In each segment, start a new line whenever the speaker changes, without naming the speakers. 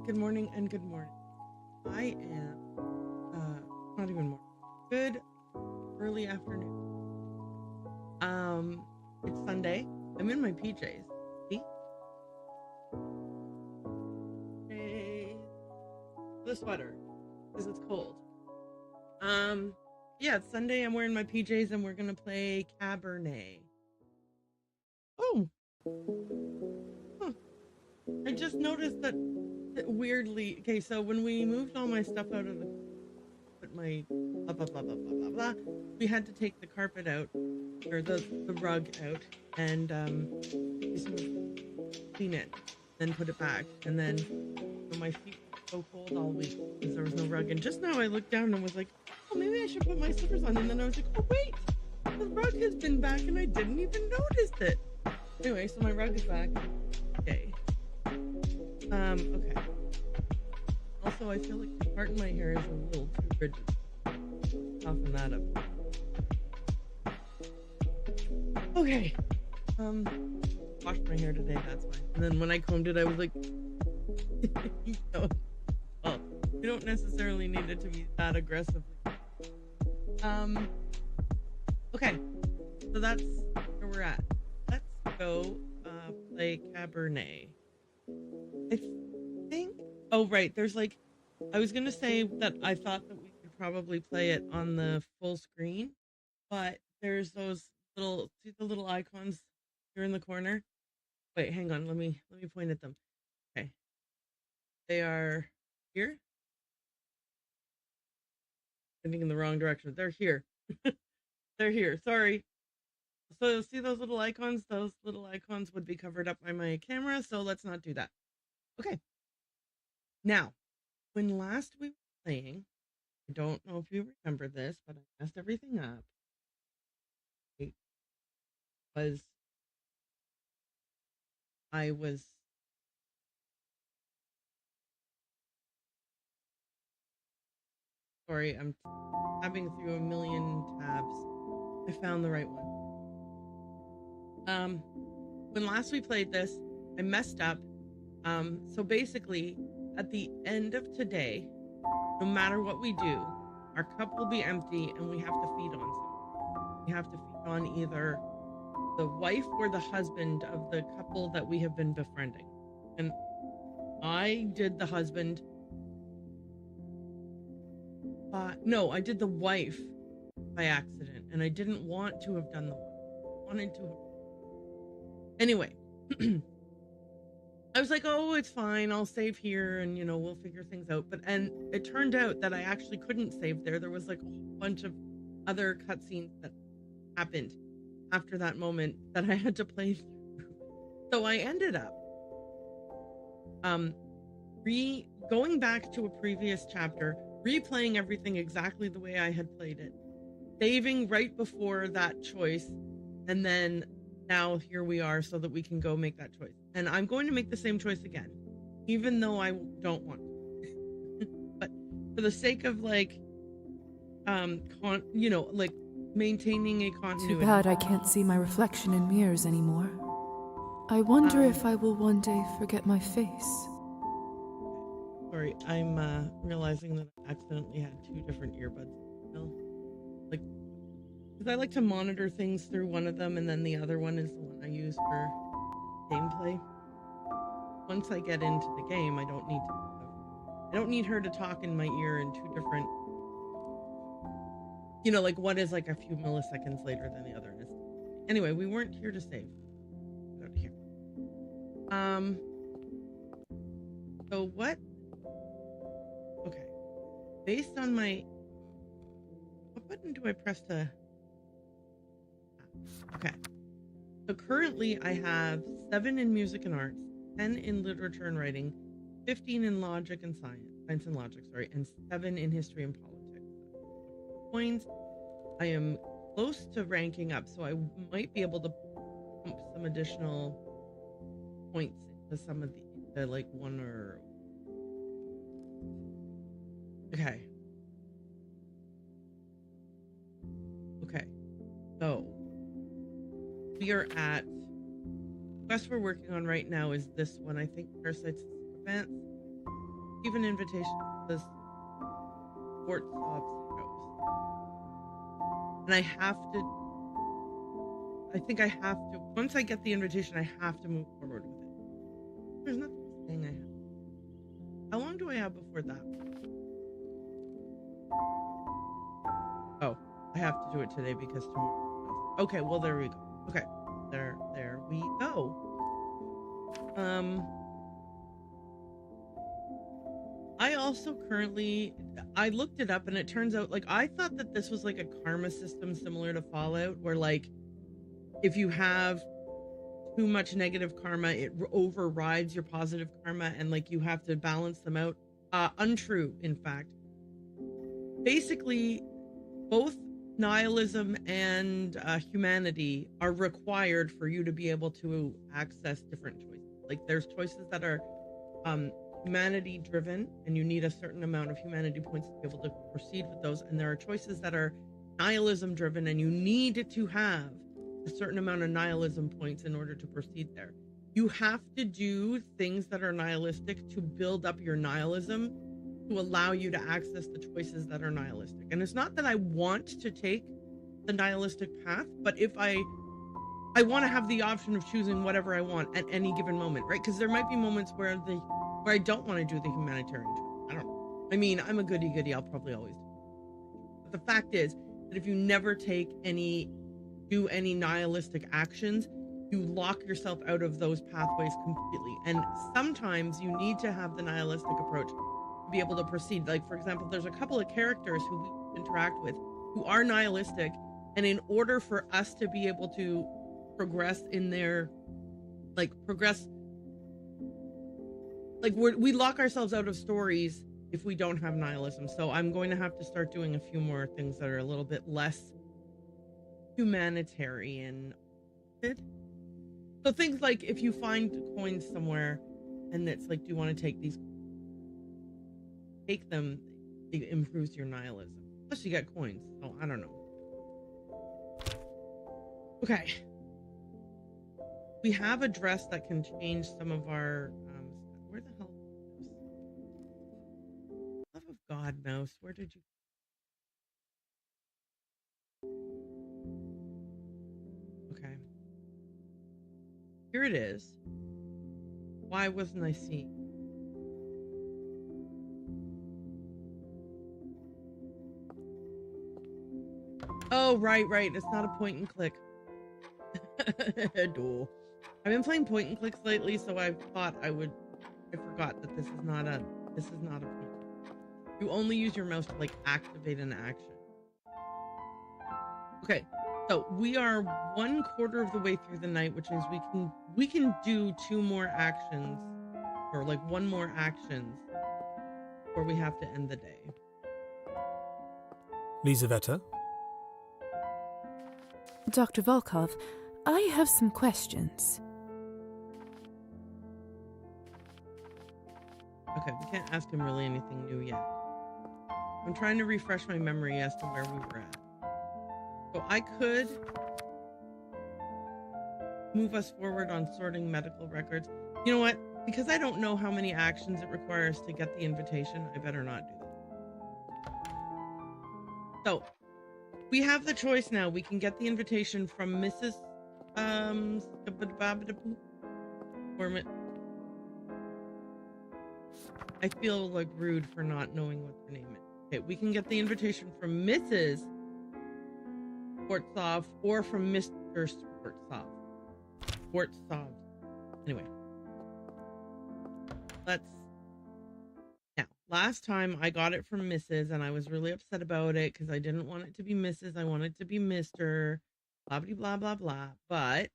good morning, and good morning. I am, not even morning. Good early afternoon. It's Sunday. I'm in my PJs. See? Hey, the sweater, because it's cold. Yeah, it's Sunday. I'm wearing my PJs, and we're gonna play Cabernet. Oh, huh. I just noticed that weirdly. Okay, so when we moved all my stuff out of the, put my blah blah blah blah blah blah blah, we had to take the carpet out or the rug out and sort of clean it, then put it back, and then my feet were so cold all week because there was no rug. And just now I looked down and was like, oh, maybe I should put my slippers on. And then I was like, oh wait, the rug has been back and I didn't even notice it. Anyway, so my rug is back. Okay. Okay. Also, I feel like the part in my hair is a little too rigid. Soften that up. Okay. Washed my hair today, that's fine. And then when I combed it, I was like, no. Well, you don't necessarily need it to be that aggressive. Okay. So that's where we're at. Let's go play Cabernet. I think. Oh, right. There's like, I was gonna say that I thought that we could probably play it on the full screen, but there's those little, see the little icons here in the corner. Wait, hang on. Let me point at them. Okay, they are here. Pointing in the wrong direction. They're here. They're here. Sorry. So see those little icons? Those little icons would be covered up by my camera. So let's not do that. Okay. Now, when last we were playing, I don't know if you remember this, but I messed everything up. It was I was sorry, I'm tabbing through a million tabs. I found the right one. When last we played this, I messed up. So basically, at the end of today, no matter what we do, our cup will be empty and we have to feed on something. We have to feed on either the wife or the husband of the couple that we have been befriending. And I did the husband. No, I did the wife by accident, and I didn't want to have done the wife. I wanted to. Anyway, I was like, oh, it's fine. I'll save here and, we'll figure things out. And it turned out that I actually couldn't save there. There was like a whole bunch of other cutscenes that happened after that moment that I had to play through. So I ended up going back to a previous chapter, replaying everything exactly the way I had played it, saving right before that choice, and then now here we are so that we can go make that choice. And I'm going to make the same choice again, even though I don't want to. But for the sake of like maintaining a continuity.
Too bad I can't see my reflection in mirrors anymore. I wonder if I will one day forget my face.
Sorry, I'm realizing that I accidentally had two different earbuds. Like, because I like to monitor things through one of them, and then the other one is the one I use for gameplay. Once I get into the game, I don't need her to talk in my ear in two different. Like one is like a few milliseconds later than the other is. Anyway, we weren't here to save. Get out of here. So what? Okay. Based on my, what button do I press to? Okay. So currently I have 7 in music and arts, 10 in literature and writing, 15 in logic and science and logic, and 7 in history and politics. Points. I am close to ranking up, so I might be able to pump some additional points into some of the like one or. Okay. So we are at. The quest we're working on right now is this one. I think Parasites Advance. receive an invitation to this Schwarzkopf's house. And I have to, I think I have to, once I get the invitation, I have to move forward with it. There's nothing saying I have. How long do I have before that? Oh, I have to do it today because tomorrow. Okay, well, there we go. Okay, there we go. I also currently, I looked it up and it turns out, like, I thought that this was like a karma system similar to Fallout, where like, if you have too much negative karma, it overrides your positive karma and like you have to balance them out. Untrue, in fact. Basically, both nihilism and humanity are required for you to be able to access different choices. Like there's choices that are humanity driven and you need a certain amount of humanity points to be able to proceed with those, and there are choices that are nihilism driven and you need to have a certain amount of nihilism points in order to proceed there. You have to do things that are nihilistic to build up your nihilism to allow you to access the choices that are nihilistic. And it's not that I want to take the nihilistic path, but if I want to have the option of choosing whatever I want at any given moment, right? Because there might be moments where I don't want to do the humanitarian choice. I don't know. I mean, I'm a goody-goody. I'll probably always do it. But the fact is that if you never do any nihilistic actions, you lock yourself out of those pathways completely. And sometimes you need to have the nihilistic approach to be able to proceed. Like, for example, there's a couple of characters who we interact with who are nihilistic, and in order for us to be able to progress in their, like, we lock ourselves out of stories if we don't have nihilism. So I'm going to have to start doing a few more things that are a little bit less humanitarian. So things like if you find coins somewhere and it's like, do you want to take these? Take them, it improves your nihilism. Plus you get coins, so I don't know. Okay. We have a dress that can change some of our, where the hell is this? Love of God, mouse, where did you? Okay. Here it is. Why wasn't I seeing? Oh, right. It's not a point and click. Duh. I've been playing point and clicks lately, so I thought I forgot that this is not a point. You only use your mouse to like activate an action. Okay, so we are 1/4 of the way through the night, which means we can do 2 more actions, or like 1 more actions, or we have to end the day.
Lizaveta?
Dr. Volkov, I have some questions.
Okay, we can't ask him really anything new yet. I'm trying to refresh my memory as to where we were at. So I could move us forward on sorting medical records. You know what? Because I don't know how many actions it requires to get the invitation, I better not do that. So, we have the choice now. We can get the invitation from Mrs. Or I feel like rude for not knowing what her name is. Okay, we can get the invitation from Mrs. Schwarzkopf or from Mr. Schwarzkopf. Anyway. Now, last time I got it from Mrs. and I was really upset about it because I didn't want it to be Mrs. I wanted it to be Mr. Blah, blah, blah, blah. But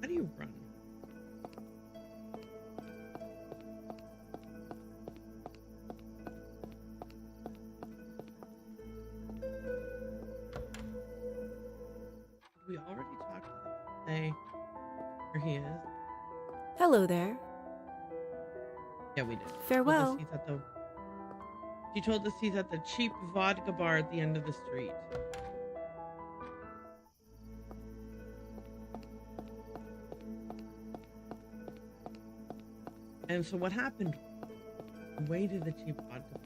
how do you run? We already talked to them. Say where he is.
Hello there.
Yeah, we did.
Farewell.
She told us he's at the cheap vodka bar at the end of the street. And so what happened? Way to the cheap vodka.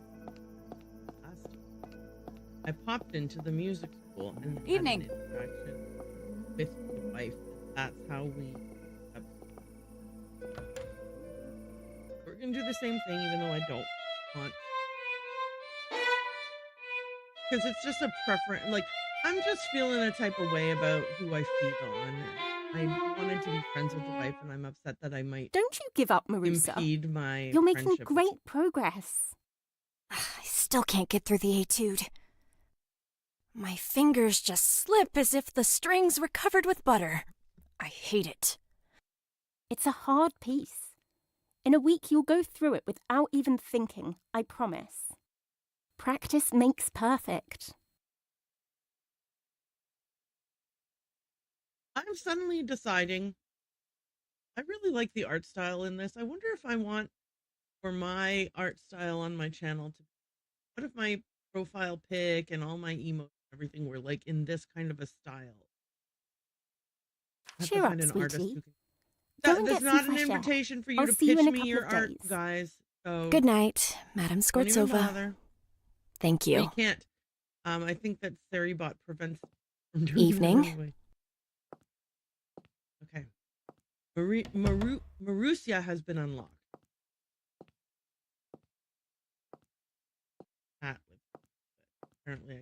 I popped into the music school and had
Evening.
an interaction with the wife. That's how we're gonna do the same thing, even though I don't want, because it's just a preference. Like, I'm just feeling a type of way about who I feed on. I wanted to be friends with the wife, and I'm upset that I might
Don't you give up, Marusa.
impede my
You're making
friendship with
great progress.
I still can't get through the etude. My fingers just slip as if the strings were covered with butter. I hate it.
It's a hard piece. In a week, you'll go through it without even thinking, I promise. Practice makes perfect.
I'm suddenly deciding I really like the art style in this. I wonder if I want for my art style on my channel to, what if my profile pic and all my emotes and everything were like in this kind of a style? I have to
Cheer up,
find an artist
sweetie.
who can.
Go and
That's
get
not
some
an
fresh air.
invitation for you
I'll
to
see you
pitch
in a
me
couple
your
of
art,
days.
guys. So
Good night, Madam
don't even
Skvortsova.
bother.
Thank
You
you.
can't. I think that Seribot prevents from doing
Evening.
that anyway. Okay. Marussia has been unlocked. Apparently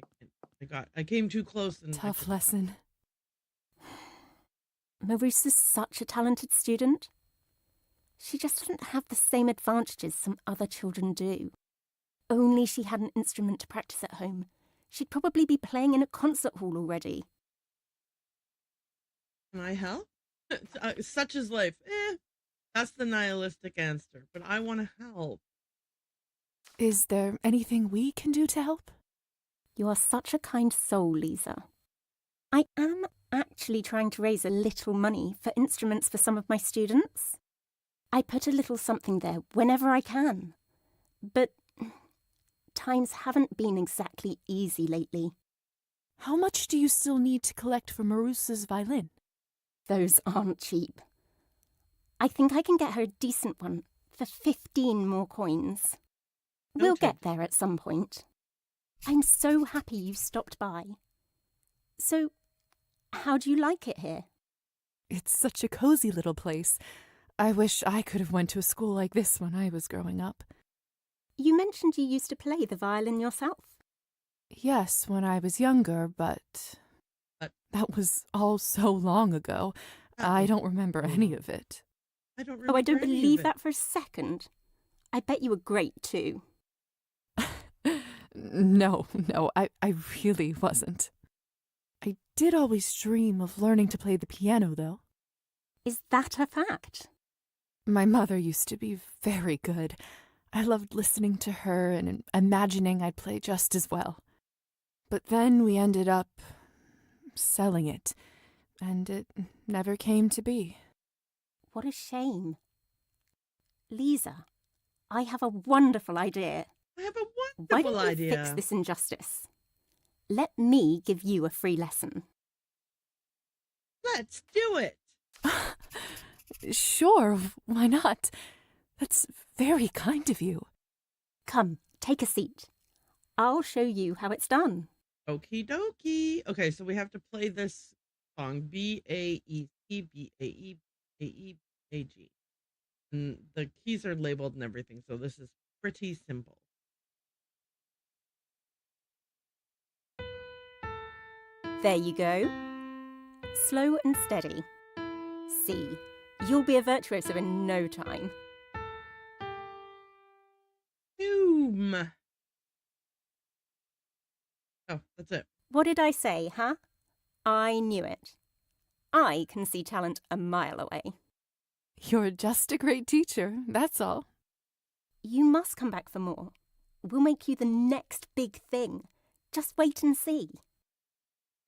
I can't. I came too close and
Tough lesson.
Marusa's such a talented student. She just doesn't have the same advantages some other children do. Only she had an instrument to practice at home. She'd probably be playing in a concert hall already.
Can I help? Such is life. That's the nihilistic answer. But I want to help.
Is there anything we can do to help?
You are such a kind soul, Lisa. I am actually trying to raise a little money for instruments for some of my students. I put a little something there whenever I can. But times haven't been exactly easy lately.
How much do you still need to collect for Marusa's violin?
Those aren't cheap. I think I can get her a decent one for 15 more coins. We'll
Noted.
get there at some point. I'm so happy you stopped by. So, how do you like it here?
It's such a cozy little place. I wish I could have went to a school like this when I was growing up.
You mentioned you used to play the violin yourself.
Yes, when I was younger, but that was all so long ago. I don't remember any of it.
I don't remember.
Oh, I don't
any of
believe
it.
that for a second. I bet you were great too.
No, I really wasn't. I did always dream of learning to play the piano, though.
Is that a fact?
My mother used to be very good. I loved listening to her and imagining I'd play just as well. But then we ended up selling it, and it never came to be.
What a shame. Lisa, I have a wonderful idea.
I have a
Why
wonderful
don't you
idea.
fix this injustice? Let me give you a free lesson.
Let's do it.
Sure, why not? That's very kind of you.
Come, take a seat. I'll show you how it's done.
Okie dokie. Okay, so we have to play this song BAEC BAE. And the keys are labeled and everything, so this is pretty simple.
There you go. Slow and steady. See, you'll be a virtuoso in no time.
Boom. Oh, that's it.
What did I say, huh? I knew it. I can see talent a mile away.
You're just a great teacher, that's all.
You must come back for more. We'll make you the next big thing. Just wait and see.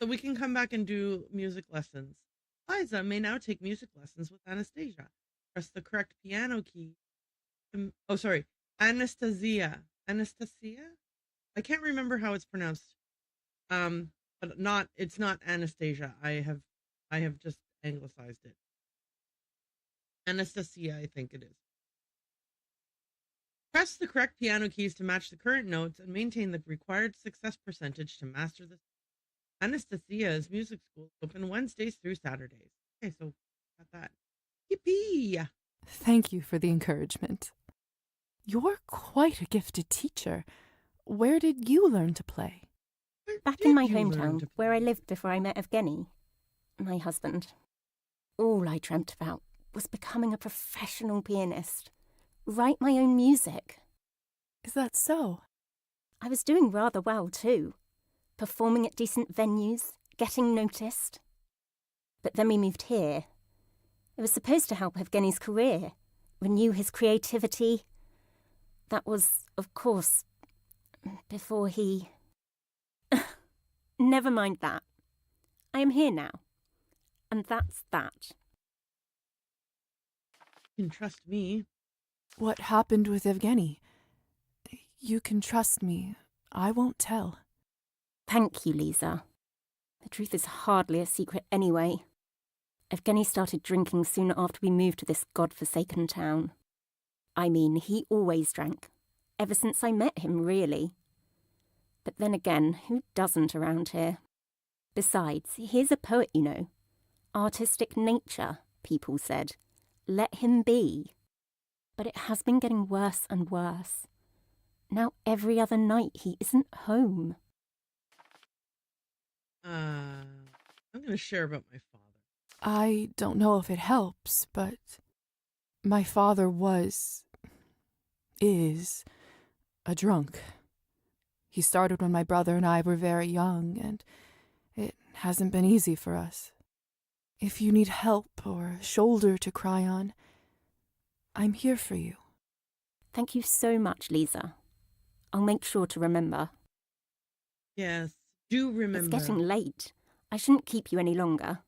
So we can come back and do music lessons. Liza may now take music lessons with Anastasia. Press the correct piano key. Anastasia. Anastasia? I can't remember how it's pronounced. But it's not Anastasia. I have just anglicized it. Anastasia, I think it is. Press the correct piano keys to match the current notes and maintain the required success percentage to master the. Anastasia's music school open Wednesdays through Saturdays. Okay, so got that. Yippee!
Thank you for the encouragement. You're quite a gifted teacher. Where did you learn to play?
Back in my hometown, where I lived before I met Evgeny, my husband. All I dreamt about was becoming a professional pianist. Write my own music.
Is that so?
I was doing rather well too. Performing at decent venues, getting noticed. But then we moved here. It was supposed to help Evgeny's career, renew his creativity. That was, of course, before he... Never mind that. I am here now. And that's that.
You can trust me.
What happened with Evgeny? You can trust me. I won't tell.
Thank you, Lisa. The truth is hardly a secret anyway. Evgeny started drinking soon after we moved to this godforsaken town. I mean, he always drank. Ever since I met him, really. But then again, who doesn't around here? Besides, he's a poet, you know. Artistic nature, people said. Let him be. But it has been getting worse and worse. Now every other night he isn't home.
I'm going to share about my father.
I don't know if it helps, but my father is a drunk. He started when my brother and I were very young, and it hasn't been easy for us. If you need help or a shoulder to cry on, I'm here for you.
Thank you so much, Lisa. I'll make sure to remember.
Yes, do remember.
It's getting late. I shouldn't keep you any longer.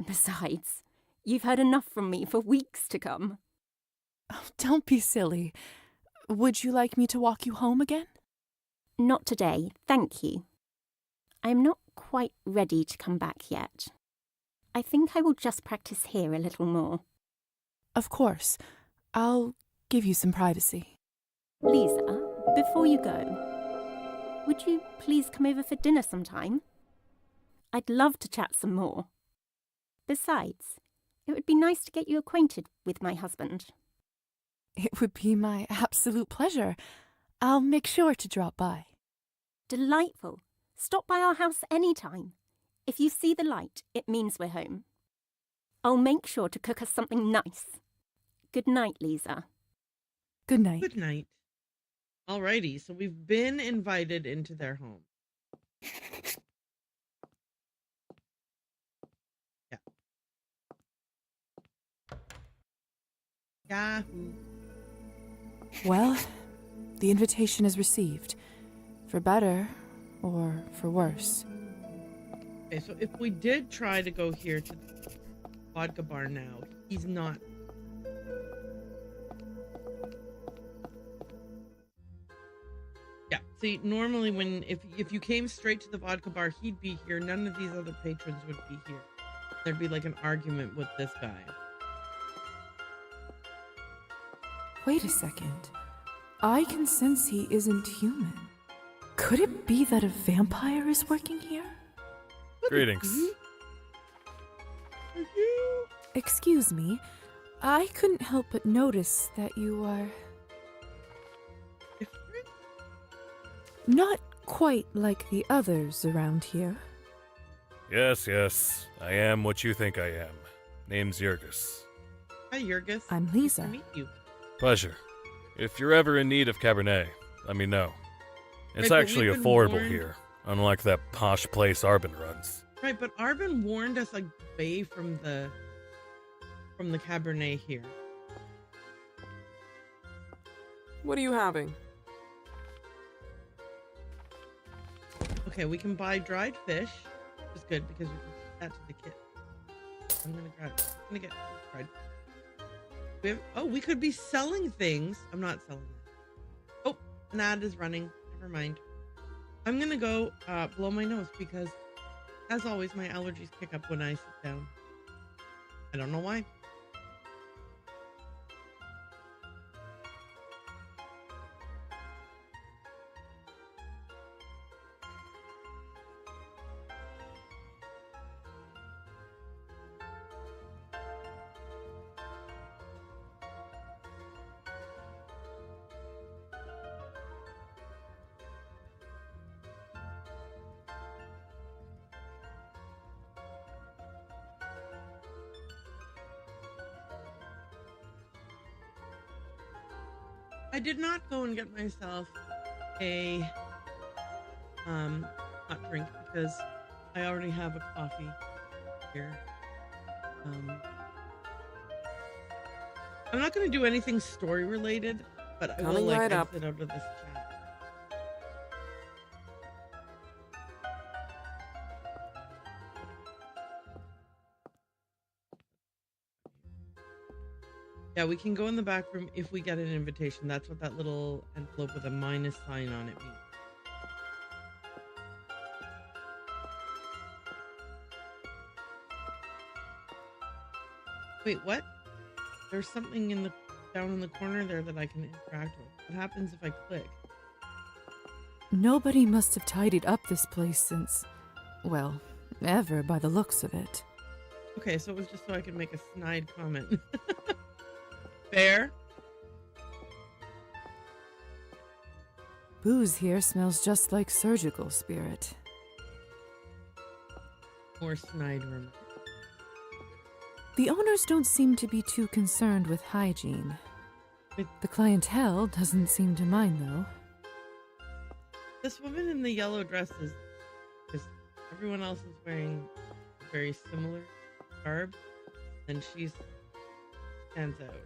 Besides, you've heard enough from me for weeks to come.
Oh, don't be silly. Would you like me to walk you home again?
Not today, thank you. I am not quite ready to come back yet. I think I will just practice here a little more.
Of course. I'll give you some privacy.
Lisa, before you go, would you please come over for dinner sometime? I'd love to chat some more. Besides, it would be nice to get you acquainted with my husband.
It would be my absolute pleasure. I'll make sure to drop by.
Delightful. Stop by our house any time. If you see the light, it means we're home. I'll make sure to cook us something nice. Good night, Lisa.
Good night.
Good night. Alrighty, so we've been invited into their home. Yeah. Yahoo.
Well, the invitation is received. For better or for worse.
Okay, so if we did try to go here to the vodka bar now, he's not. Yeah, see, normally if you came straight to the vodka bar, he'd be here. None of these other patrons would be here. There'd be like an argument with this guy.
Wait a second. I can sense he isn't human. Could it be that a vampire is working here?
Greetings.
Excuse me. I couldn't help but notice that you are
Different?
not quite like the others around here.
Yes, I am what you think I am. Name's Yurgis.
Hi, Yurgis.
I'm
Nice
Lisa.
to meet you.
Pleasure. If you're ever in need of Cabernet, let me know. It's
Right, but
actually
we've been
affordable
warned-
here, unlike that posh place Arbin runs.
Right, but Arvin warned us away from the Cabernet here.
What are you having?
Okay, we can buy dried fish, which is good because we can feed that to the kid. I'm gonna get dried. We could be selling things. I'm not selling that. Oh, an ad is running. Never mind. I'm gonna go blow my nose because, as always, my allergies kick up when I sit down. I don't know why. I did not go and get myself a hot drink because I already have a coffee here. I'm not going to do anything story related, but I will
Coming
like
right up.
exit out of this chat. Yeah, we can go in the back room if we get an invitation. That's what that little envelope with a minus sign on it means. Wait, what? There's something in the down in the corner there that I can interact with. What happens if I click?
Nobody must have tidied up this place since, well, ever by the looks of it.
Okay, so it was just so I could make a snide comment. Fair.
Booze here smells just like surgical spirit.
More snide room.
The owners don't seem to be too concerned with hygiene. The clientele doesn't seem to mind, though.
This woman in the yellow dress is everyone else is wearing a very similar garb, and she stands out.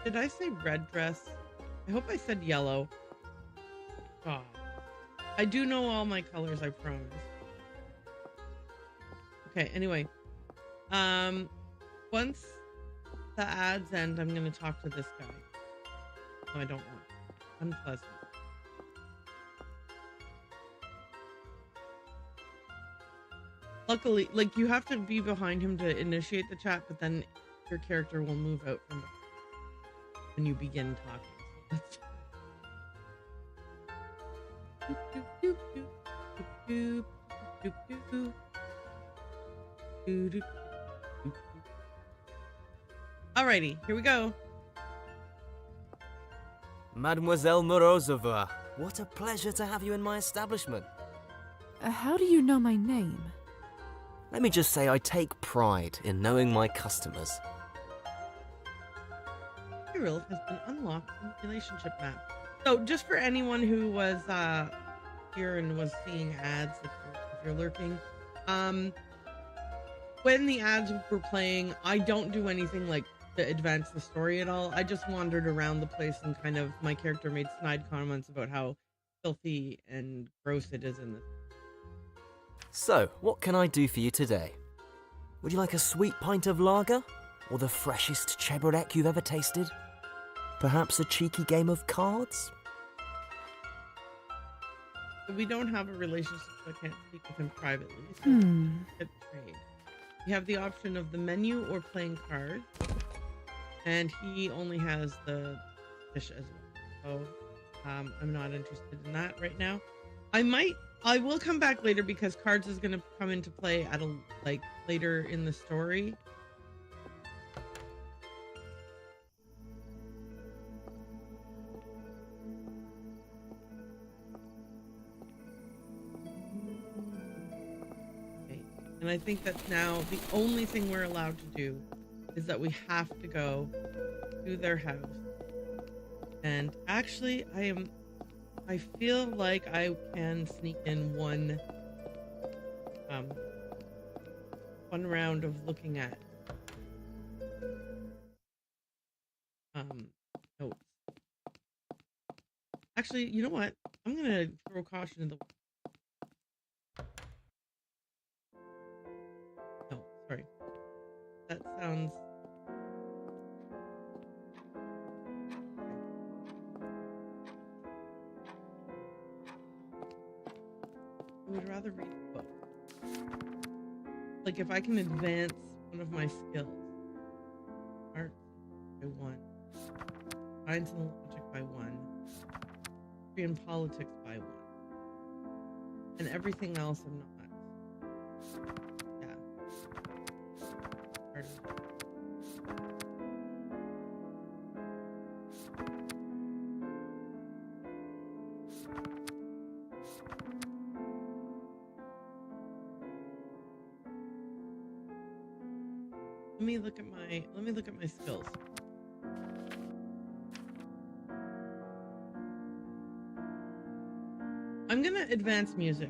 Did I say red dress? I hope I said yellow. God. I do know all my colors, I promise. Okay, anyway. Once the ads end, I'm gonna talk to this guy. No, I don't want. Unpleasant. Luckily, like, you have to be behind him to initiate the chat, but then your character will move out from behind when you begin talking. Alrighty, here we go.
Mademoiselle Morozova, what a pleasure to have you in my establishment.
How do you know my name?
Let me just say I take pride in knowing my customers.
Cyril has been unlocked in the relationship map. So just for anyone who was here and was seeing ads, if you're lurking, when the ads were playing, I don't do anything like to advance the story at all. I just wandered around the place and kind of, my character made snide comments about how filthy and gross it is in this.
So, what can I do for you today? Would you like a sweet pint of lager? Or the freshest cheburek you've ever tasted? Perhaps a cheeky game of cards?
We don't have a relationship, so I can't speak with him privately. So get trade. You have the option of the menu or playing cards. And he only has the fish as well. So I'm not interested in that right now. I will come back later because cards is going to come into play at later in the story. Okay. And I think that now the only thing we're allowed to do is that we have to go to their house. And actually, I feel like I can sneak in one round of looking at notes. Actually, you know what? I'm gonna throw caution in the. No, sorry. That sounds. I would rather read a book. Like if I can advance one of my skills. Art by 1. Science and logic by 1. History and politics by 1. And everything else I'm not. Yeah. Pardon. Let me look at my skills. I'm gonna advance music.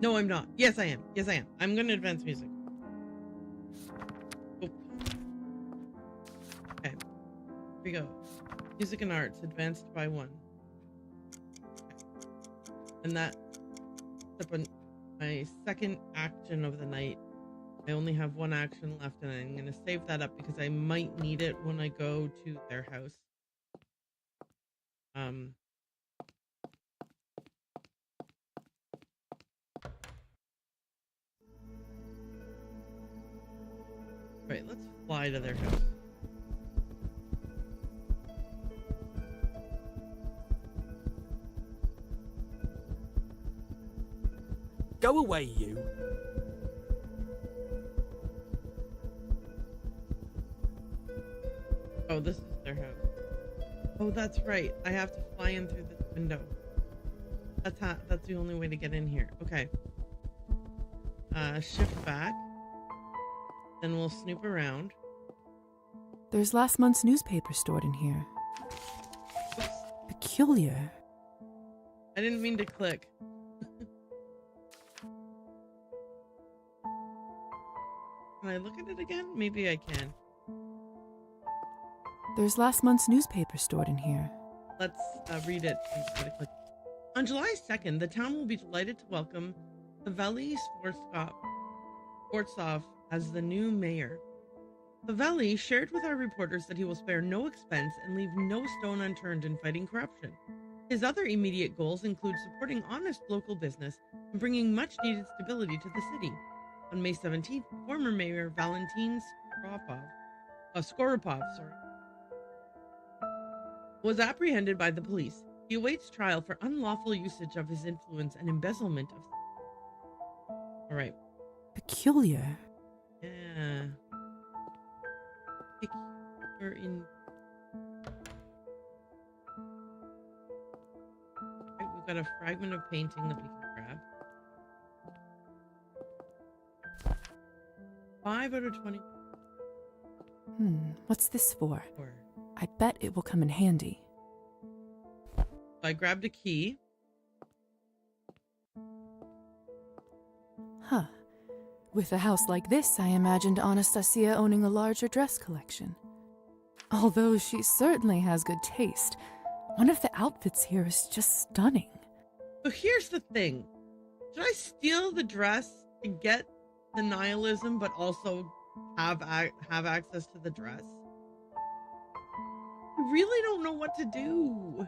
No, I'm not. Yes, I am. Yes, I am. I'm gonna advance music. Oh. Okay. Here we go. Music and arts advanced by 1. Okay. And that's my second action of the night. I only have 1 action left, and I'm gonna save that up because I might need it when I go to their house. Right, let's fly to their house.
Go away, you.
Oh, this is their house. Oh, that's right. I have to fly in through this window. That's the only way to get in here. Okay. Shift back. Then we'll snoop around.
There's last month's newspaper stored in here.
Oops.
Peculiar.
I didn't mean to click. Can I look at it again? Maybe I can.
There's last month's newspaper stored in here.
Let's read it instead of click. On July 2nd, the town will be delighted to welcome Hytale Sportsov as the new mayor. Hytale shared with our reporters that he will spare no expense and leave no stone unturned in fighting corruption. His other immediate goals include supporting honest local business and bringing much-needed stability to the city. On May 17th, former mayor Valentin Skoropov, was apprehended by the police. He awaits trial for unlawful usage of his influence and embezzlement of... All right.
Peculiar.
Yeah. Peculiar in... Right, we've got a fragment of painting that we can grab. 5 out of 20.
What's this for?
4.
I bet it will come in handy.
So I grabbed a key.
Huh. With a house like this, I imagined Anastasia owning a larger dress collection. Although she certainly has good taste, one of the outfits here is just stunning.
So here's the thing. Should I steal the dress to get the nihilism, but also have access to the dress? I really don't know what to do.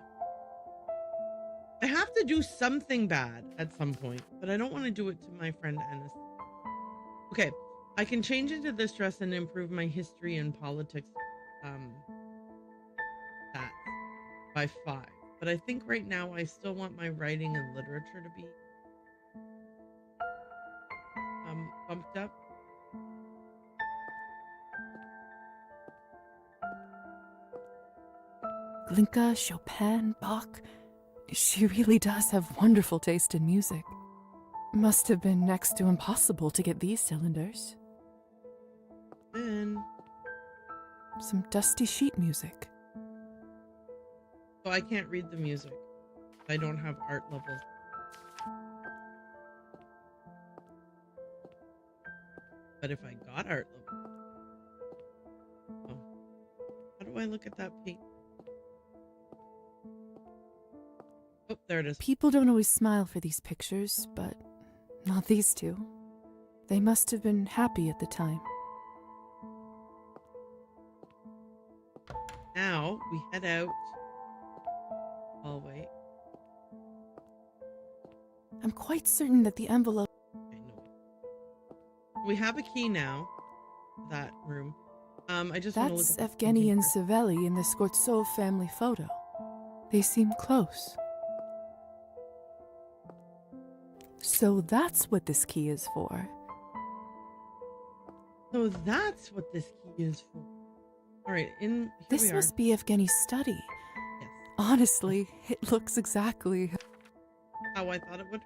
I have to do something bad at some point, but I don't want to do it to my friend Ennis. Okay, I can change into this dress and improve my history and politics stats by 5. But I think right now I still want my writing and literature to be bumped up.
Glinka, Chopin, Bach. She really does have wonderful taste in music. Must have been next to impossible to get these cylinders.
Then...
Some dusty sheet music.
So I can't read the music. I don't have art levels. But if I got art levels... Oh. How do I look at that paint? Oh, there it is.
People don't always smile for these pictures, but not these two. They must have been happy at the time.
Now we head out. Hallway.
I'm quite certain that the envelope...
Okay, no. We have a key now. That room. I just want to look
That's
at
Evgeny and Savelli in the Skortsov family photo. They seem close. So that's what this key is for.
So that's what this key is for. All right,
This must be Evgeny's study.
Yes.
Honestly, it looks exactly...
How I thought it would.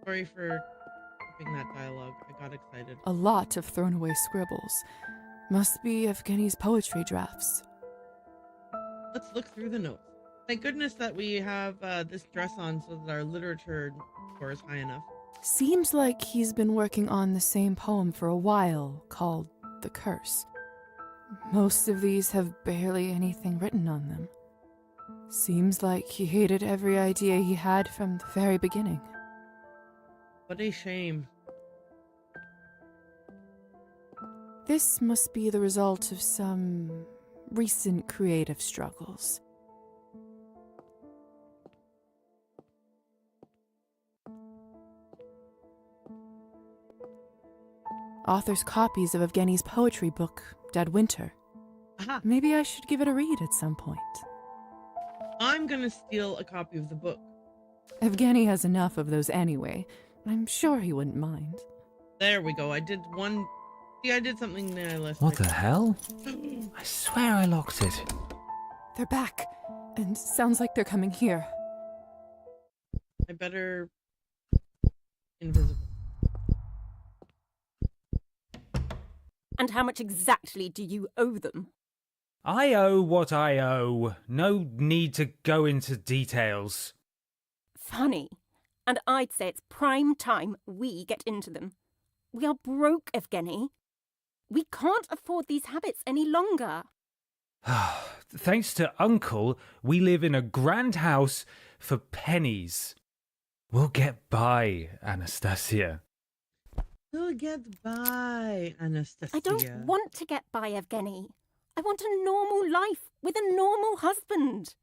Sorry for skipping that dialogue. I got excited.
A lot of thrown away scribbles. Must be Evgeny's poetry drafts.
Let's look through the notes. Thank goodness that we have this dress on so that our literature score is high enough.
Seems like he's been working on the same poem for a while, called The Curse. Most of these have barely anything written on them. Seems like he hated every idea he had from the very beginning.
What a shame.
This must be the result of some recent creative struggles. Author's copies of Evgeny's poetry book, Dead Winter.
Aha!
Maybe I should give it a read at some point.
I'm gonna steal a copy of the book.
Evgeny has enough of those anyway. I'm sure he wouldn't mind.
There we go. I did one... See, I did something nihilistic.
What the hell? I swear I locked it.
They're back, and sounds like they're coming here.
I better... Invisible.
And how much exactly do you owe them?
I owe what I owe. No need to go into details.
Funny. And I'd say it's prime time we get into them. We are broke, Evgeny. We can't afford these habits any longer.
Thanks to Uncle, we live in a grand house for pennies. We'll get by, Anastasia.
We'll get by, Anastasia.
I don't want to get by, Evgeny. I want a normal life with a normal husband.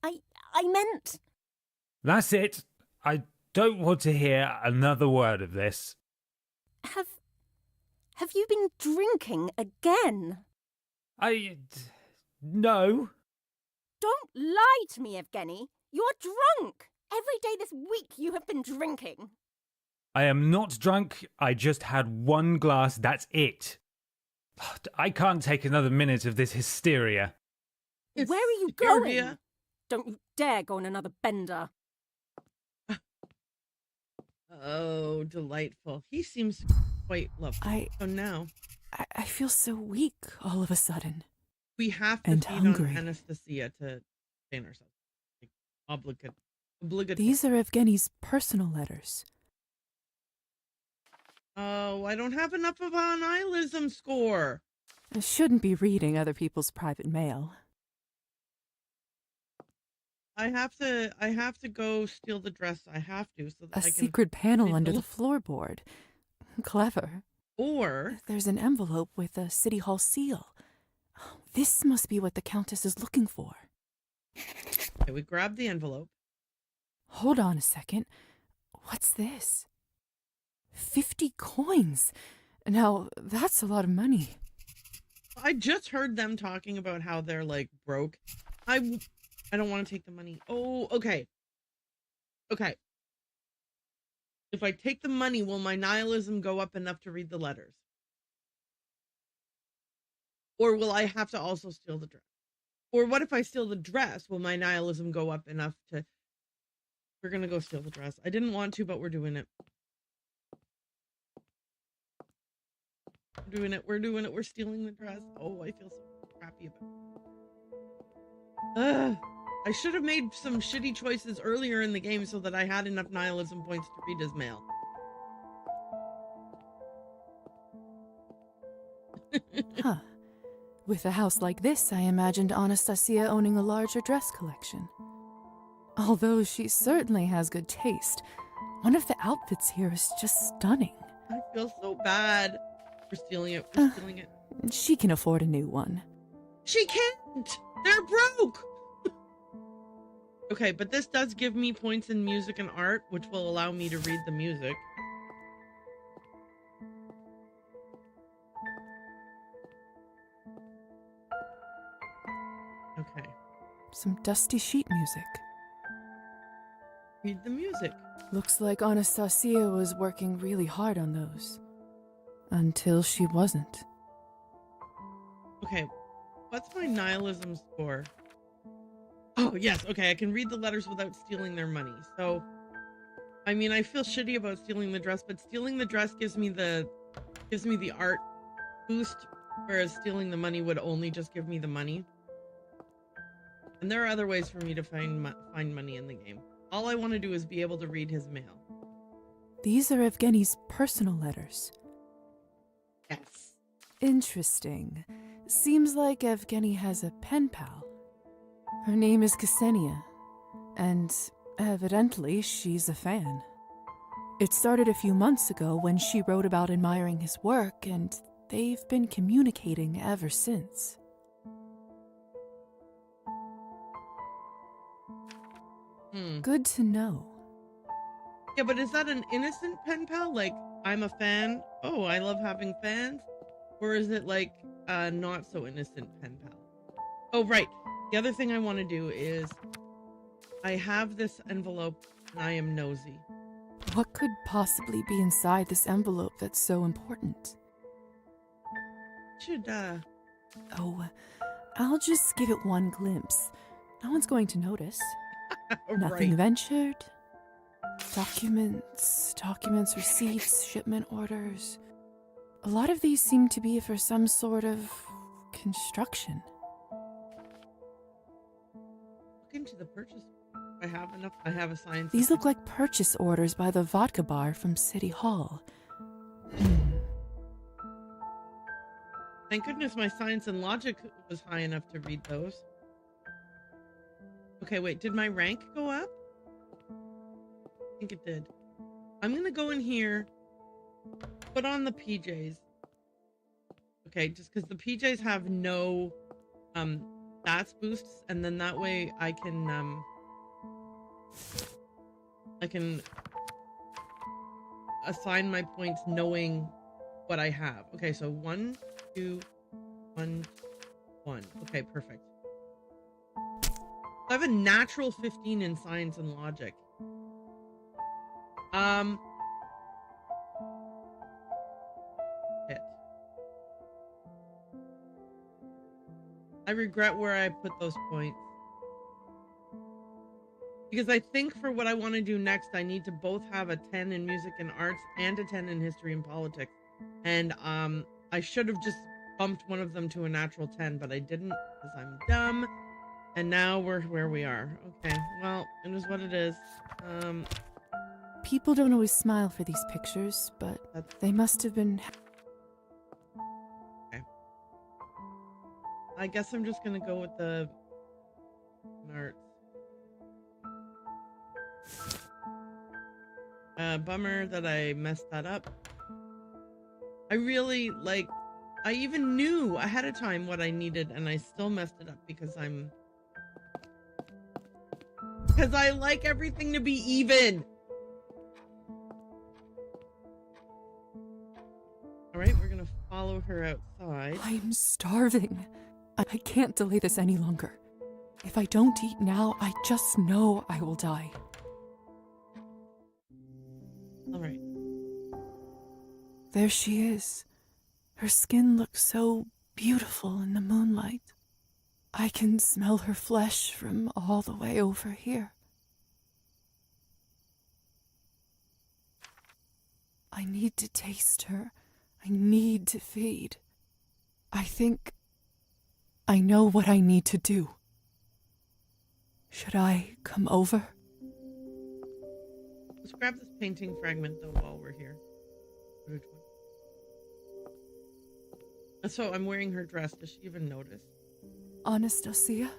I meant...
That's it. I don't want to hear another word of this.
Have you been drinking again?
No.
Don't lie to me, Evgeny. You're drunk. Every day this week you have been drinking.
I am not drunk. I just had one glass. That's it. I can't take another minute of this hysteria.
It's
Where are you
hysteria.
going? Don't you dare go on another bender.
Oh, delightful. He seems quite lovely. So now...
I feel so weak all of a sudden.
We have to
And
feed
hungry.
on Anastasia to sustain ourselves. Like, obligatory.
These are Evgeny's personal letters.
Oh, I don't have enough of an nihilism score.
I shouldn't be reading other people's private mail.
I have to go steal the dress. I have to so that
A
I can
secret panel
read
under
the
the floorboard. Clever.
Or
There's an envelope with a City Hall seal. This must be what the Countess is looking for.
okay, we grab the envelope.
Hold on a second. What's this? 50 coins. Now, that's a lot of money.
I just heard them talking about how they're like broke. I don't want to take the money. Oh, okay. Okay. If I take the money, will my nihilism go up enough to read the letters? Or will I have to also steal the dress? Or what if I steal the dress? Will my nihilism go up enough to... We're going to go steal the dress. I didn't want to, but we're doing it. We're doing it. We're doing it. We're stealing the dress. Oh, I feel so crappy about it. I should have made some shitty choices earlier in the game so that I had enough nihilism points to read his mail.
Huh. With a house like this, I imagined Anastasia owning a larger dress collection. Although she certainly has good taste, one of the outfits here is just stunning.
I feel so bad. We're stealing it. We're stealing it.
She can afford a new one.
She can't! They're broke! Okay, but this does give me points in music and art, which will allow me to read the music. Okay.
Some dusty sheet music.
Read the music.
Looks like Anastasia was working really hard on those. Until she wasn't.
Okay, what's my nihilism score? Oh, yes, okay, I can read the letters without stealing their money. So, I mean, I feel shitty about stealing the dress, but stealing the dress gives me the art boost, whereas stealing the money would only just give me the money. And there are other ways for me to find money in the game. All I want to do is be able to read his mail.
These are Evgeny's personal letters.
Yes.
Interesting. Seems like Evgeny has a pen pal. Her name is Ksenia, and evidently she's a fan. It started a few months ago when she wrote about admiring his work, and they've been communicating ever since. Good to know.
Yeah, but is that an innocent pen pal? Like, I'm a fan. Oh, I love having fans. Or is it like a not so innocent pen pal? Oh, right. The other thing I want to do is I have this envelope and I am nosy.
What could possibly be inside this envelope that's so important?
Should,
Oh, I'll just give it one glimpse. No one's going to notice. Nothing
right.
ventured. Documents, receipts, shipment orders. A lot of these seem to be for some sort of construction.
Look into the purchase. I have enough. I have a science.
These look like purchase orders by the vodka bar from City Hall.
Thank goodness my science and logic was high enough to read those. Okay, wait, did my rank go up? I think it did. I'm gonna go in here, put on the PJs. Okay, just because the PJs have no stats boosts, and then that way I can assign my points knowing what I have. Okay, so 1, 2, 1, 1. Okay, perfect. I have a natural 15 in science and logic. Shit. I regret where I put those points. Because I think for what I want to do next, I need to both have a 10 in music and arts and a 10 in history and politics. And I should have just bumped one of them to a natural 10, but I didn't because I'm dumb. And now we're where we are. Okay, well, it is what it is.
People don't always smile for these pictures, but they must have been...
Okay. I guess I'm just gonna go with the arts. Bummer that I messed that up. I really, like, I even knew ahead of time what I needed, and I still messed it up because I like everything to be even. All right, we're gonna follow her outside.
I'm starving. I can't delay this any longer. If I don't eat now, I just know I will die.
All right.
There she is. Her skin looks so beautiful in the moonlight. I can smell her flesh from all the way over here. I need to taste her. I need to feed. I think I know what I need to do. Should I come over?
Let's grab this painting fragment, though, while we're here. So I'm wearing her dress. Does she even notice?
Anastasia?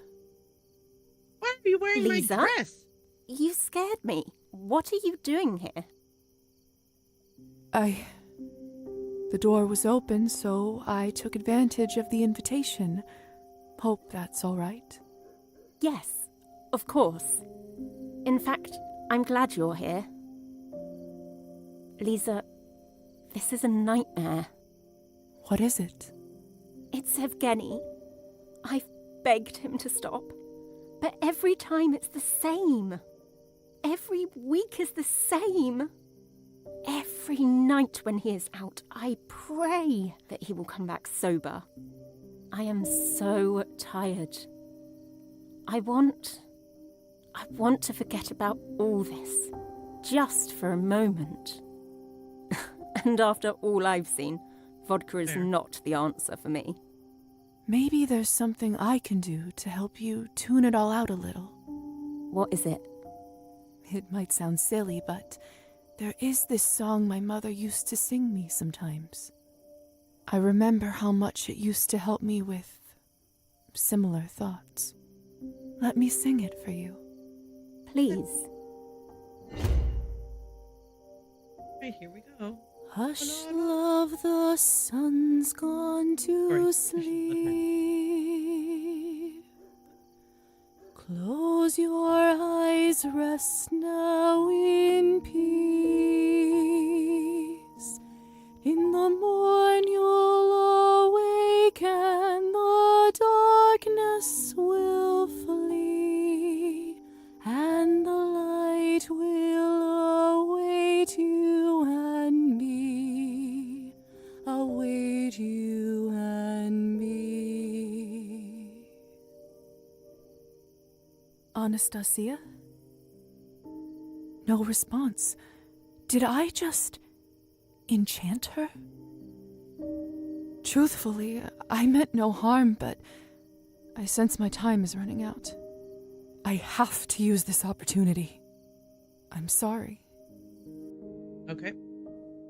Why are you wearing
Lisa?
my dress?
You scared me. What are you doing here?
The door was open, so I took advantage of the invitation. Hope that's all right.
Yes, of course. In fact, I'm glad you're here. Lisa, this is a nightmare.
What is it?
It's Evgeny. I've begged him to stop, but every time it's the same. Every week is the same. Every night when he is out, I pray that he will come back sober. I am so tired. I want to forget about all this, just for a moment. And after all I've seen, vodka is
Fair.
not the answer for me.
Maybe there's something I can do to help you tune it all out a little.
What is it?
It might sound silly, but there is this song my mother used to sing me sometimes. I remember how much it used to help me with similar thoughts. Let me sing it for you.
Please.
Right, here we go.
Hush, love, the sun's gone to sleep. Close your eyes, rest now in peace. In the morn you'll awake and the darkness will flee, and the light will await you and me, await you and me. Anastasia? No response. Did I just enchant her? Truthfully, I meant no harm, but I sense my time is running out. I have to use this opportunity. I'm sorry.
Okay.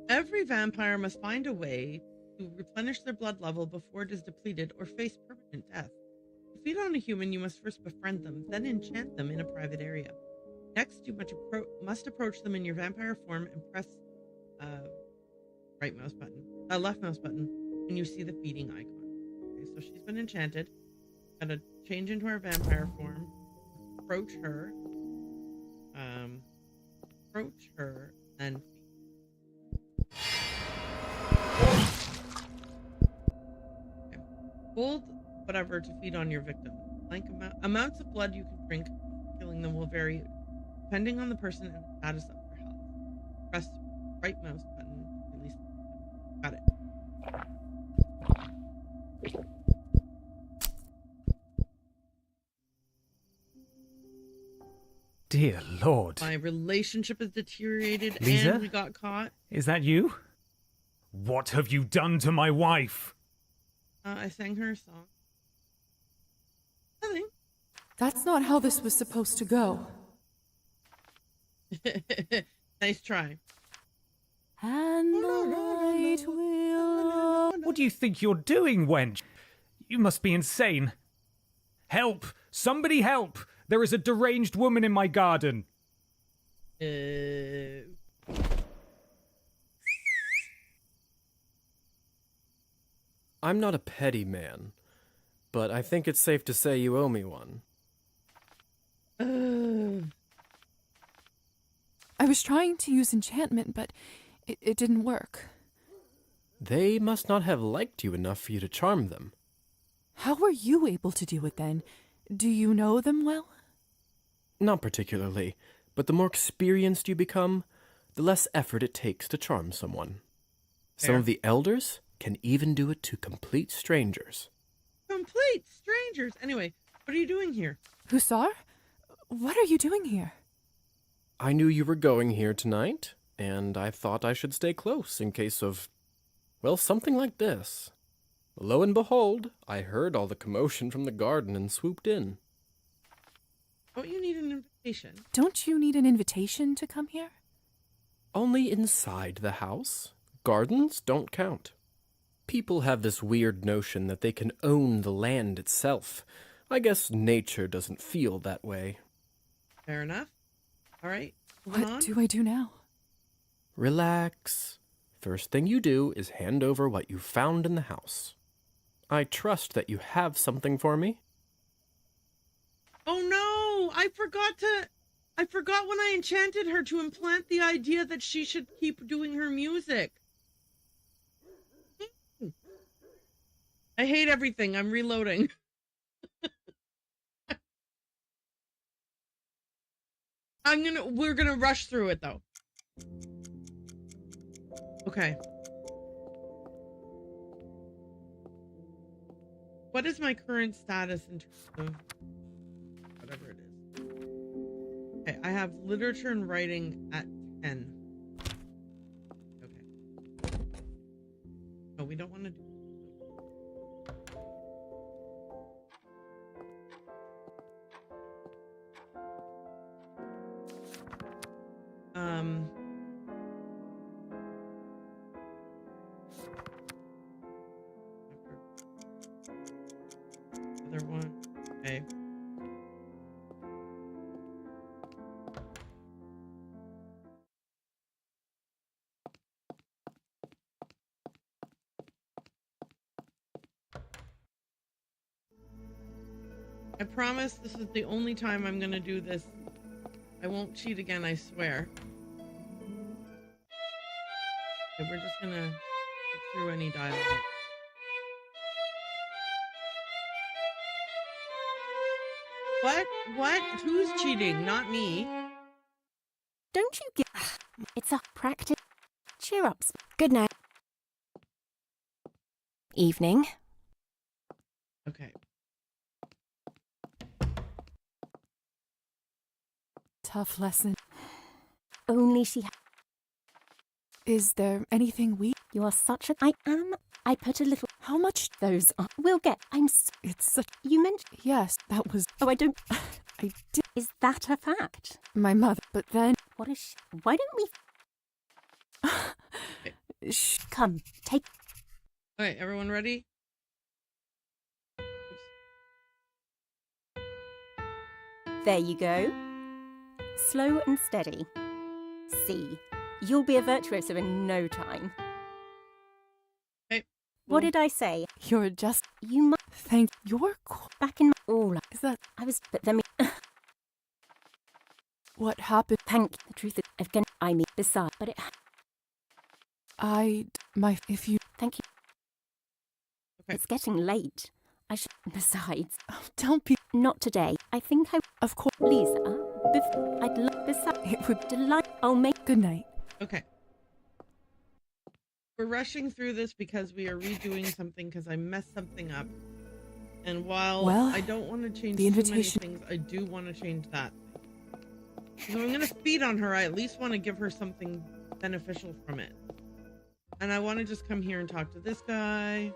Every vampire must find a way to replenish their blood level before it is depleted or face permanent death. To feed on a human, you must first befriend them, then enchant them in a private area. Next, you must approach them in your vampire form and press left mouse button when you see the feeding icon. Okay, so she's been enchanted. Gotta change into our vampire form. Approach her, and feed. Okay. Hold whatever to feed on your victim. Amounts of blood you can drink killing them will vary depending on the person and the status of their health. Press right mouse button to release the victim. Got it.
Dear Lord.
My relationship has deteriorated
Lisa?
and we got caught.
Is that you? What have you done to my wife?
I sang her a song. Nothing.
That's not how this was supposed to go.
Nice try.
And the light will...
What do you think you're doing, wench? You must be insane. Help! Somebody help! There is a deranged woman in my garden.
I'm not a petty man, but I think it's safe to say you owe me one.
I was trying to use enchantment, but it didn't work.
They must not have liked you enough for you to charm them.
How were you able to do it then? Do you know them well?
Not particularly, but the more experienced you become, the less effort it takes to charm someone. Some of the elders can even do it to complete strangers.
Complete strangers. Anyway, what are you doing here?
Hussar? What are you doing here?
I knew you were going here tonight, and I thought I should stay close in case of, well, something like this. Lo and behold, I heard all the commotion from the garden and swooped in.
Don't you need an invitation?
Don't you need an invitation to come here?
Only inside the house. Gardens don't count. People have this weird notion that they can own the land itself. I guess nature doesn't feel that way.
Fair enough. All right. Moving on.
What do I do now?
Relax. First thing you do is hand over what you found in the house. I trust that you have something for me.
Oh no! I forgot when I enchanted her to implant the idea that she should keep doing her music. I hate everything. I'm reloading. We're gonna rush through it though. Okay. What is my current status in terms of whatever it is? Okay, I have literature and writing at 10. Okay. No, we don't want to do. other one. Okay. I promise this is the only time I'm gonna do this. I won't cheat again, I swear. Okay, we're just gonna get through any dialogue. What? What? Who's cheating? Not me.
Don't you get... It's a practice. Cheer up.
Good night. Evening.
Okay.
Tough lesson.
Only she...
Is there anything we...
You are such a... I am... I put a little...
How much...
Those are... We'll get...
It's such...
You meant...
Yes, that was...
Oh, I don't...
I did...
Is that a fact?
My mother... But then...
What is she... Why don't we... Come, take...
Okay, everyone ready?
There you go. Slow and steady. See, you'll be a virtuoso in no time.
Okay.
What did I say?
You're just...
You must...
Thank... You're...
Back in my... All...
Is that...
I was... But then we...
What happened?
Thank... The truth is... Again, I mean... Besides... But it...
If you...
Thank you.
Okay.
It's getting late. I should... Besides...
Oh, don't be...
Not today. I think I...
Of course...
Lisa... I'd love... Besides...
It would...
Delight... I'll make...
Good night.
Okay. We're rushing through this because we are redoing something because I messed something up. And while I don't want to change
the
too
invitation...
many things, I do want to change that. So I'm going to feed on her. I at least want to give her something beneficial from it. And I want to just come here and talk to this guy.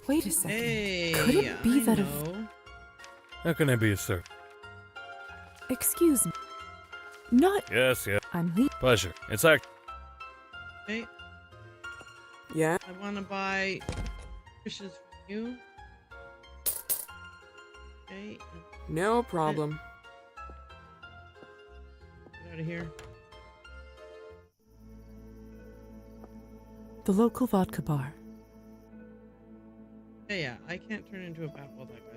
Wait a second.
Hey,
could it be that
How can I be of service?
Excuse me. Not...
Yes, yes.
I'm Lee.
Pleasure. It's act.
Okay.
Yeah?
I want to buy fishes from you. Okay.
No problem.
Get out of here.
The local vodka bar.
Yeah, I can't turn into a bat while that guy's...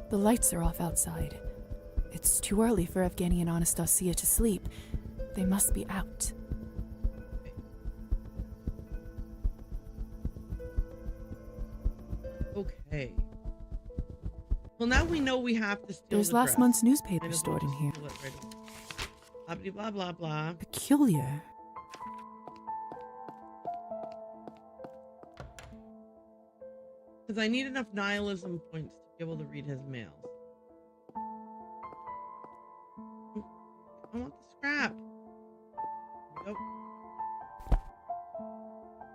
The lights are off outside. It's too early for Evgeny and Anastasia to sleep. They must be out.
Okay. Well, now we know we have to steal
There's
the
last
dress.
month's newspaper
Might as
stored in
well
here.
just steal it right away. Blah, blah, blah, blah.
Peculiar.
Because I need enough nihilism points to be able to read his mails. I want the scrap. Nope.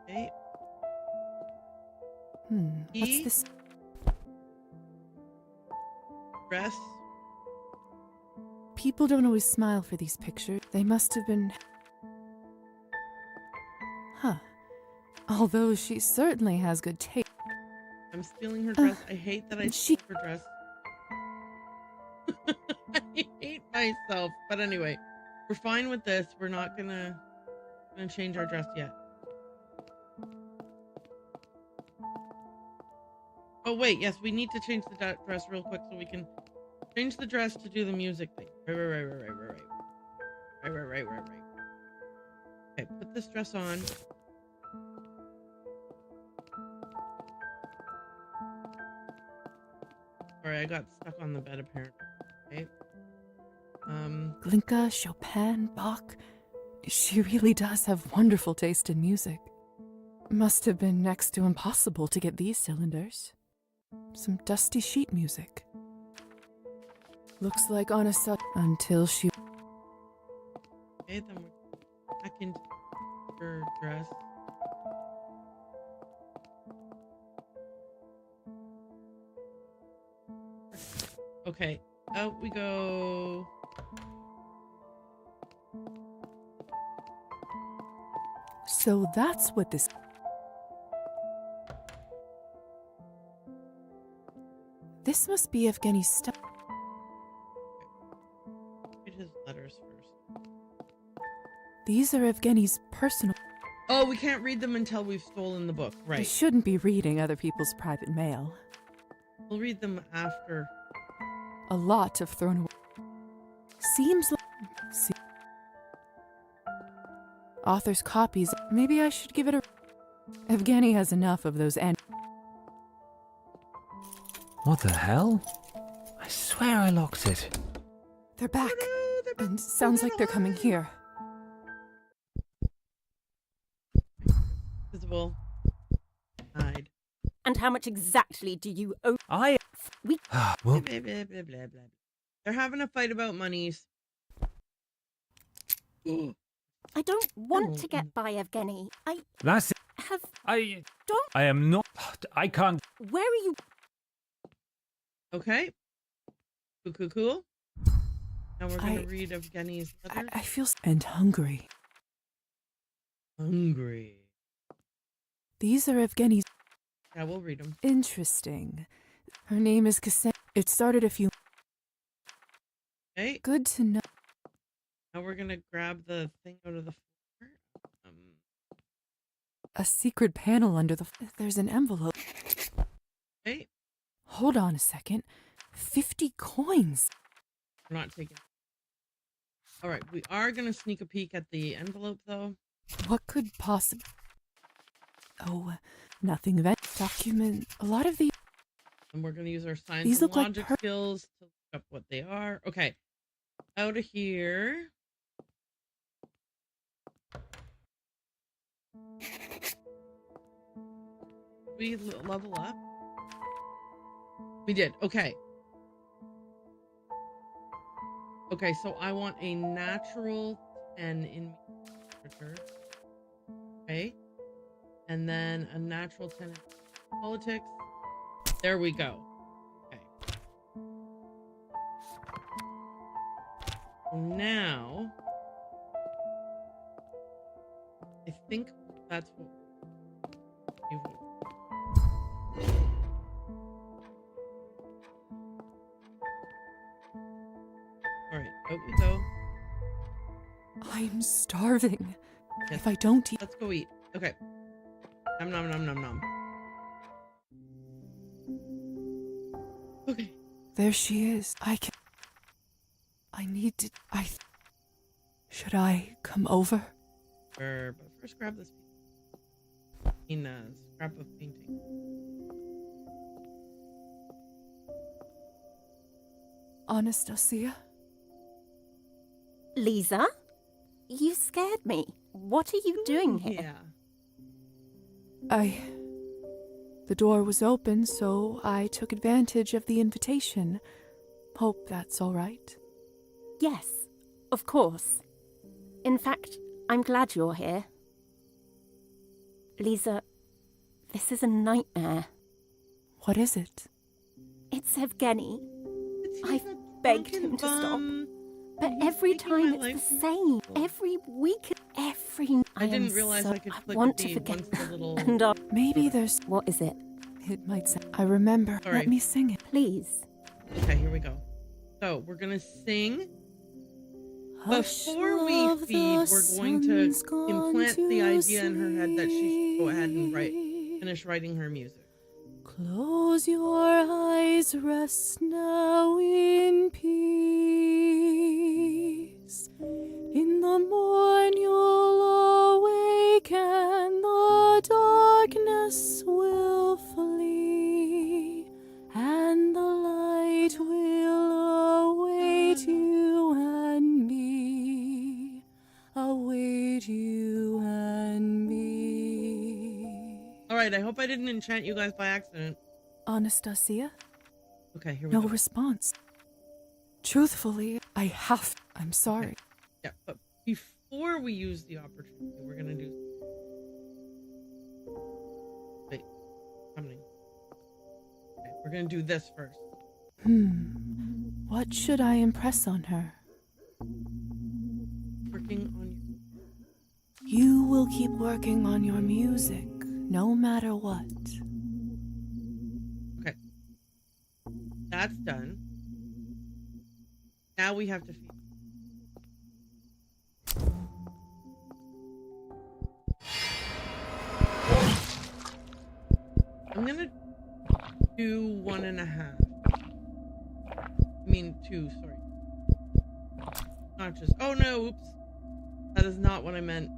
Okay.
What's this?
Dress.
People don't always smile for these pictures. They must have been... Huh. Although she certainly has good taste.
I'm stealing her dress. I hate that I stole her dress. I hate myself. But anyway, we're fine with this. We're not gonna change our dress yet. Oh wait, yes, we need to change the dress real quick so we can change the dress to do the music thing. Right. Okay, put this dress on. Sorry, I got stuck on the bed apparently. Okay.
Glinka, Chopin, Bach. She really does have wonderful taste in music. Must have been next to impossible to get these cylinders. Some dusty sheet music. Looks like Anasa until she...
Okay, then we're back into her dress. Okay, out we go.
So that's what this. This must be Evgeny's stuff.
Read his letters first.
These are Evgeny's personal.
Oh, we can't read them until we've stolen the book.
I
Right.
shouldn't be reading other people's private mail.
We'll read them after.
A lot of thrown away. Seems like. Author's copies. Maybe I should give it a. Evgeny has enough of those and.
What the hell? I swear I locked it.
They're back.
Oh, no, they're back.
And sounds like they're coming here.
Visible. Hide.
And how much exactly do you owe?
I.
We-
Well,
Blah, blah, blah, blah, blah. They're having a fight about monies.
I don't want to get by, Evgeny. I
that's it.
have.
I.
Don't.
I am not. I can't.
Where are you?
Okay. Cool. Now we're going
I-
to read Evgeny's letter.
I feel and hungry.
Hungry.
These are Evgeny's.
Yeah, we'll read them.
Interesting. Her name is Cassandra. It started a few.
Okay.
Good to know.
Now we're going to grab the thing out of the floor.
A secret panel under the. There's an envelope.
Okay.
Hold on a second. 50 coins.
We're not taking. All right. We are going to sneak a peek at the envelope, though.
What could possibly. Oh, nothing of that document. A lot of the.
And we're going to use our science
These
and
look like
logic skills to look up what they are. Okay. Out of here. We level up. We did. Okay. Okay, so I want a natural 10 in literature. Okay. And then a natural 10 in politics. There we go. Okay. So now, I think that's what you vote. All right, out we go.
I'm starving.
Yes.
If I don't eat.
Let's go eat. Okay. Nom nom nom nom nom. Okay.
There she is. I need to. Should I come over?
But first grab this scrap of painting.
Anastasia?
Lisa? You scared me. What are you doing here?
Yeah.
The door was open, so I took advantage of the invitation. Hope that's all right.
Yes, of course. In fact, I'm glad you're here. Lisa, this is a nightmare.
What is it?
It's Evgeny.
It's
I've
a
begged
drunken
him to stop.
bum.
But
He's
every
making
time
my
it's the
life
same.
miserable.
Every week, every.
I didn't realize I could click
want
the
to forget.
once the little.
And
Maybe there's.
what is it?
It might sound. I remember.
All right.
Let me sing it.
Please.
Okay, here we go. So we're gonna sing.
Hush,
Before we
love,
feed,
the
we're going to
sun's gone
implant the
to
idea in her head that she should go ahead and
sleep.
finish writing her music.
Close your eyes, rest now in peace. In the morn you'll awake and the darkness will flee, and the light will await you and me, await you and me.
All right, I hope I didn't enchant you guys by accident.
Anastasia?
Okay, here we
No
go.
response. Truthfully, I'm sorry.
Yeah, but before we use the opportunity, we're gonna do. Wait, happening. Okay, we're gonna do this first.
What should I impress on her?
Working on
You will keep working on your music, no matter what.
Okay. That's done. Now we have to feed. I'm gonna do 1.5. I mean 2, sorry. Not just, oh no, oops. That is not what I meant.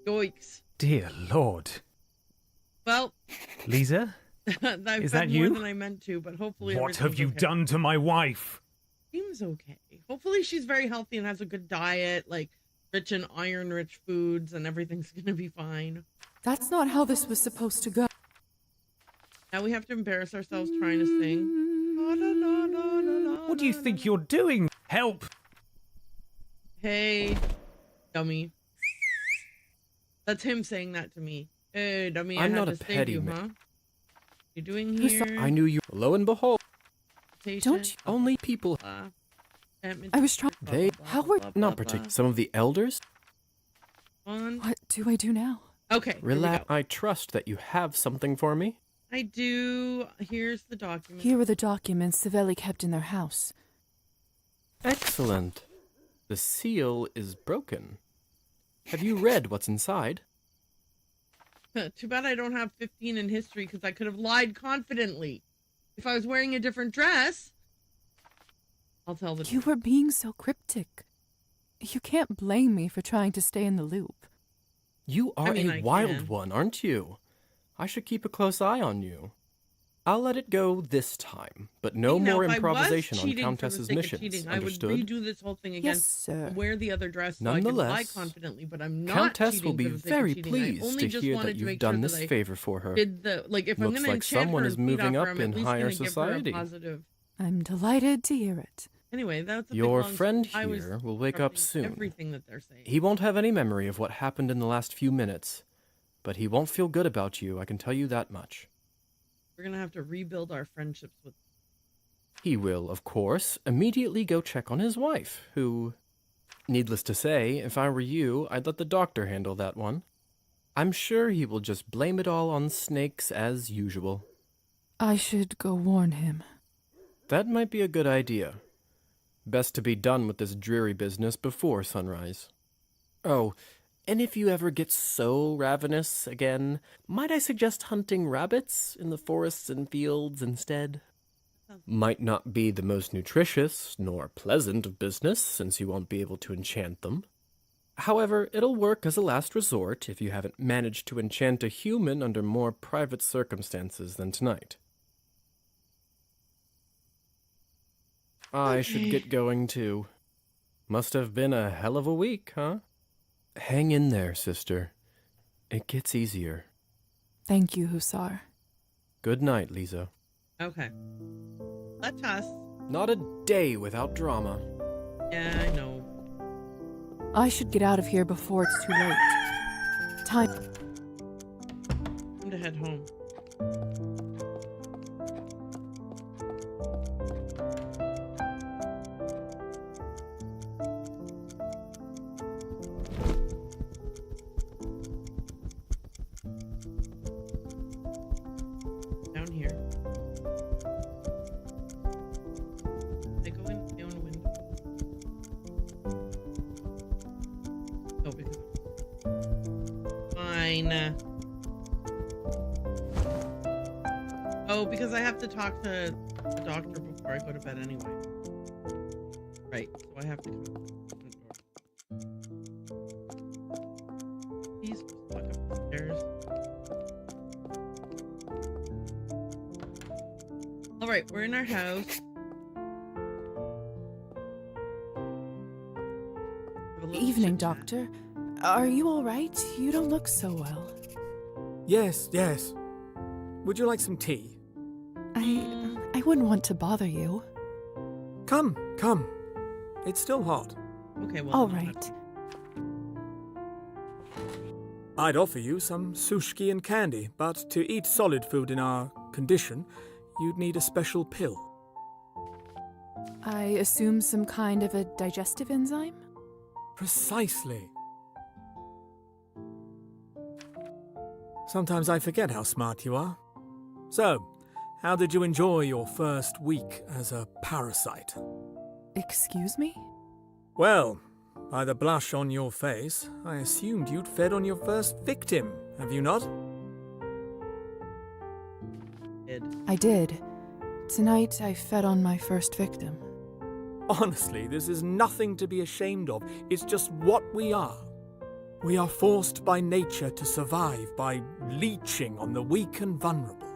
Yoicks.
Dear Lord.
Well,
Lisa?
I've
Is
done
that
more
you?
than I meant to, but hopefully
What have
everything's
you
okay.
done to my wife?
Seems okay. Hopefully she's very healthy and has a good diet, like rich in iron-rich foods, and everything's gonna be fine.
That's not how this was supposed to go.
Now we have to embarrass ourselves trying to sing.
What do you think you're doing? Help!
Hey, dummy. That's him saying that to me. Hey, dummy, I
I'm
had
not
to
a
save
petty
you,
man.
huh? You doing here?
I knew you. Lo and behold,
Don't you-
only people.
I was trying. How were
Not particular. Some of the elders.
What do I do now?
Okay, here we
Relax.
go.
I trust that you have something for me.
I do. Here's the document.
Here were the documents Savelli kept in their house.
Excellent. The seal is broken. Have you read what's inside?
Too bad I don't have 15 in history, because I could have lied confidently. If I was wearing a different dress, I'll tell the
You
truth.
were being so cryptic. You can't blame me for trying to stay in the loop.
You are
I
a wild
can.
one, aren't you? I should keep a close eye on you. I'll let it go this time, but no
Now,
more
if I was
improvisation on
cheating for the
Countess's
sake of
missions.
cheating,
Understood?
I would redo this whole thing again.
Yes, sir.
Wear the other dress so I can lie
Nonetheless,
confidently, but I'm not
Countess
cheating
will be
for the sake
very
of cheating.
pleased
I only
to
just
hear
wanted
that
to
you've
make
done
sure
this
that I
favor for her.
did the, like, if I'm
Looks
going to
like
enchant
someone
her
is
and feed
moving
off her,
up
I'm at
in
least
higher
gonna give her a
society.
positive.
I'm delighted to hear it.
Anyway, that's a big
Your
long
friend
story. I was
here will wake up
interrupting
soon.
Everything that they're saying.
He won't have any memory of what happened in the last few minutes, but he won't feel good about you, I can tell you that much.
We're going to have to rebuild our friendships with.
He will, of course, immediately go check on his wife, who, needless to say, if I were you, I'd let the doctor handle that one. I'm sure he will just blame it all on snakes as usual.
I should go warn him.
That might be a good idea. Best to be done with this dreary business before sunrise. Oh, and if you ever get so ravenous again, might I suggest hunting rabbits in the forests and fields instead? Might not be the most nutritious nor pleasant of business, since you won't be able to enchant them. However, it'll work as a last resort if you haven't managed to enchant a human under more private circumstances than tonight. I should get going too. Must have been a hell of a week, huh? Hang in there, sister. It gets easier.
Thank you, Hussar.
Good night, Lisa.
Okay. Let us.
Not a day without drama.
Yeah, I know.
I should get out of here before it's too late. Time.
Time to head home. Down here. They go in the window. Oh, because. Fine. Oh, because I have to talk to the doctor before I go to bed anyway. Right, so I have to come to the door. Please walk up the stairs. Alright, we're in our house. Have a little
Evening,
chit-chat.
Doctor. Are you all right? You don't look so well.
Yes, yes. Would you like some tea?
I wouldn't want to bother you.
Come, come. It's still hot.
Okay, well.
All
then I'll
right.
I'd offer you some sushki and candy, but to eat solid food in our condition, you'd need a special pill.
I assume some kind of a digestive enzyme?
Precisely. Sometimes I forget how smart you are. So, how did you enjoy your first week as a parasite?
Excuse me?
Well, by the blush on your face, I assumed you'd fed on your first victim, have you not?
I did. Tonight I fed on my first victim.
Honestly, this is nothing to be ashamed of. It's just what we are. We are forced by nature to survive by leeching on the weak and vulnerable.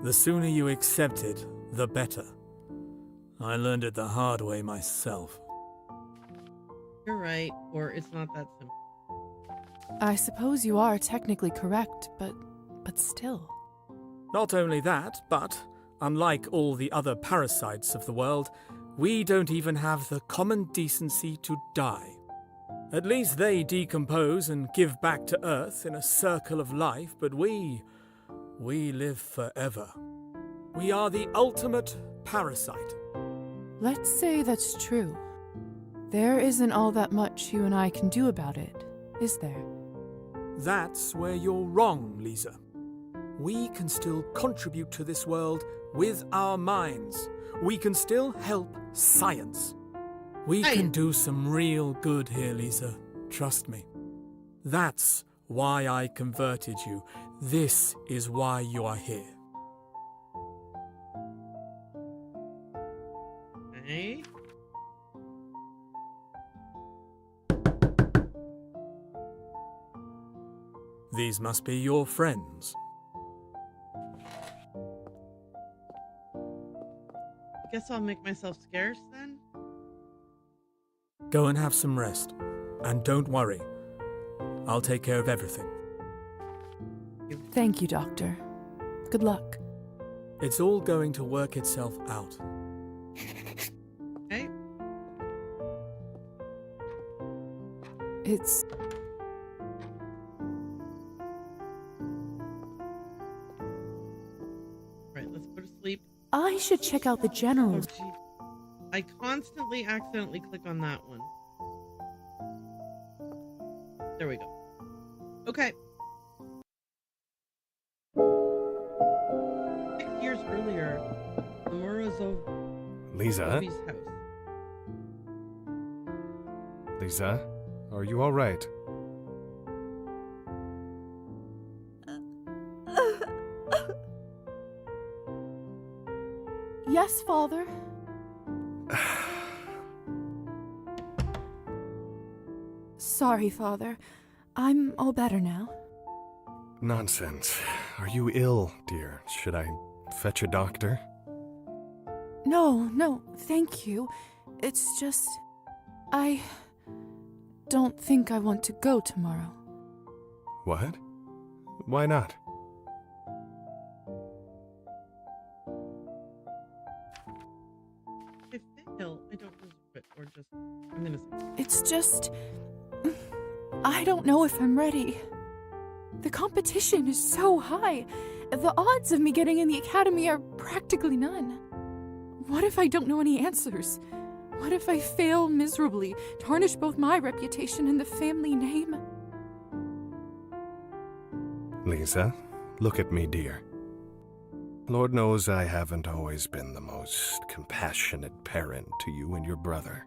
The sooner you accept it, the better. I learned it the hard way myself.
You're right, or it's not that simple.
I suppose you are technically correct, but still.
Not only that, but, unlike all the other parasites of the world, we don't even have the common decency to die. At least they decompose and give back to Earth in a circle of life, but we live forever. We are the ultimate parasite.
Let's say that's true. There isn't all that much you and I can do about it, is there?
That's where you're wrong, Lisa. We can still contribute to this world with our minds. We can still help science. We can do some real good here, Lisa. Trust me. That's why I converted you. This is why you are here.
Okay.
These must be your friends.
Guess I'll make myself scarce then?
Go and have some rest. And don't worry. I'll take care of everything.
Thank you, Doctor. Good luck.
It's all going to work itself out.
Okay.
It's...
Right, let's go to sleep.
I should check out the general.
Oh, gee. I constantly accidentally click on that one. There we go. Okay. 6 years earlier, the
Lisa?
Morozov's house.
Lisa? Are you alright?
Yes, Father. Sorry, Father. I'm all better now.
Nonsense. Are you ill, dear? Should I fetch a doctor?
No, thank you. It's just... I don't think I want to go tomorrow.
What? Why not?
If they fail, I don't deserve it, or just... I'm gonna say...
It's just... I don't know if I'm ready. The competition is so high. The odds of me getting in the academy are practically none. What if I don't know any answers? What if I fail miserably, tarnish both my reputation and the family name?
Lisa, look at me, dear. Lord knows I haven't always been the most compassionate parent to you and your brother.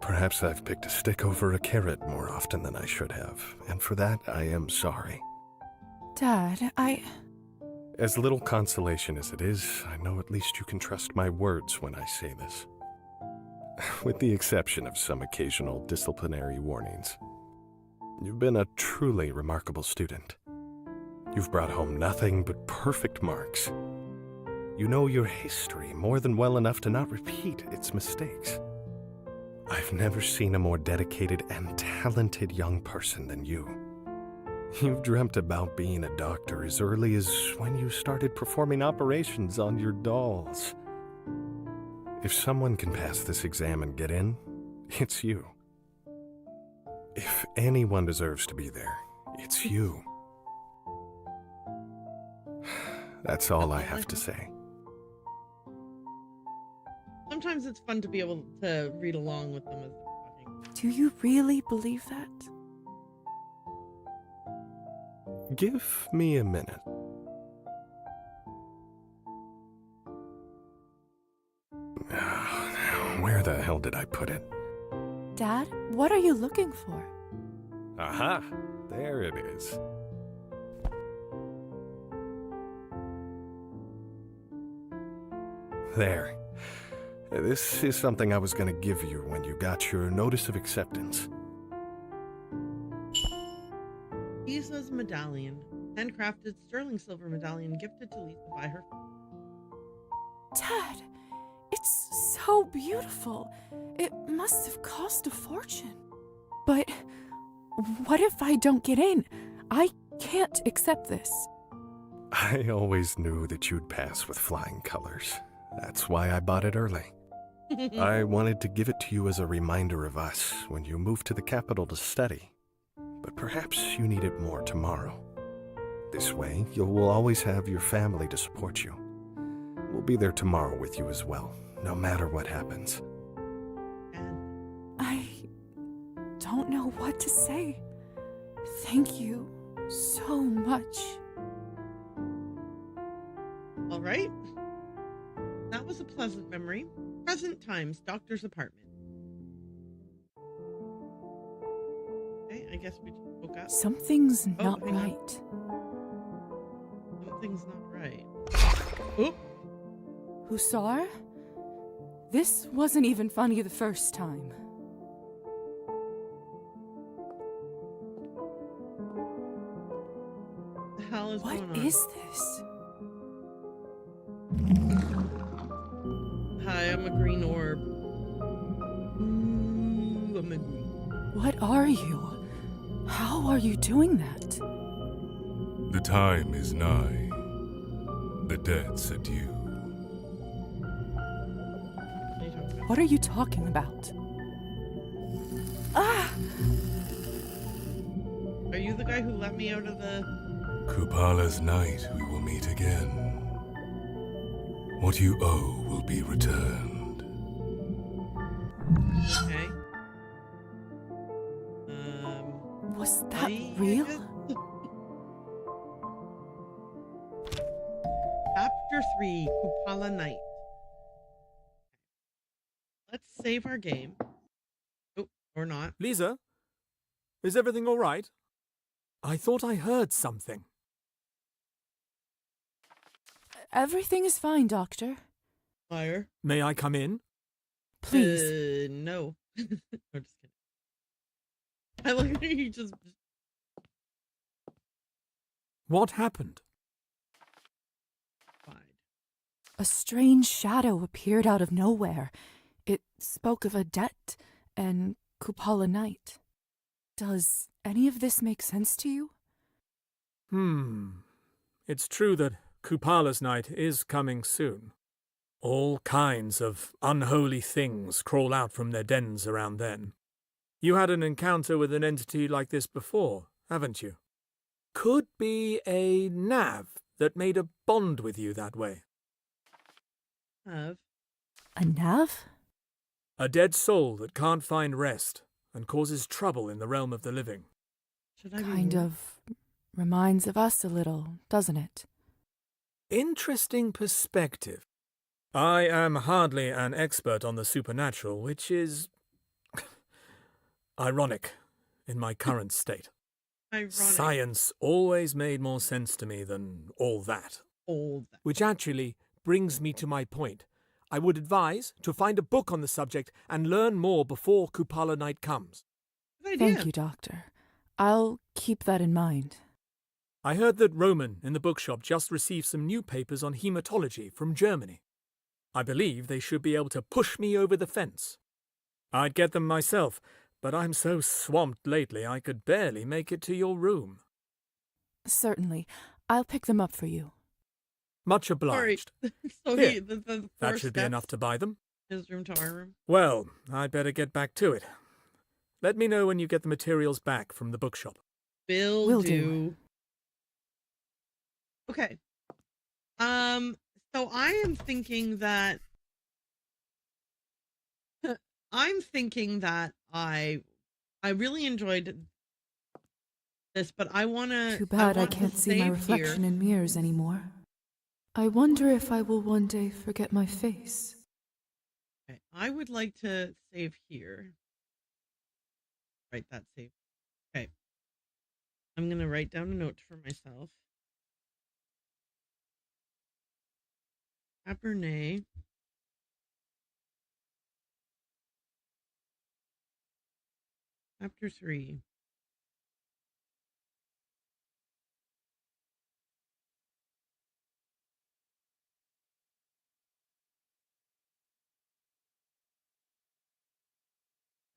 Perhaps I've picked a stick over a carrot more often than I should have, and for that I am sorry.
Dad,
As little consolation as it is, I know at least you can trust my words when I say this. With the exception of some occasional disciplinary warnings. You've been a truly remarkable student. You've brought home nothing but perfect marks. You know your history more than well enough to not repeat its mistakes. I've never seen a more dedicated and talented young person than you. You've dreamt about being a doctor as early as when you started performing operations on your dolls. If someone can pass this exam and get in, it's you. If anyone deserves to be there, It's you. That's all I have to say.
Sometimes it's fun to be able to read along with them as they're talking.
Do you really believe that?
Give me a minute. Where the hell did I put it?
Dad, what are you looking for?
Aha! There it is. There. This is something I was going to give you when you got your notice of acceptance.
Lisa's medallion. Handcrafted sterling silver medallion gifted to Lisa by her.
Dad, it's so beautiful. It must have cost a fortune. But what if I don't get in? I can't accept this.
I always knew that you'd pass with flying colors. That's why I bought it early. I wanted to give it to you as a reminder of us when you move to the capital to study. But perhaps you need it more tomorrow. This way, you will always have your family to support you. We'll be there tomorrow with you as well, no matter what happens.
I don't know what to say. Thank you so much.
All right. That was a pleasant memory. Present times, doctor's apartment. Okay, I guess we just woke up.
Something's not
hang on.
right.
Something's not right. Oop.
Hussar? This wasn't even funny the first time.
What the hell is
What
going on?
is this?
Hi, I'm a green orb. Ooh, I'm a green.
What are you? How are you doing that?
The time is nigh. The debt's are due.
What are you talking about?
What are you talking about? Ah!
Are you the guy who let me out of the...
Kupala's night we will meet again. What you owe will be returned.
Okay.
Was that
I
real?
guess- Chapter 3, Kupala Night. Let's save our game. Oh, or not.
Lisa, is everything all right? I thought I heard something.
Everything is fine, Doctor.
Fire.
May I come in?
Please.
No. I'm just kidding. I look at you just...
What happened?
A strange shadow appeared out of nowhere. It spoke of a debt and Kupala Night. Does any of this make sense to you?
It's true that Kupala's night is coming soon. All kinds of unholy things crawl out from their dens around then. You had an encounter with an entity like this before, haven't you? Could be a nav that made a bond with you that way.
Have.
A nav?
A dead soul that can't find rest and causes trouble in the realm of the living.
Should I be
Kind
warned?
of reminds of us a little, doesn't it?
Interesting perspective. I am hardly an expert on the supernatural, which is ironic in my current state.
Ironic.
Science always made more sense to me than all that.
All that.
Which actually brings me to my point. I would advise to find a book on the subject and learn more before Kupala Night comes.
Good idea.
Thank you, Doctor. I'll keep that in mind.
I heard that Roman in the bookshop just received some new papers on hematology from Germany. I believe they should be able to push me over the fence. I'd get them myself, but I'm so swamped lately I could barely make it to your room.
Certainly. I'll pick them up for you.
Much
Sorry.
obliged.
So
Here,
the
that
four
should be
steps,
enough to buy them.
his room to our room.
Well, I'd better get back to it. Let me know when you get the materials back from the bookshop.
Will do.
Okay. So I am thinking that I really enjoyed this, but I
Too bad I
want to
can't see my
save
reflection
here.
in mirrors anymore. I wonder if I will one day forget my face.
Okay, I would like to save here. Write that save. Okay. I'm gonna write down a note for myself. Cabernet. Chapter 3.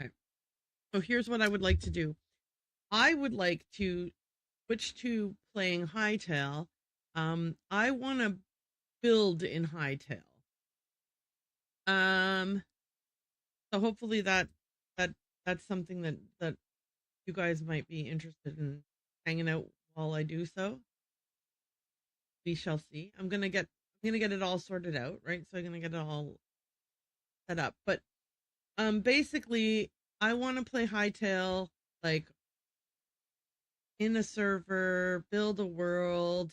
Okay. So here's what I would like to do. I would like to switch to playing Hytale. I want to build in Hytale. So hopefully that that's something that you guys might be interested in hanging out while I do so. We shall see. I'm gonna get it all sorted out, right? So I'm gonna get it all set up. But basically I want to play Hytale like in a server, build a world,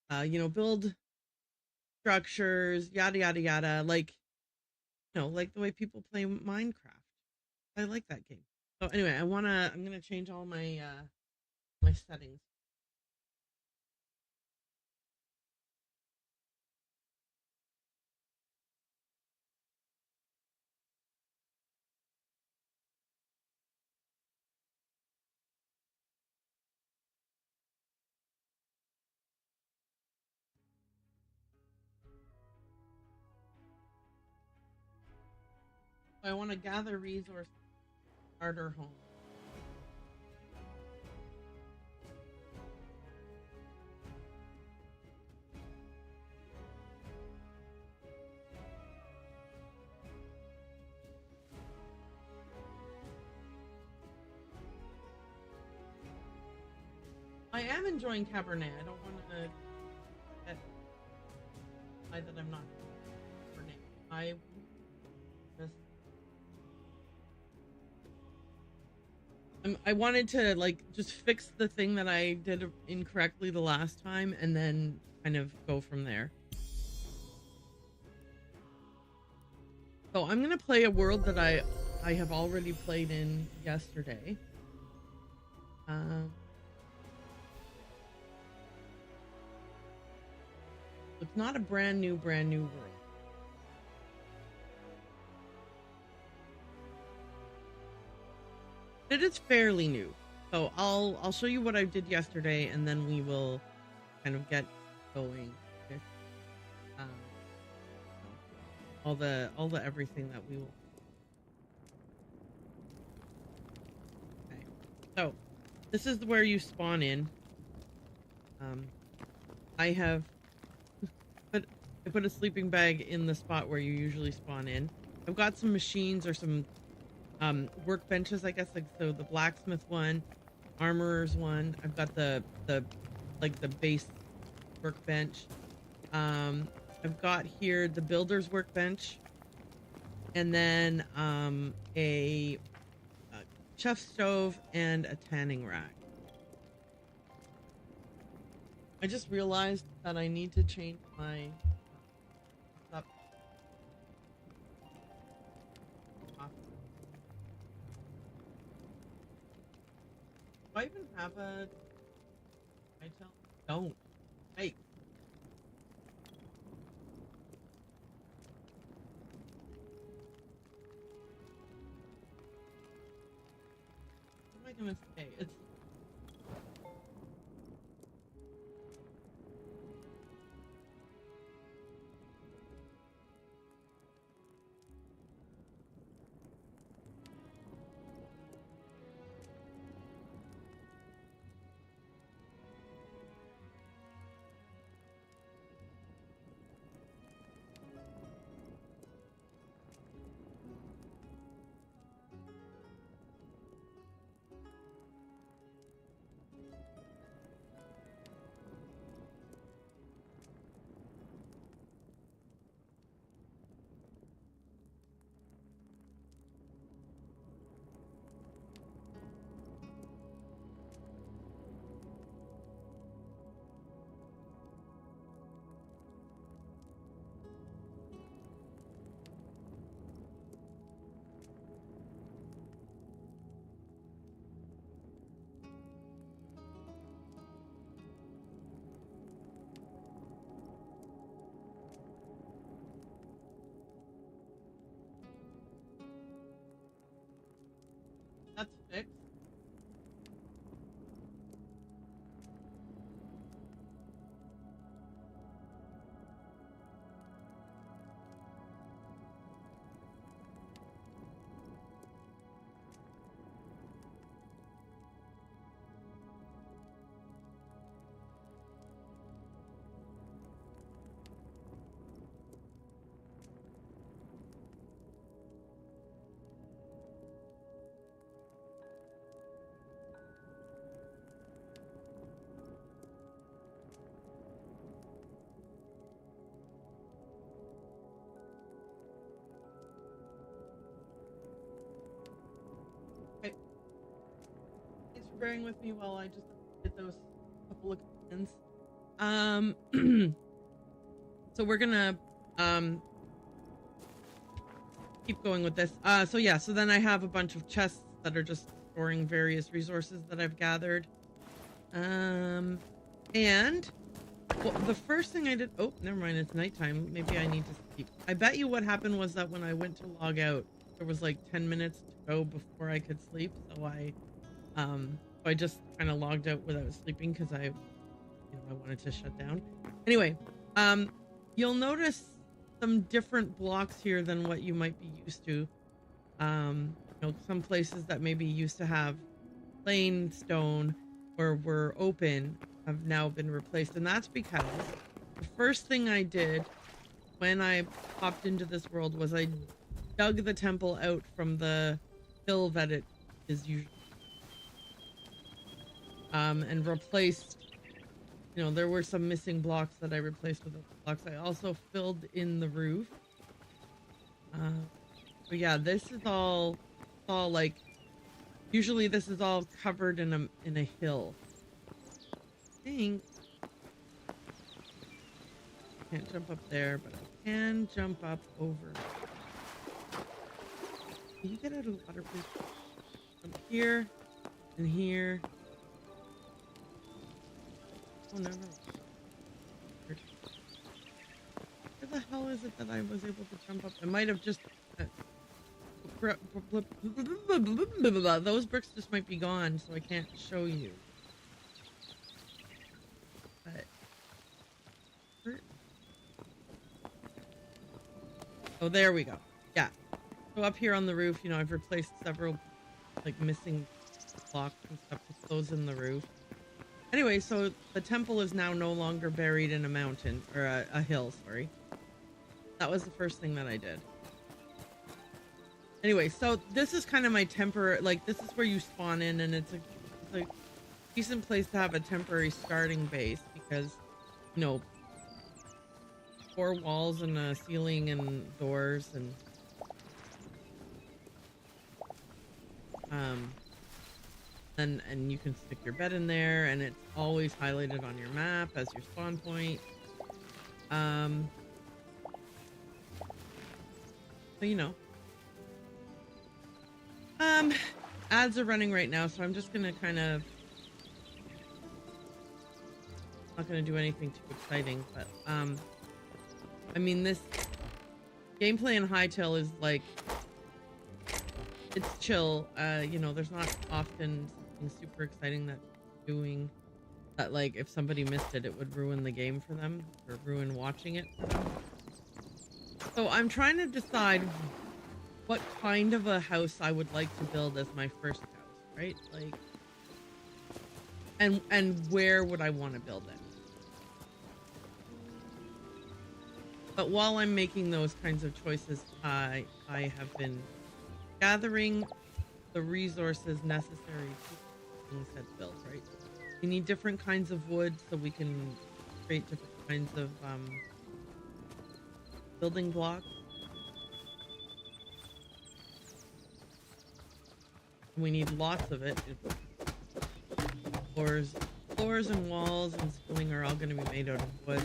build structures, yada yada yada, like like the way people play Minecraft. I like that game. So anyway, I'm gonna change all my my settings. I want to gather resources, starter home. I am enjoying Cabernet. I don't want to lie that I'm not Cabernet. I just I wanted to like just fix the thing that I did incorrectly the last time and then kind of go from there. So I'm gonna play a world that I have already played in yesterday. It's not a brand new world. It is fairly new. So I'll show you what I did yesterday and then we will kind of get going with all the everything that we will. Okay. So this is where you spawn in. I have I put a sleeping bag in the spot where you usually spawn in. I've got some machines or some workbenches, I guess, like so the blacksmith one, armorer's one. I've got the base workbench. I've got here the builder's workbench, and then a chef stove and a tanning rack. I just realized that I need to change my up. Do I even have a Hytale? Don't. Hey. What am I gonna say? It's bearing with me while I just did those couple of commands. So we're gonna keep going with this. So yeah, so then I have a bunch of chests that are just storing various resources that I've gathered. And well, the first thing I did, oh, never mind, it's nighttime. Maybe I need to sleep. I bet you what happened was that when I went to log out, there was like 10 minutes to go before I could sleep. So I just kind of logged out without sleeping because I wanted to shut down. Anyway, you'll notice some different blocks here than what you might be used to. Some places that maybe used to have plain stone or were open have now been replaced, and that's because the first thing I did when I popped into this world was I dug the temple out from the hill that it is usually, and replaced. There were some missing blocks that I replaced with blocks. I also filled in the roof. But yeah, this is all like, usually this is all covered in a hill. I think I can't jump up there, but I can jump up over. Can you get out of the water, please? Jump here and here. Oh, never. Where the hell is it that I was able to jump up? I might have just... those bricks just might be gone, so I can't show you. But... oh, there we go. Yeah. So up here on the roof, I've replaced several, like, missing blocks and stuff to close in the roof. Anyway, so the temple is now no longer buried in a mountain, or a hill, sorry. That was the first thing that I did. Anyway, so this is kind of my temporary, like, this is where you spawn in, and it's a decent place to have a temporary starting base, because, 4 walls and a ceiling and doors, and and you can stick your bed in there, and it's always highlighted on your map as your spawn point. So ads are running right now, so I'm just gonna kind of not gonna do anything too exciting, but I mean, this gameplay in Hytale is like, it's chill. There's not often something super exciting that doing that, like, if somebody missed it, it would ruin the game for them, or ruin watching it for them. So I'm trying to decide what kind of a house I would like to build as my first house, right? Like, and where would I want to build it? But while I'm making those kinds of choices, I have been gathering the resources necessary to get things set built, right? We need different kinds of wood so we can create different kinds of building blocks. We need lots of it. Floors and walls and ceiling are all going to be made out of wood.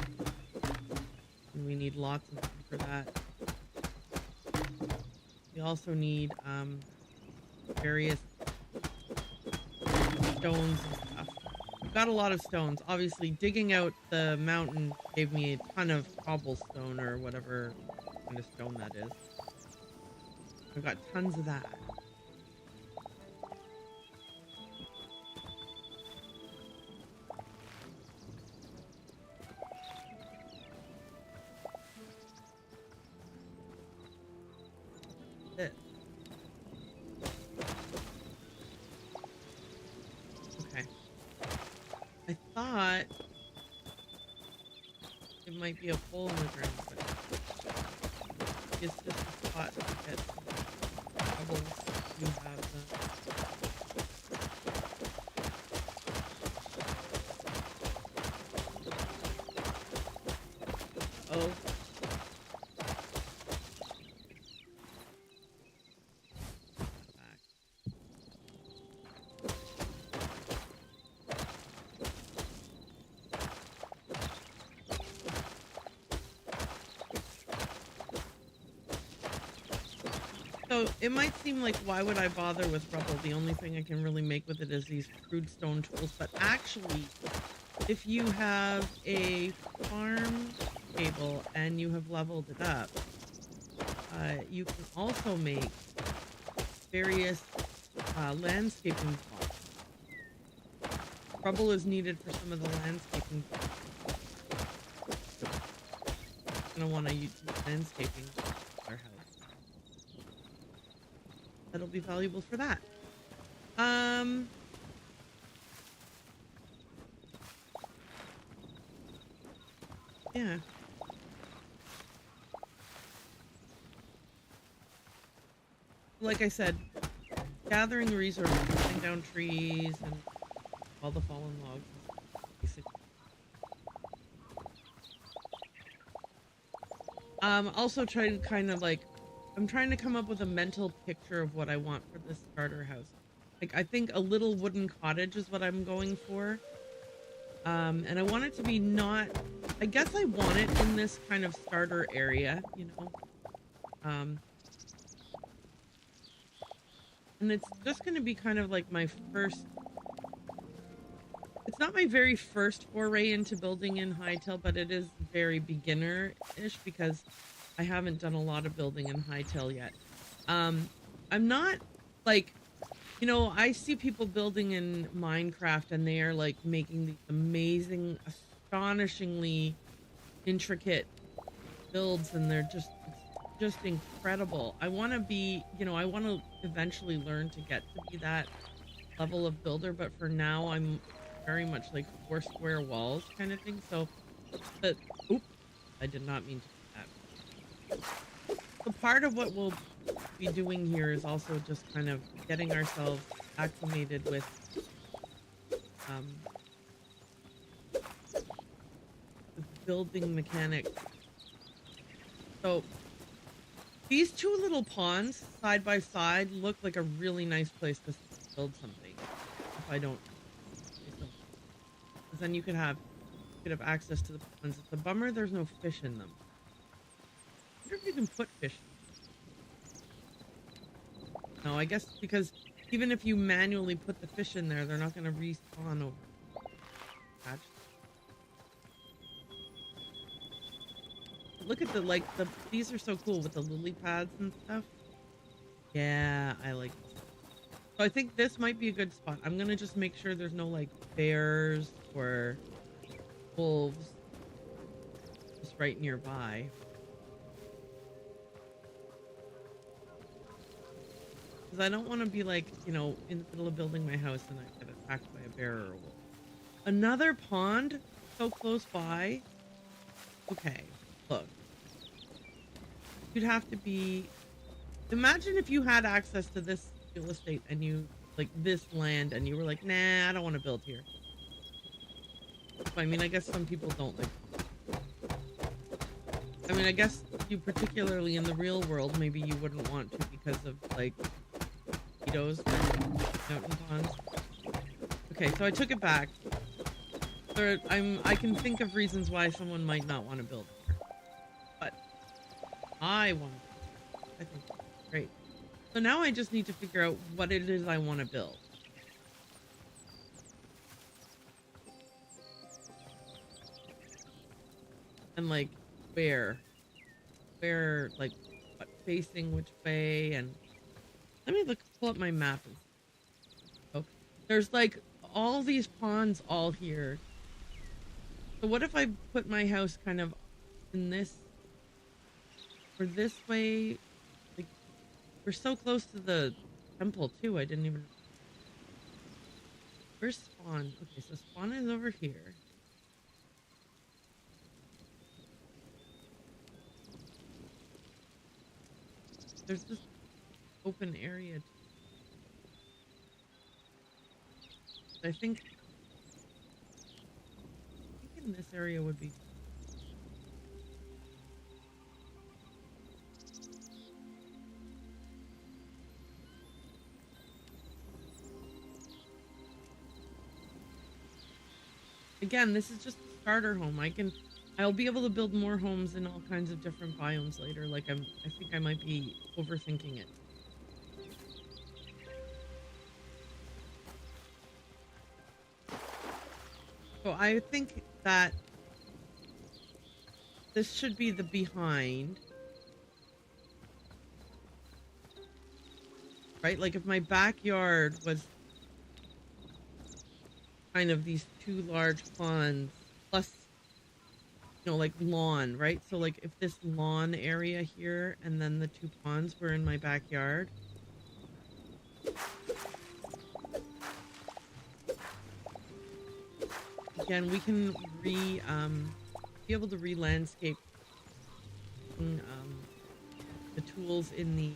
And we need lots of them for that. We also need various stones and stuff. I've got a lot of stones. Obviously, digging out the mountain gave me a ton of cobblestone, or whatever kind of stone that is. I've got tons of that. Okay. I thought it might be a hole in the ground, but it's just a spot to get trouble. You have them. Oh. So it might seem like, why would I bother with rubble? The only thing I can really make with it is these crude stone tools. But actually, if you have a farm table and you have leveled it up, you can also make various landscaping plots. Rubble is needed for some of the landscaping plots. I'm gonna want to use landscaping in our house. That'll be valuable for that. Yeah. Like I said, gathering resources, cutting down trees and all the fallen logs. Basically. Also trying to kind of like, I'm trying to come up with a mental picture of what I want for this starter house. Like, I think a little wooden cottage is what I'm going for. And I want it to be not, I guess I want it in this kind of starter area, you know. And it's just going to be kind of like my first, it's not my very first foray into building in Hytale, but it is very beginner-ish because I haven't done a lot of building in Hytale yet. I'm not like, you know, I see people building in Minecraft and they are like making these amazing, astonishingly intricate builds, and they're just incredible. I want to be, you know, I want to eventually learn to get to be that level of builder, but for now I'm very much like 4 square walls kind of thing. So, but oops, I did not mean to do that. So part of what we'll be doing here is also just kind of getting ourselves acclimated with the building mechanics. So these two little ponds side by side look like a really nice place to build something. If I don't, because then you could have access to the ponds. It's a bummer there's no fish in them. I wonder if you can put fish in. No, I guess because even if you manually put the fish in there, they're not going to respawn over. Look at these are so cool with the lily pads and stuff. Yeah, I like this. So I think this might be a good spot. I'm going to just make sure there's no like bears or wolves just right nearby. Because I don't want to be like, you know, in the middle of building my house and I get attacked by a bear or a wolf. Another pond so close by. Okay, look. You'd have to be... Imagine if you had access to this real estate and you, like, this land, and you were like, nah, I don't want to build here. I mean, I guess some people don't like... I mean, I guess you particularly in the real world, maybe you wouldn't want to because of, like, mosquitoes out in ponds. Okay, so I took it back. I can think of reasons why someone might not want to build here. But I want to. I think that's great. So now I just need to figure out what it is I want to build. And like where, like what facing which way, and let me pull up my map. Okay. There's like all these ponds all here. So what if I put my house kind of in this, or this way? Like, we're so close to the temple too, I didn't even... Where's spawn? Okay, so spawn is over here. There's this open area. I think in this area would be... Again, this is just a starter home. I'll be able to build more homes in all kinds of different biomes later. Like I think I might be overthinking it. So I think that this should be the behind. Right? Like if my backyard was kind of these two large ponds plus, you know, like lawn, right? So like if this lawn area here and then the two ponds were in my backyard. Again, we can be able to re-landscape the tools in the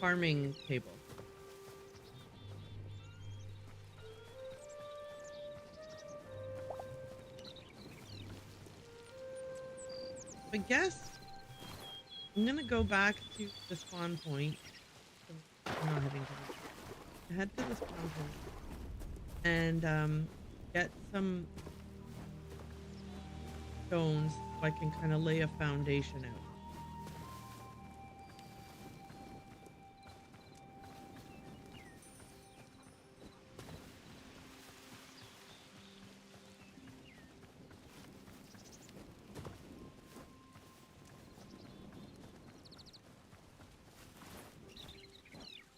farming table. I guess I'm gonna go back to the spawn point. I'm not heading to head to the spawn point and get some stones so I can kind of lay a foundation out.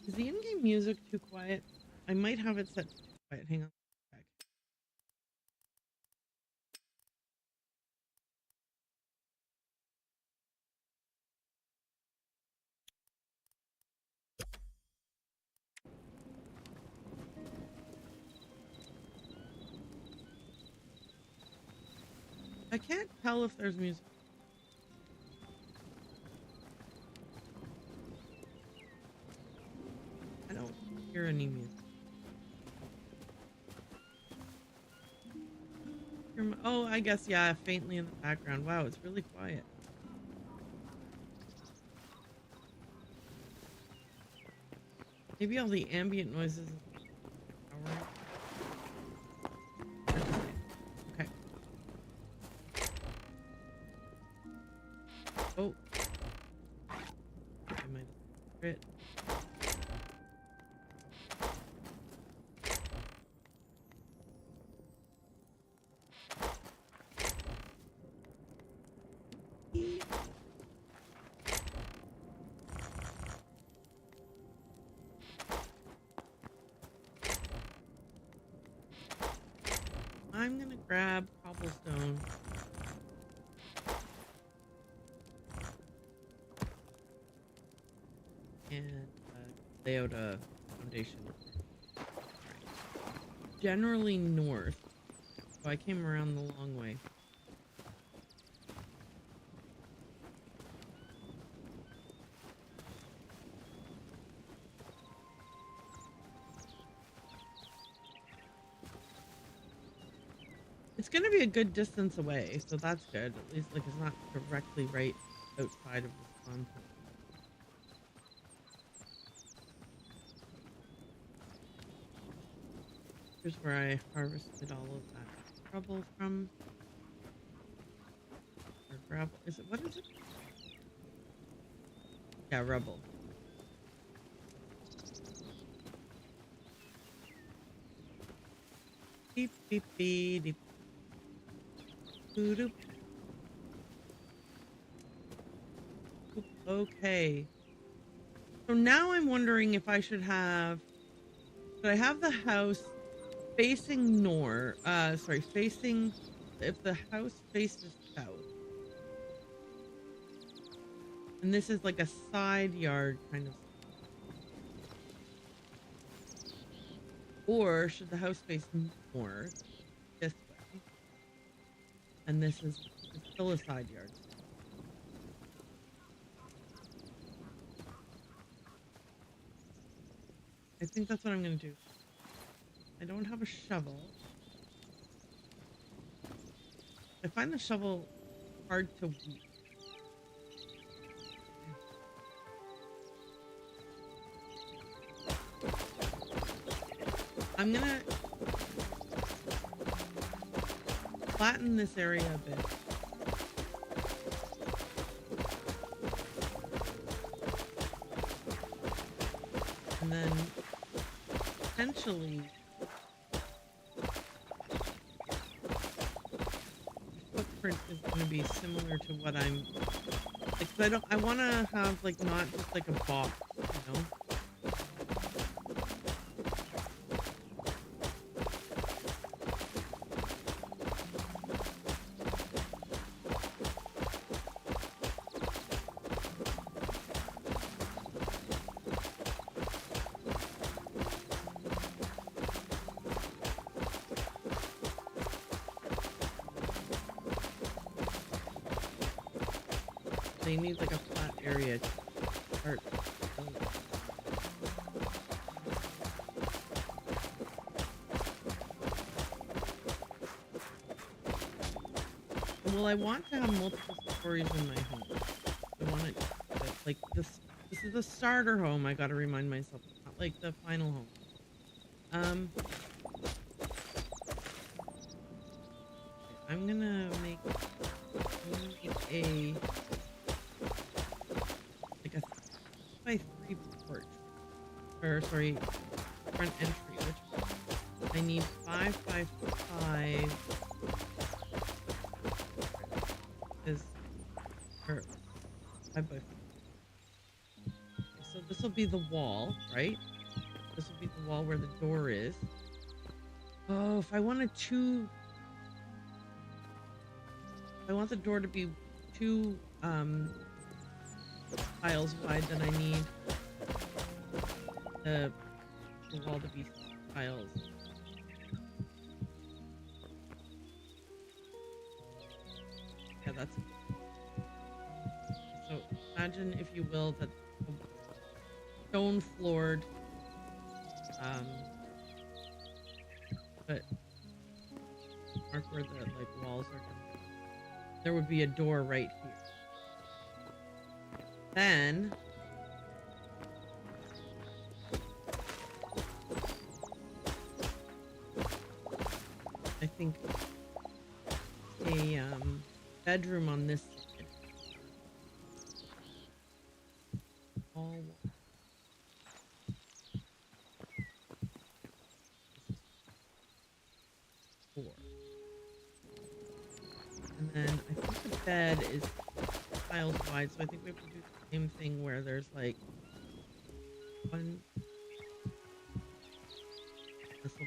Is the in-game music too quiet? I might have it set to too quiet. Hang on. I can't tell if there's music. I don't hear any music. Oh, I guess, yeah, faintly in the background. Wow, it's really quiet. Maybe all the ambient noises. Okay. Oh. I might have it. I'm gonna grab cobblestone. And lay out a foundation. Right. Generally north. So I came around the long way. It's gonna be a good distance away, so that's good. At least, like, it's not directly right outside of the spawn point. Here's where I harvested all of that rubble from. Or gravel. Is it, what is it? Yeah, rubble. Beep, beep, beep, beep. Okay. So now I'm wondering if I should have I have the house facing north, facing, if the house faces south. And this is like a side yard kind of. Or should the house face north? This way. And this is still a side yard. I think that's what I'm gonna do. I don't have a shovel. I find the shovel hard to weed. I'm gonna flatten this area a bit. and then potentially the footprint is going to be similar to what I'm like. 'Cause I want to have like not just like a box, you know. They need like a flat area to start building. Well, I want to have multiple stories in my home. I want it like this. This is a starter home. I got to remind myself, not like the final home. I'm gonna make a like a 3x3 porch, or sorry, front entry, which I need 5x5 is or 5x5. So this will be the wall, right? This will be the wall where the door is. Oh, if I wanted I want the door to be 2 tiles wide, then I need the wall to be 6 tiles. Yeah, that's so imagine, if you will, that stone floored but mark where the like walls are gonna be. There would be a door right here. Then I think a bedroom on this side. All 4. And then I think the bed is tiles wide, so I think we have to do the same thing where there's like 1. This will be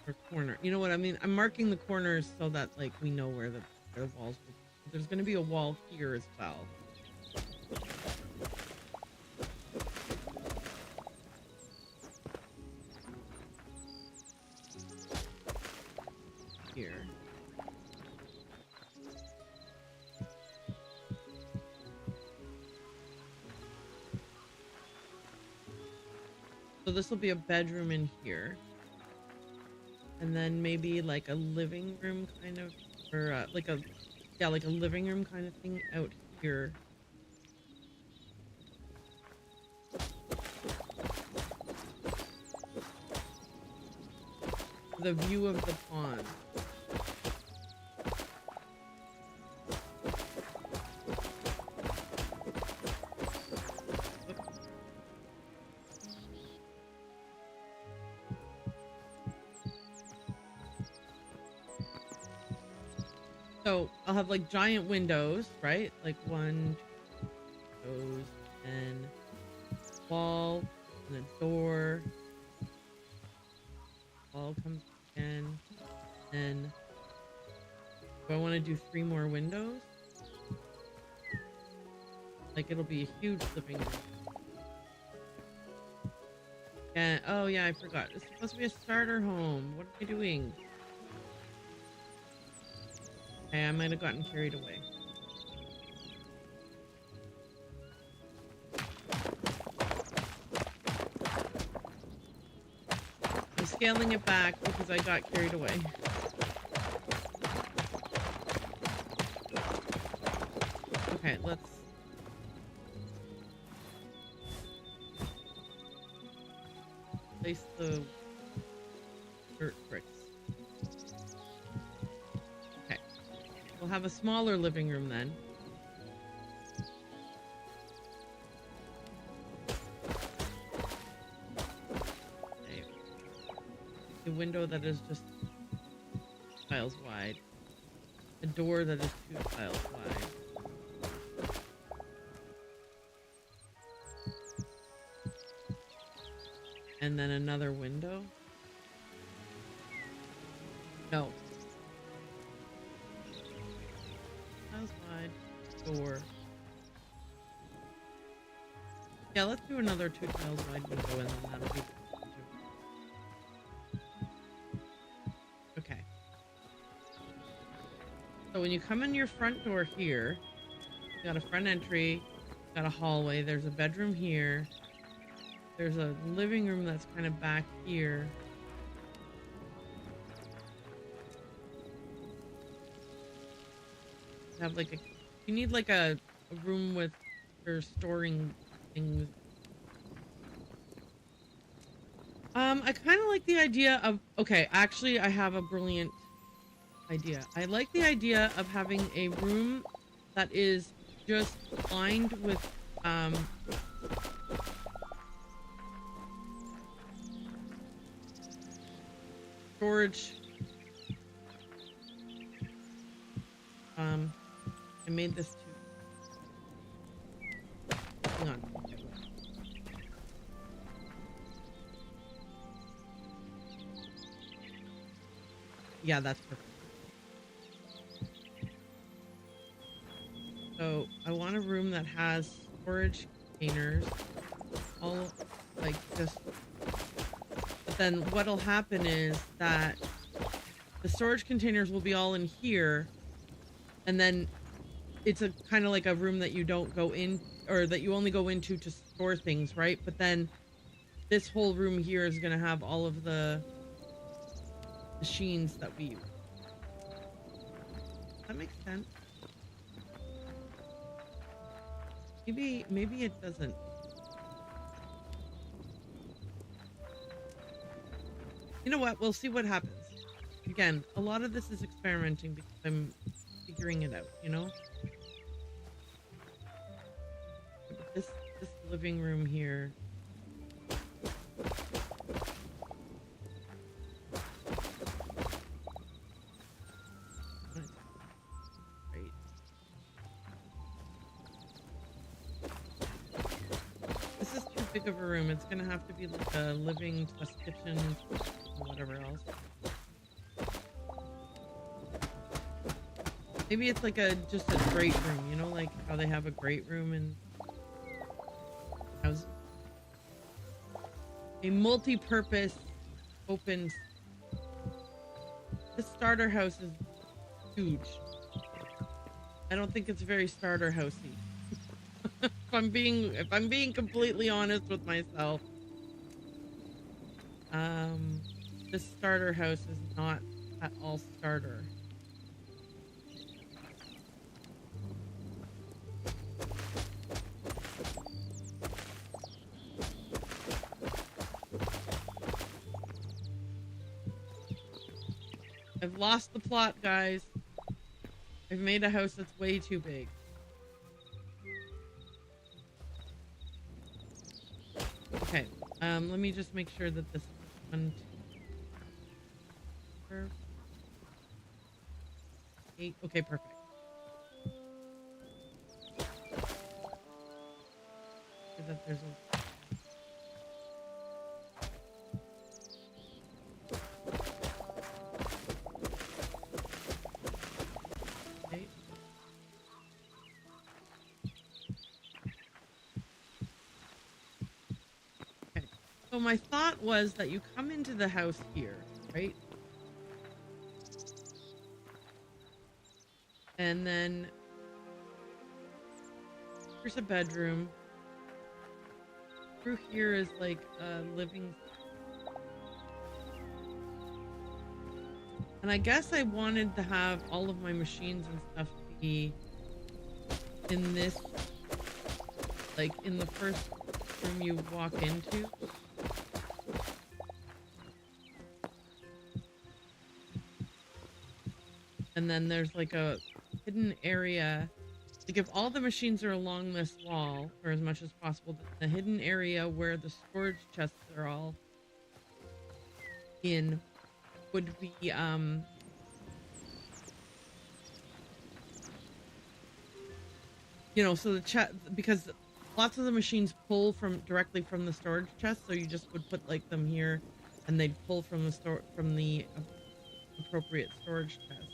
or corner. You know what I mean? I'm marking the corners so that like we know where the walls will be. There's going to be a wall here as well. Here. So this will be a bedroom in here. And then maybe like a living room kind of, or like a living room kind of thing out here. The view of the pond. So I'll have like giant windows, right? Like 1, 2 windows, and wall, and a door. Wall comes in, and do I want to do 3 more windows? Like it'll be a huge living room. And oh yeah, I forgot. It's supposed to be a starter home. What am I doing? Okay, I might have gotten carried away. I'm scaling it back because I got carried away. Okay, let's place the dirt bricks. Okay. We'll have a smaller living room then. window that is just tiles wide. A door that is 2 tiles wide. And then another window. No. Tiles wide. Door. Yeah, let's do another 2 tiles wide window and then that'll be... Okay. So when you come in your front door here, you got a front entry, got a hallway, there's a bedroom here, there's a living room that's kind of back here. Have like a, you need like a room with, for storing things. I kind of like the idea of, okay, actually I have a brilliant idea. I like the idea of having a room that is just lined with storage. I made this too. Hang on. Yeah, that's perfect. So I want a room that has storage containers, all like just, but then what'll happen is that the storage containers will be all in here, and then it's a kind of like a room that you don't go in, or that you only go into to store things, right? But then this whole room here is going to have all of the machines that we use. That makes sense. Maybe it doesn't. You know what? We'll see what happens. Again, a lot of this is experimenting because I'm figuring it out, you know? This living room here. Big of a room. It's gonna have to be like a living plus kitchen or whatever else. Maybe it's like just a great room, you know, like how they have a great room in houses. A multi-purpose open. This starter house is huge. I don't think it's very starter housey. If I'm being completely honest with myself, this starter house is not at all starter. I've lost the plot, guys. I've made a house that's way too big. Okay, let me just make sure that this one, 8, okay, perfect. So that there's a... Okay. So my thought was that you come into the house here, right? And then here's a bedroom. Through here is like a living. And I guess I wanted to have all of my machines and stuff be in this, like in the first room you walk into. And then there's like a hidden area. Like if all the machines are along this wall, or as much as possible, the hidden area where the storage chests are all in would be you know, so the chest, because lots of the machines pull from directly from the storage chest, so you just would put like them here and they'd pull from the store from the appropriate storage chest.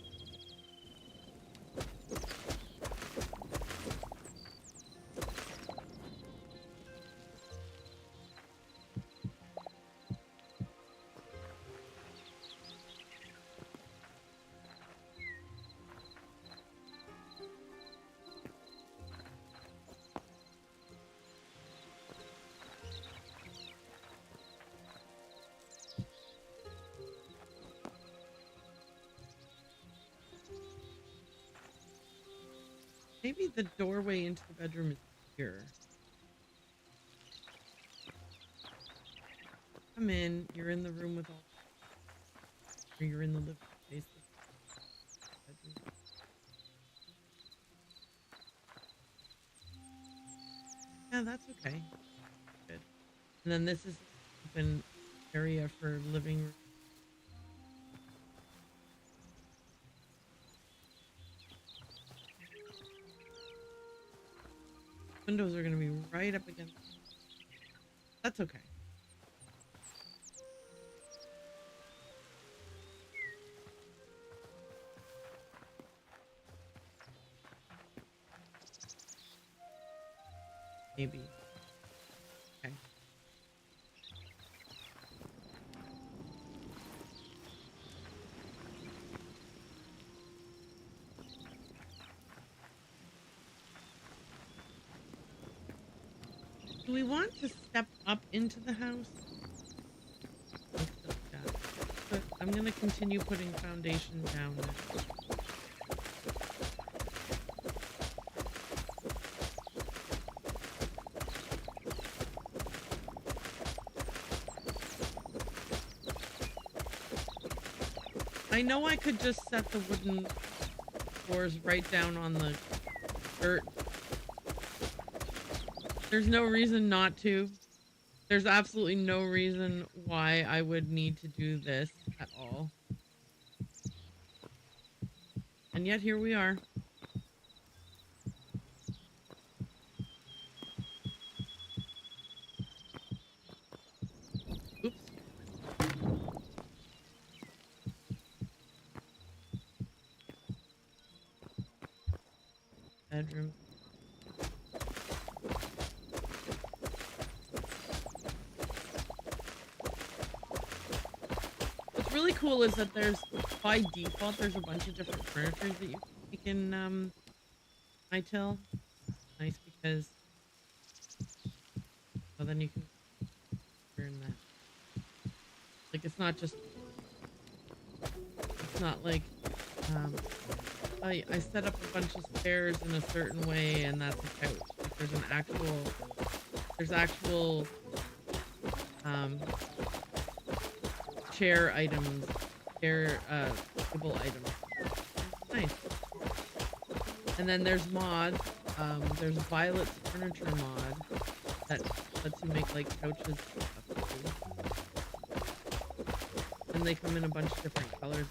Maybe the doorway into the bedroom is here. Come in. You're in the room with all. Or you're in the living space. Bedroom. Yeah, that's okay. Good. And then this is an open area for living room. Windows are going to be right up against. That's okay. Maybe. Okay. Do we want to step up into the house? But I'm going to continue putting foundation down now. I know I could just set the wooden floors right down on the dirt. There's no reason not to. There's absolutely no reason why I would need to do this at all. And yet here we are. Oops. Bedroom. What's really cool is that there's, by default, there's a bunch of different furniture that you can make in Hytale. Nice because, well, then you can turn that. Like, it's not just, it's not like, I set up a bunch of stairs in a certain way and that's a couch. Like, there's actual chair items, table items. Nice. And then there's mods. There's Violet's furniture mod that lets you make like couches and stuff too. And they come in a bunch of different colors.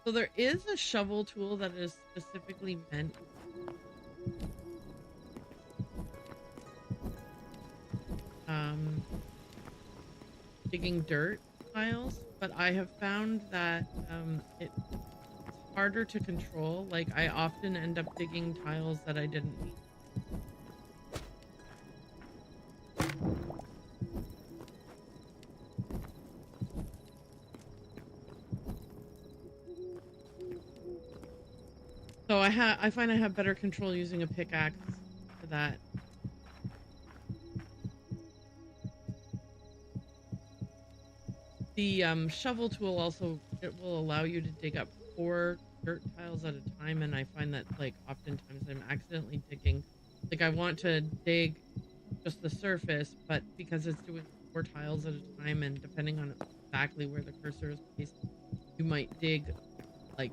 So there is a shovel tool that is specifically meant digging dirt piles, but I have found that it's harder to control. Like, I often end up digging tiles that I didn't need. So I find I have better control using a pickaxe for that. The shovel tool also, it will allow you to dig up 4 dirt tiles at a time, and I find that like oftentimes I'm accidentally digging, like I want to dig just the surface, but because it's doing 4 tiles at a time, and depending on exactly where the cursor is placed, you might dig like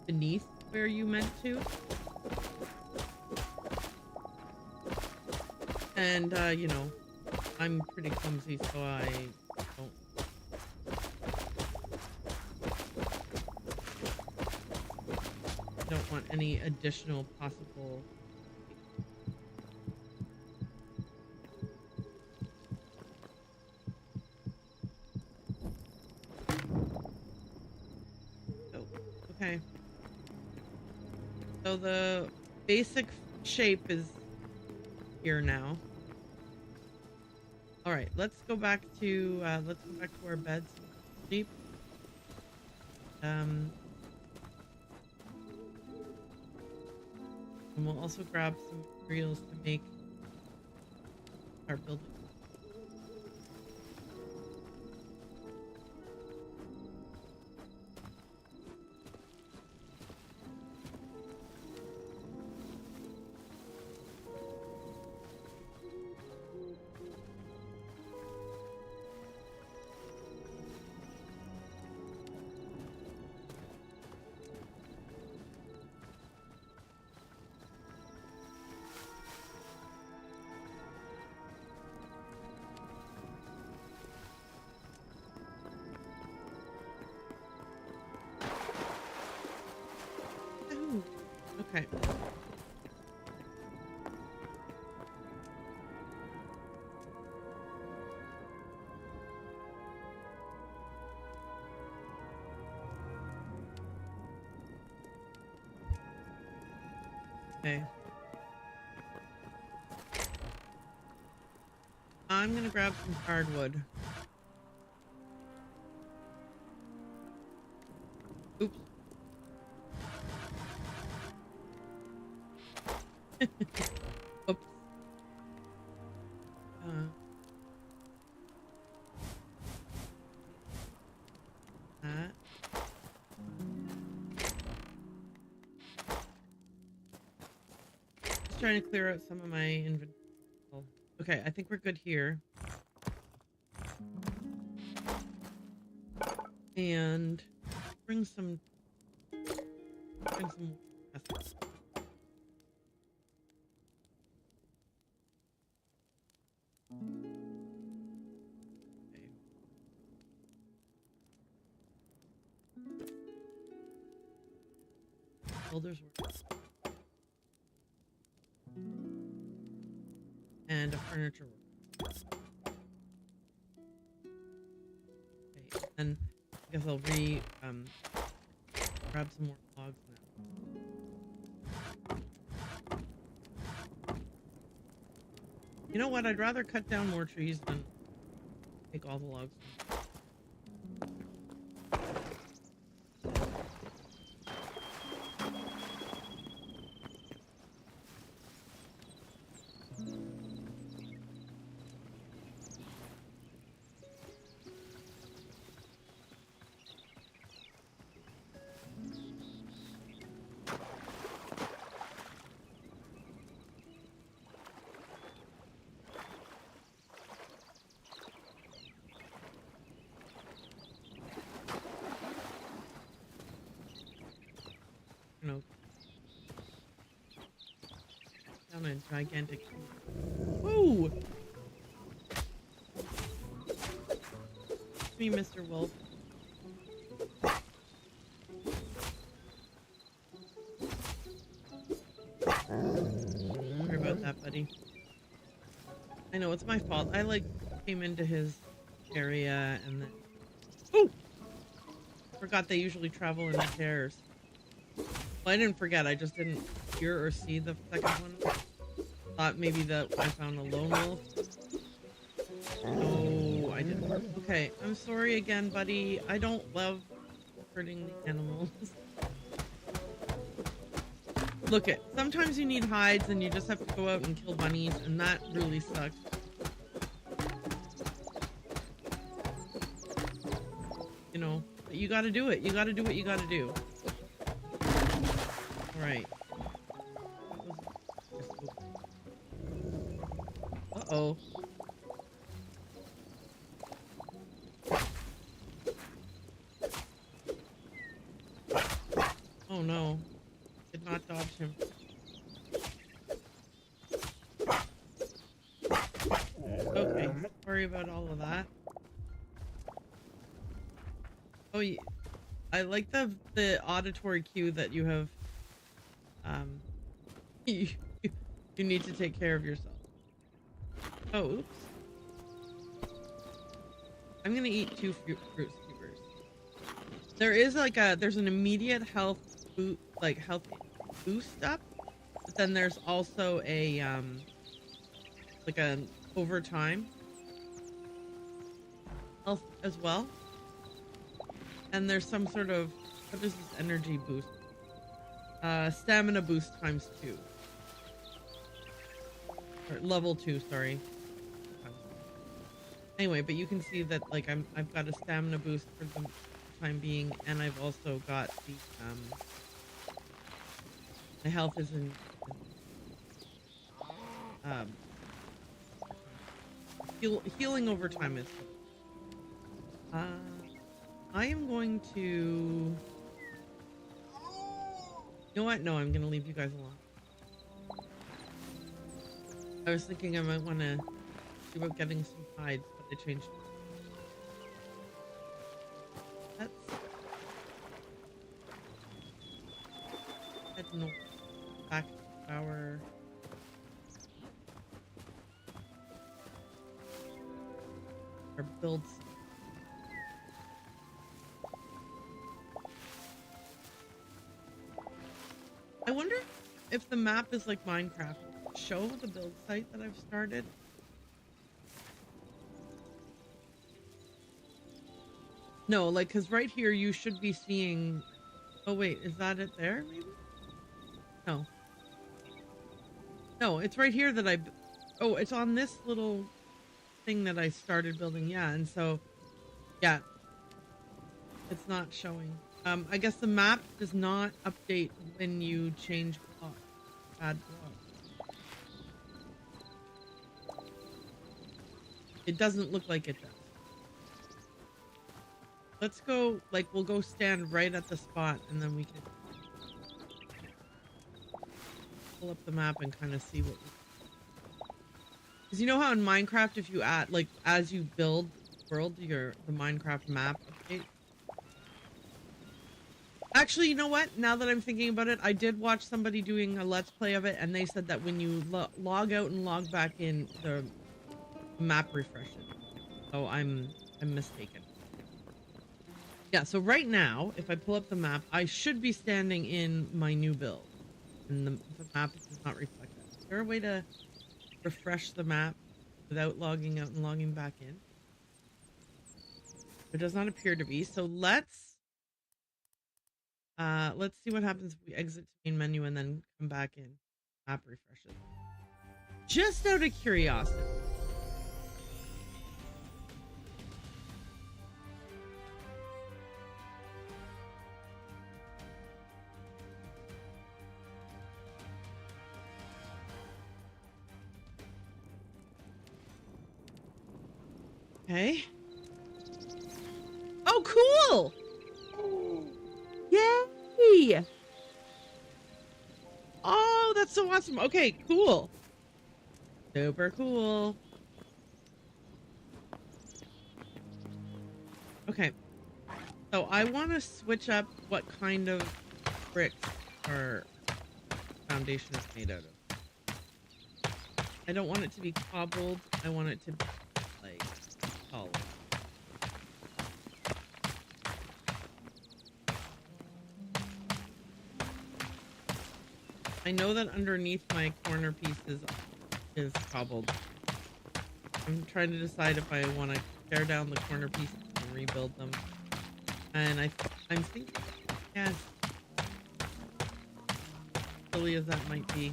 beneath where you meant to. And you know, I'm pretty clumsy, so I don't want any additional possible. Oh, okay. So the basic shape is here now. All right, let's go back to our beds. Sleep. And we'll also grab some materials to make our building. Ooh, okay. Okay. I'm gonna grab some hardwood. Oops. Oops. That. Just trying to clear out some of my inventory. Okay, I think we're good here. And bring some. Assets. Okay. Builder's work. And a furniture work. Okay, and I guess I'll grab some more logs now. You know what? I'd rather cut down more trees than take all the logs. No. Down a gigantic. Whoa! It's me, Mr. Wolf. Sorry about that, buddy. I know it's my fault. I came into his area and then. Oh! Forgot they usually travel in pairs. Well, I didn't forget, I just didn't hear or see the second one. Thought maybe that I found a lone wolf. No, I didn't. Okay, I'm sorry again, buddy. I don't love hurting the animals. Look it, sometimes you need hides and you just have to go out and kill bunnies, and that really sucks. You know, but you gotta do it. You gotta do what you gotta do. Right. Uh-oh. no. Did not dodge him. Okay, sorry about all of that. Oh, I like the auditory cue that you have. You need to take care of yourself. Oh, oops. I'm gonna eat 2 fruit skewers. There is there's an immediate health boost up, but then there's also a like an overtime health as well. And there's some sort of, what is this energy boost? Stamina boost times 2. Or level 2, sorry. Anyway, but you can see that I've got a stamina boost for the time being, and I've also got the my health is in healing over time is I am going to, you know what? No, I'm gonna leave you guys alone. I was thinking I might want to see about getting some hides, but I changed it. Let's head north, back to our builds. I wonder if the map is like Minecraft. Show the build site that I've started. No, like, because right here you should be seeing... Oh, wait, is that it there, maybe? No. No, it's right here that I... Oh, it's on this little thing that I started building, yeah, and so... Yeah. It's not showing. I guess the map does not update when you change block. Add block. It doesn't look like it does. Let's go, we'll go stand right at the spot and then we can pull up the map and kind of see what because you know how in Minecraft if you add, as you build the world, the Minecraft map update. Actually, you know what? Now that I'm thinking about it, I did watch somebody doing a Let's Play of it, and they said that when you log out and log back in, the map refreshes. So I'm mistaken. Yeah, so right now, if I pull up the map, I should be standing in my new build. And the map does not reflect that. Is there a way to refresh the map without logging out and logging back in? There does not appear to be. So let's see what happens if we exit main menu and then come back in. Map refreshes. Just out of curiosity. Okay. Oh, cool! Yay! Oh, that's so awesome. Okay, cool. Super cool. Okay. So I want to switch up what kind of bricks our foundation is made out of. I don't want it to be cobbled. I want it to be like solid. I know that underneath my corner pieces is cobbled. I'm trying to decide if I want to tear down the corner pieces and rebuild them. And I'm thinking, yes, silly as that might be.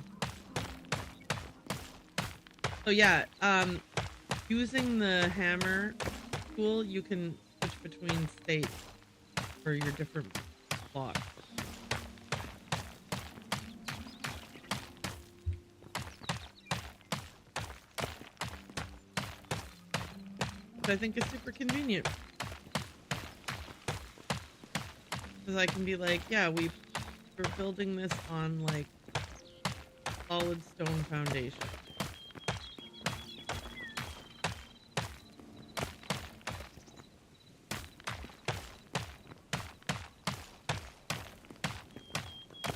So yeah, using the hammer tool, you can switch between states for your different blocks. I think it's super convenient. Because I can be like, yeah, we we're building this on like solid stone foundation.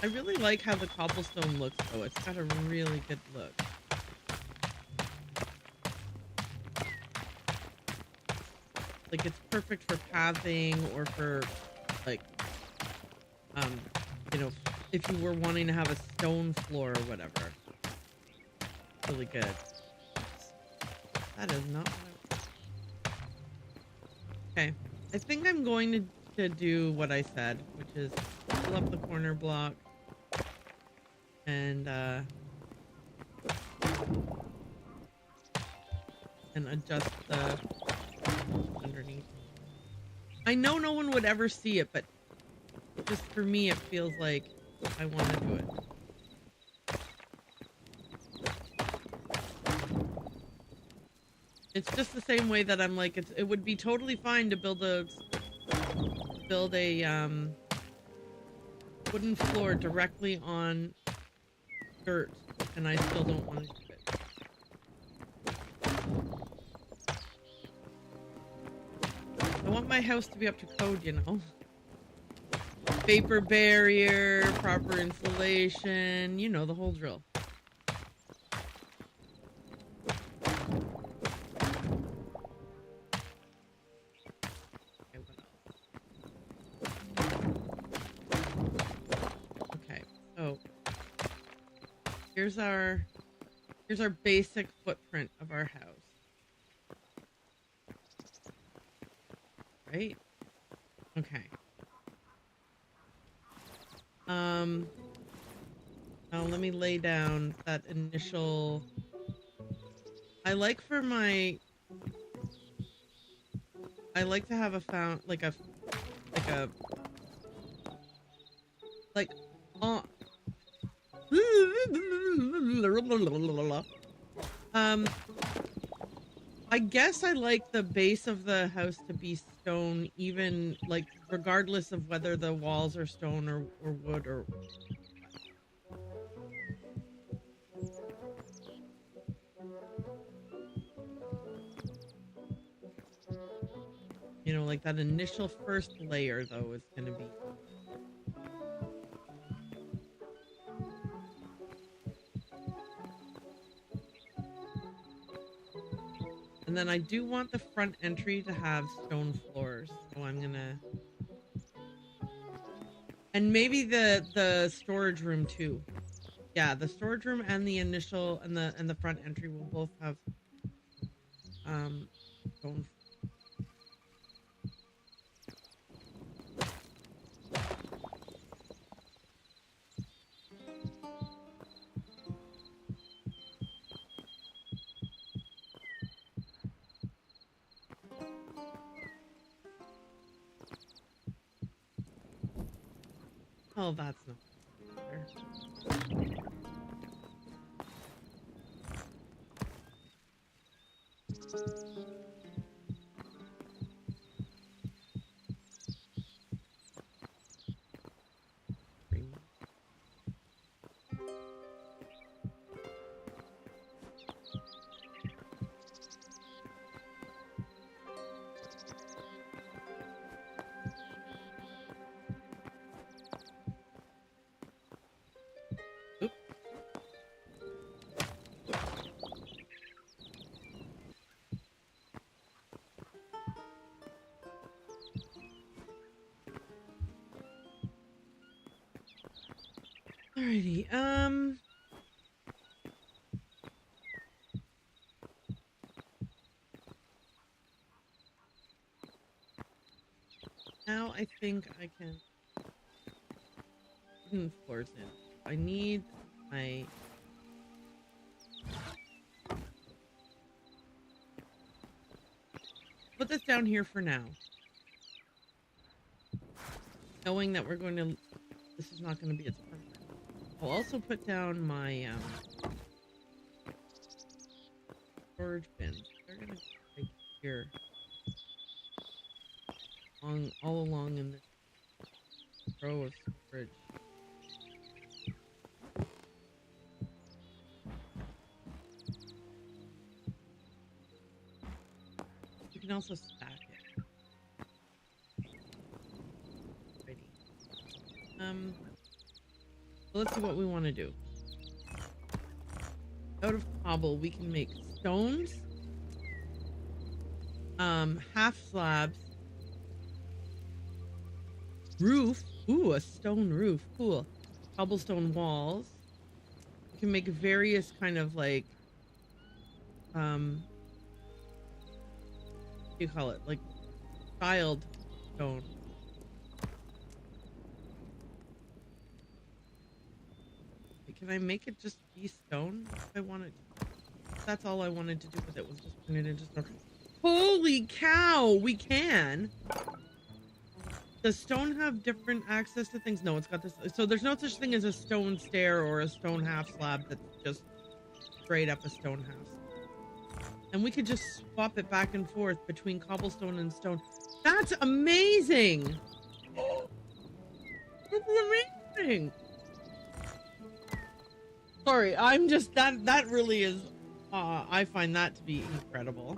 I really like how the cobblestone looks though. It's got a really good look. Like it's perfect for pathing or for like, you know, if you were wanting to have a stone floor or whatever. Really good. That is not what Okay. I think I'm going to do what I said, which is fill up the corner block and adjust the underneath. I know no one would ever see it, but just for me, it feels like I want to do it. It's just the same way that I'm like, it would be totally fine to build a wooden floor directly on dirt, and I still don't want to do it. I want my house to be up to code, you know? Vapor barrier, proper insulation, you know, the whole drill. Okay, so here's our basic footprint of our house. Right? Okay. Now let me lay down that initial. I like to have a I guess I like the base of the house to be stone, even like regardless of whether the walls are stone or wood or you know, like that initial first layer though is gonna be and then I do want the front entry to have stone floors, so I'm gonna and maybe the storage room too. Yeah, the storage room and the initial and the front entry will both have stone. Oh, that's not fair. Alrighty, now I think I can wooden floors in. I need my put this down here for now. Knowing that we're going to this is not going to be its permanent. I'll also put down my storage bins. They're gonna be like here, all along in this row of storage. can also stack it. Ready. So let's see what we want to do. Out of cobble, we can make stones, half slabs, roof. Ooh, a stone roof. Cool. Cobblestone walls. We can make various kind of like, what do you call it? Like tiled stone. Can I make it just be stone if I wanted? That's all I wanted to do with it, was just turn it into stone. Holy cow, we can. Does stone have different access to things? No, it's got this. So there's no such thing as a stone stair or a stone half slab that's just straight up a stone house. And we could just swap it back and forth between cobblestone and stone. That's amazing. That's amazing. Sorry, I'm just, that really is, I find that to be incredible.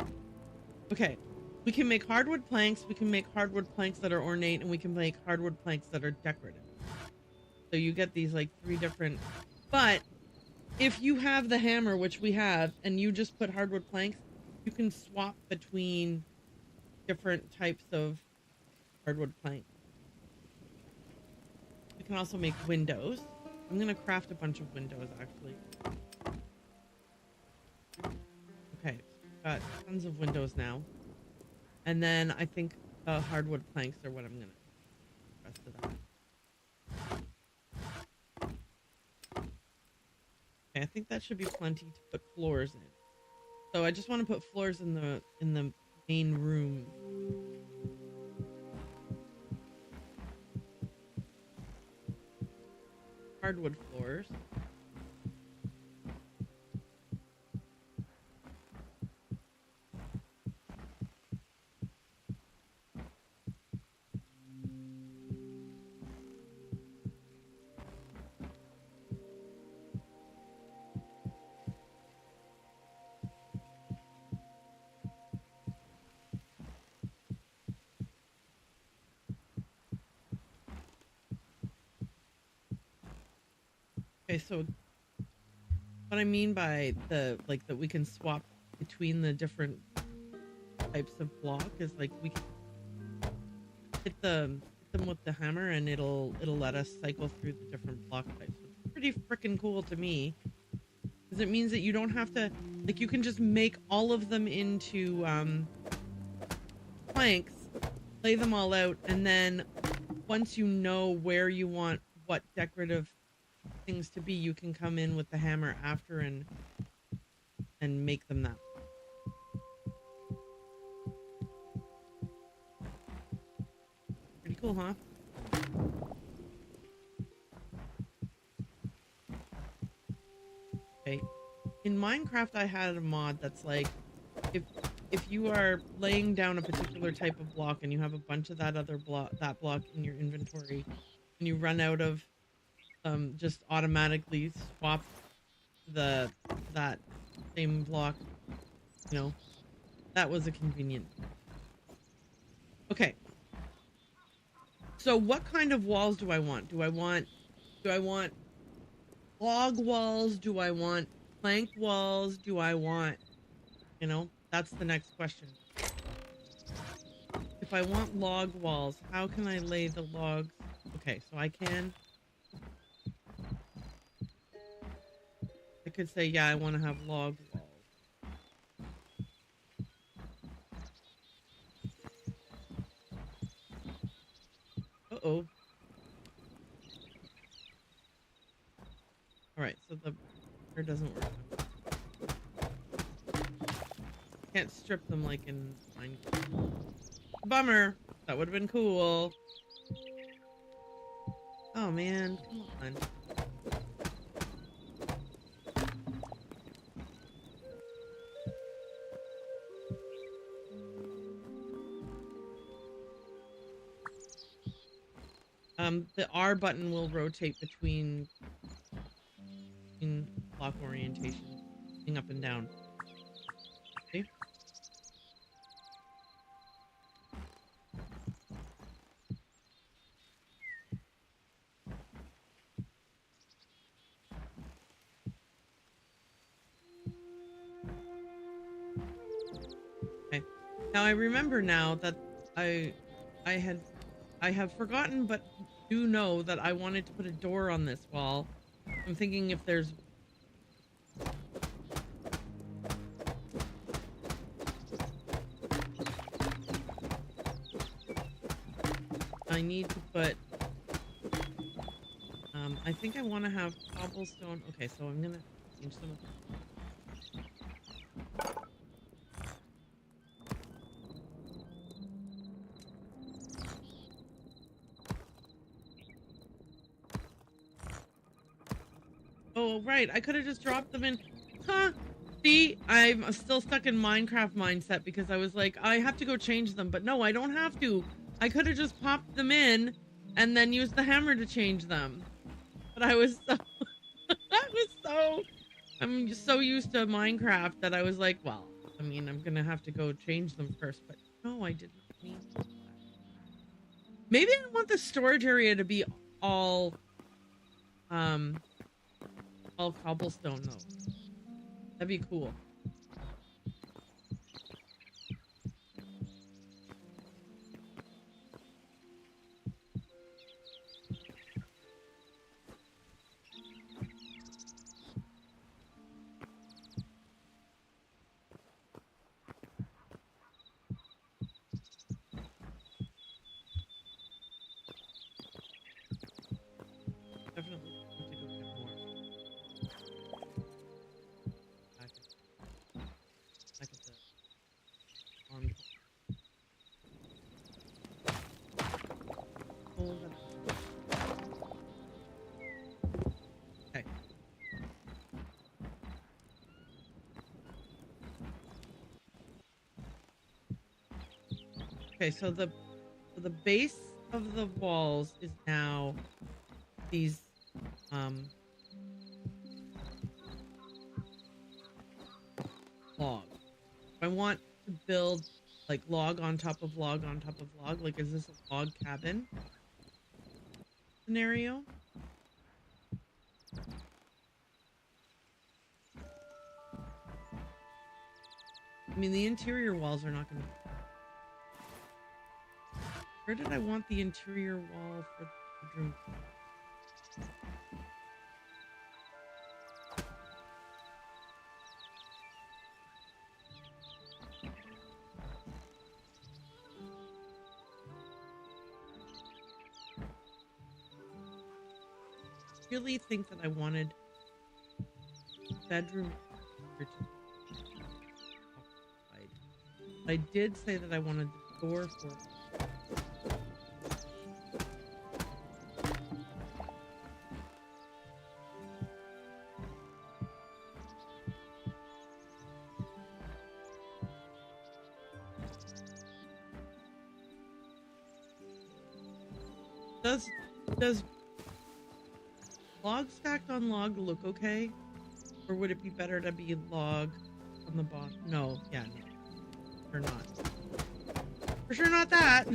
Okay, we can make hardwood planks, we can make hardwood planks that are ornate, and we can make hardwood planks that are decorative. So you get these like 3 different, but if you have the hammer, which we have, and you just put hardwood planks, you can swap between different types of hardwood planks. We can also make windows. I'm gonna craft a bunch of windows, actually. Okay, got tons of windows now. And then I think hardwood planks are what I'm gonna do the rest of that. Okay, I think that should be plenty to put floors in. So I just want to put floors in the main room. Hardwood floors. Okay, so what I mean by the, like, that we can swap between the different types of block is like we can hit them with the hammer and it'll let us cycle through the different block types. It's pretty freaking cool to me, because it means that you don't have to, like, you can just make all of them into planks, lay them all out, and then once you know where you want what decorative things to be, you can come in with the hammer after and make them that. Pretty cool, huh? Okay. In Minecraft, I had a mod that's like, if you are laying down a particular type of block and you have a bunch of that block in your inventory, and you run out of, just automatically swap that same block, you know, that was a convenient. Okay. So what kind of walls do I want? Do I want log walls? Do I want plank walls? Do I want, you know, that's the next question. If I want log walls, how can I lay the logs? Okay, so I could say, yeah, I want to have log walls. Uh-oh. Alright, so the air doesn't work. Can't strip them like in Minecraft. Bummer! That would have been cool. Oh man, come on. The R button will rotate between block orientation, up and down. Okay. Now I remember now that I have forgotten, but do know that I wanted to put a door on this wall. I'm thinking if there's I need to put I think I want to have cobblestone. Okay, so I'm gonna change some of Oh, right. I could have just dropped them in. Huh. See, I'm still stuck in Minecraft mindset because I was like, I have to go change them. But no, I don't have to. I could have just popped them in and then used the hammer to change them. But I was so... I'm just so used to Minecraft that I was like, well, I mean, I'm going to have to go change them first. But no, I did not mean to do that. Maybe I want the storage area to be all cobblestone though. That'd be cool. Definitely have to go get more. Back at the on. Hold up. Okay. Okay, so the base of the walls is now these logs. I want to build like log on top of log on top of log. Like, is this a log cabin scenario? I mean, the interior walls are not going to... Where did I want the interior wall for the bedroom? I really think that I wanted bedroom. I did say that I wanted the door for it. Does log stacked on log look okay? Or would it be better to be log on the bottom? No, yeah, no. Or not. For sure not that.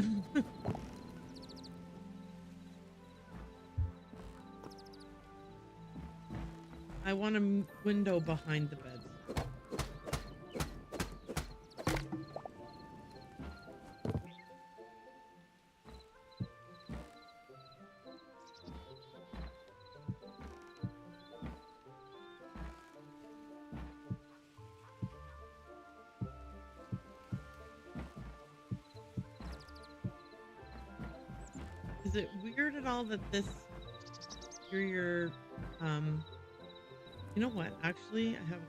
I want a window behind the beds. Is it weird at all that this interior, you know what? Actually, I have.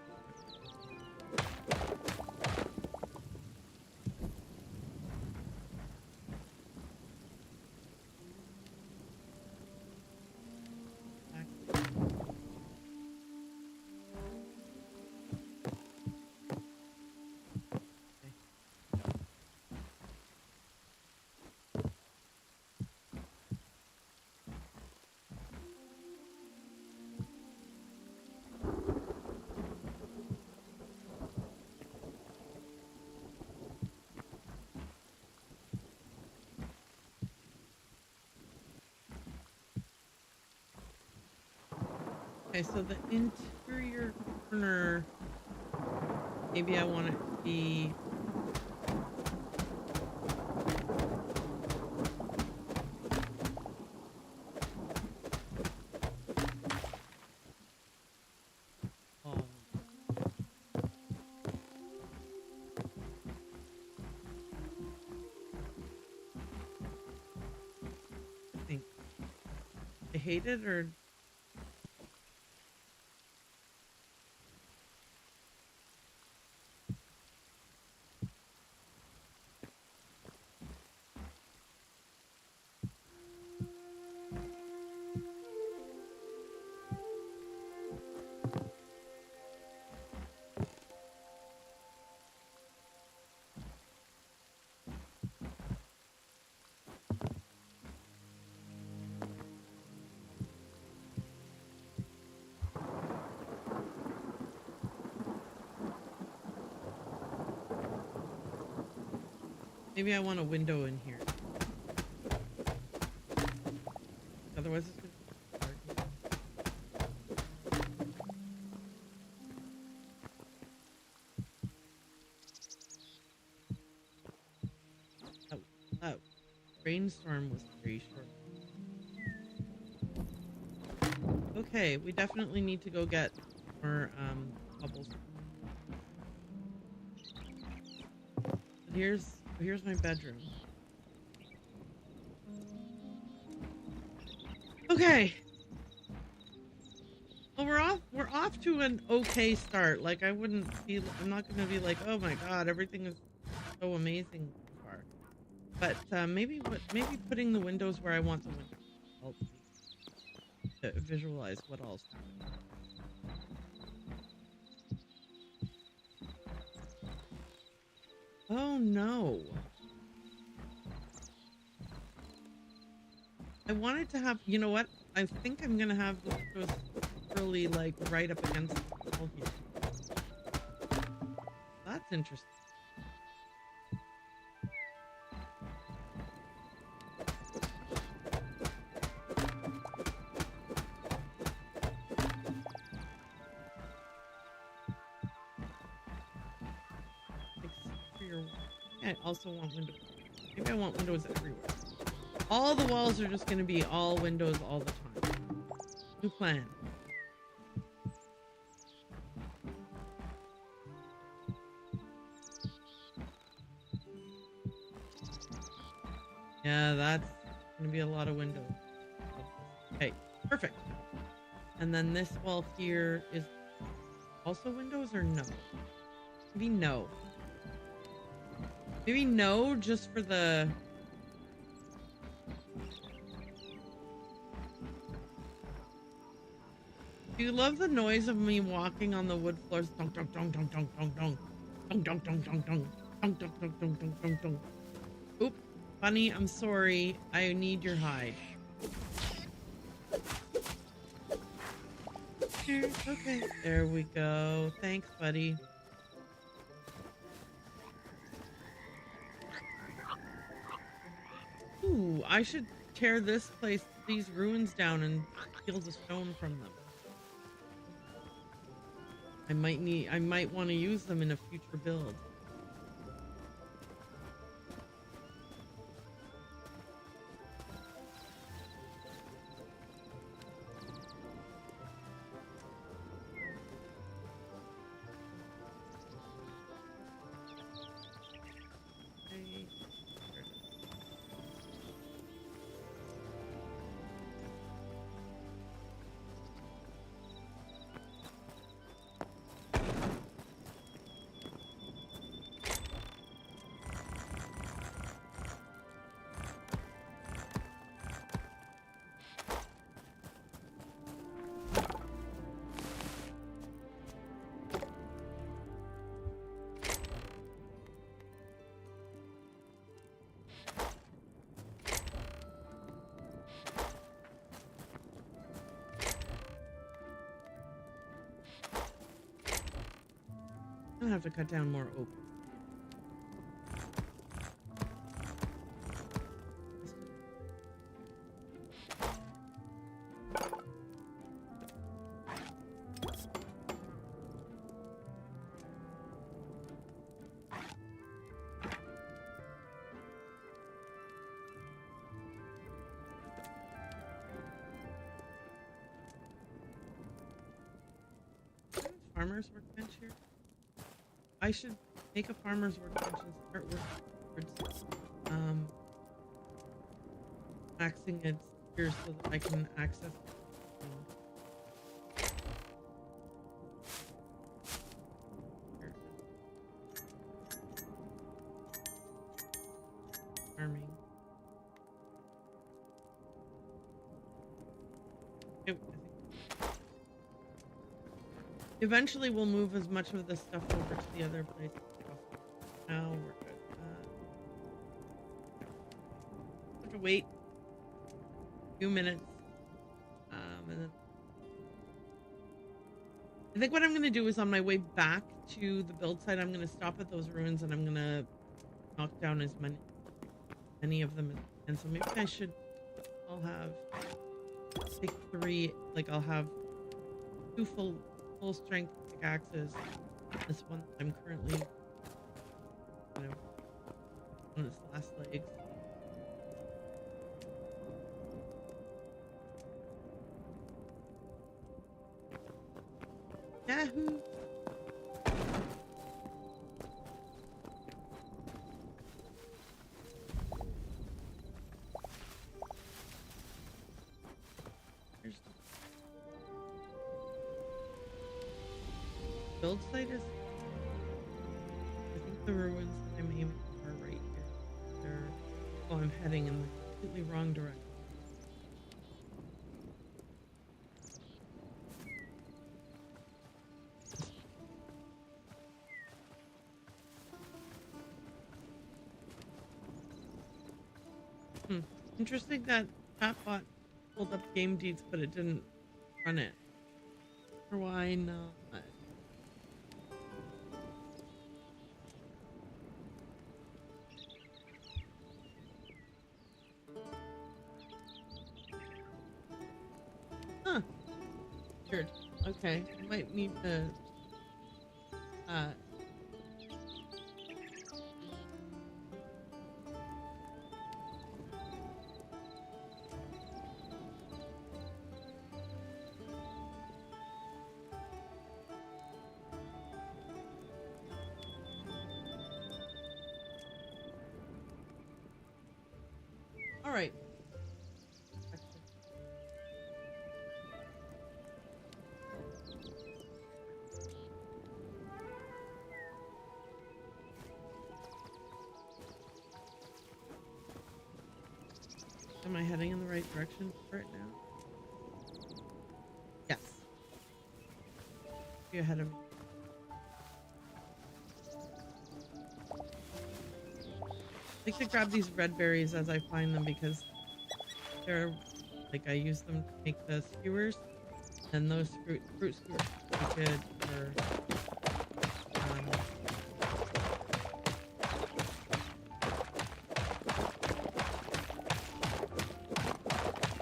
Okay, so the interior corner, maybe I want it to be hate it or? Maybe I want a window in here. Otherwise it's gonna be hard. Oh. Rainstorm was pretty short. Okay, we definitely need to go get more bubbles. But here's my bedroom. Okay. Well, we're off to an okay start. Like I'm not gonna be like, oh my god, everything is so amazing so far. But maybe putting the windows where I want the windows helps me to visualize what all's happening. Oh no. I wanted to have, you know what? I think I'm gonna have the windows really like right up against the wall here. That's interesting. I also want windows. Maybe I want windows everywhere. All the walls are just going to be all windows all the time. New plan. Yeah, that's going to be a lot of windows. Okay, perfect. And then this wall here is also windows or no? Maybe no. Maybe no, just for the... Do you love the noise of me walking on the wood floors? Dunk, dunk, dunk, dunk, dunk, dunk, dunk. Dunk, dunk, dunk, dunk, dunk. Dunk, dunk, dunk, dunk, dunk, dunk, dunk. Oop, bunny, I'm sorry. I need your hide. Here, okay. There we go. Thanks, buddy. Ooh, I should tear these ruins down and steal the stone from them. I might want to use them in a future build. I'm gonna have to cut down more oak. Farmer's workbench here. I should make a farmer's workbench and start working towards maxing its here so that I can access. Farming. Eventually, we'll move as much of the stuff over to the other place. Now we're good. Have to wait a few minutes, and then I think what I'm gonna do is on my way back to the build site, I'm gonna stop at those ruins and I'm gonna knock down as many of them. And so maybe I'll have take 3. Like I'll have 2 full strength pickaxes. This one I'm currently on its last legs. Yahoo! Build site is. I think the ruins that I'm aiming are right here. I'm heading in the completely wrong direction. Interesting that chatbot pulled up game deeds, but it didn't run it. Or why not? Huh. Weird. Okay. I might need to all right. Am I heading in the right direction for it now? Yes. You're ahead of me. I like to grab these red berries as I find them because they're like I use them to make the skewers, and those fruit skewers are good for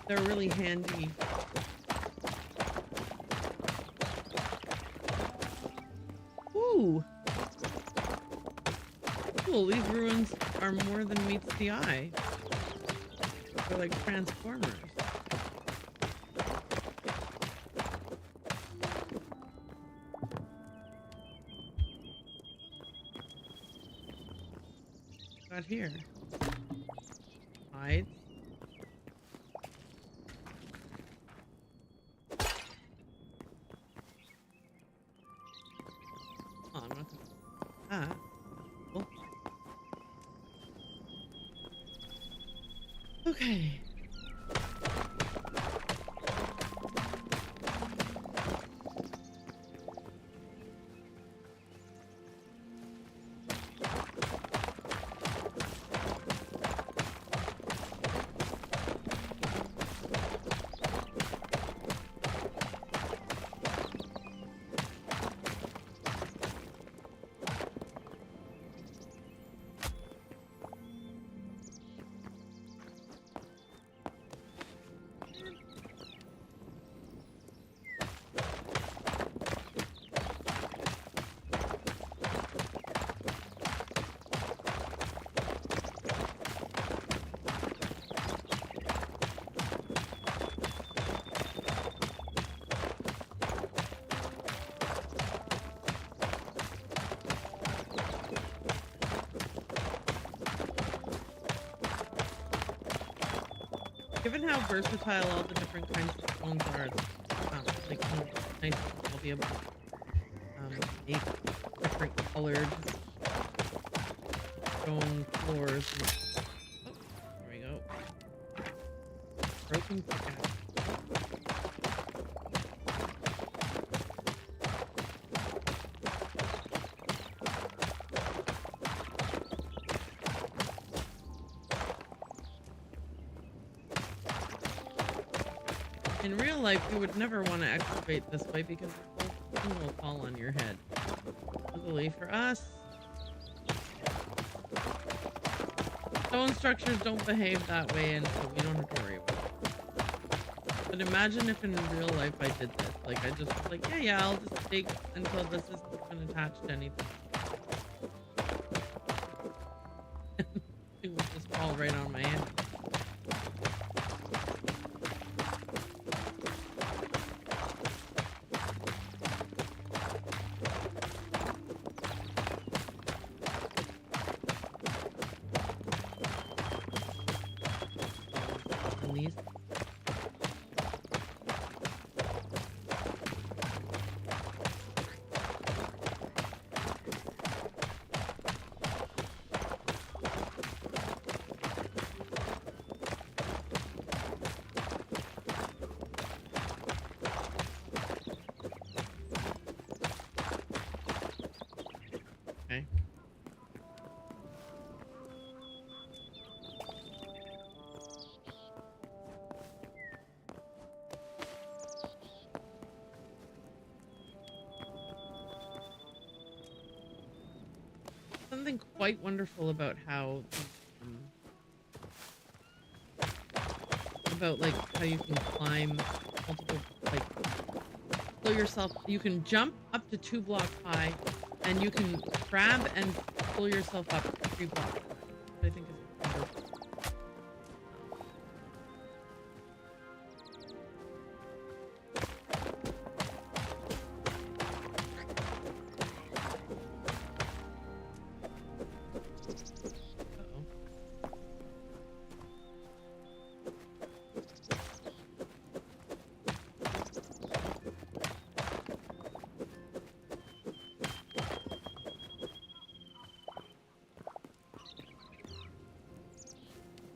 they're really handy. Ooh. Cool, these ruins are more than meets the eye. They're like transformers. Got here. Hides. Oh, I'm not gonna do that. Cool. Okay. Given how versatile all the different kinds of stones are, it's like nice to be able to make different colored stone floors. Oh, there we go. Broken pickaxe. In real life, you would never want to excavate this way because the whole thing will fall on your head. Luckily for us, stone structures don't behave that way, and so we don't have to worry about it. But imagine if in real life I did this. Like, I just was like, yeah, I'll just dig until this isn't even attached to anything. It would just fall right on my head. Something quite wonderful about how how you can climb multiple, like, pull yourself, you can jump up to 2 blocks high, and you can grab and pull yourself up 3 blocks high. I think is wonderful.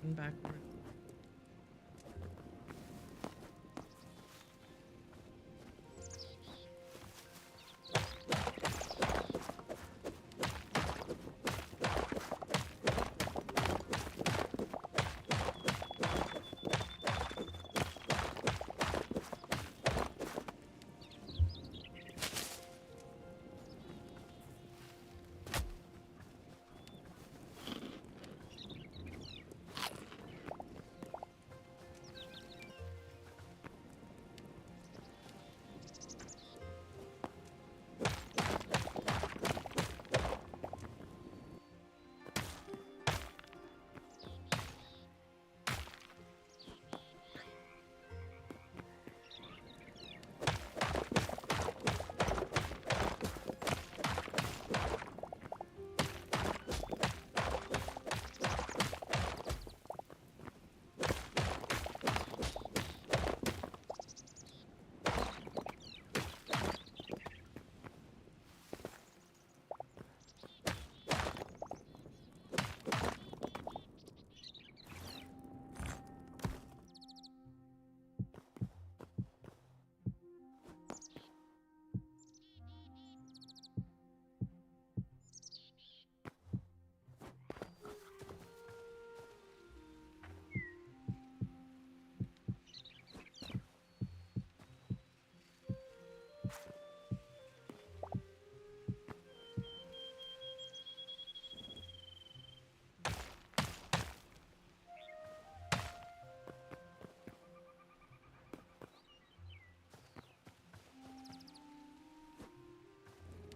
Backward.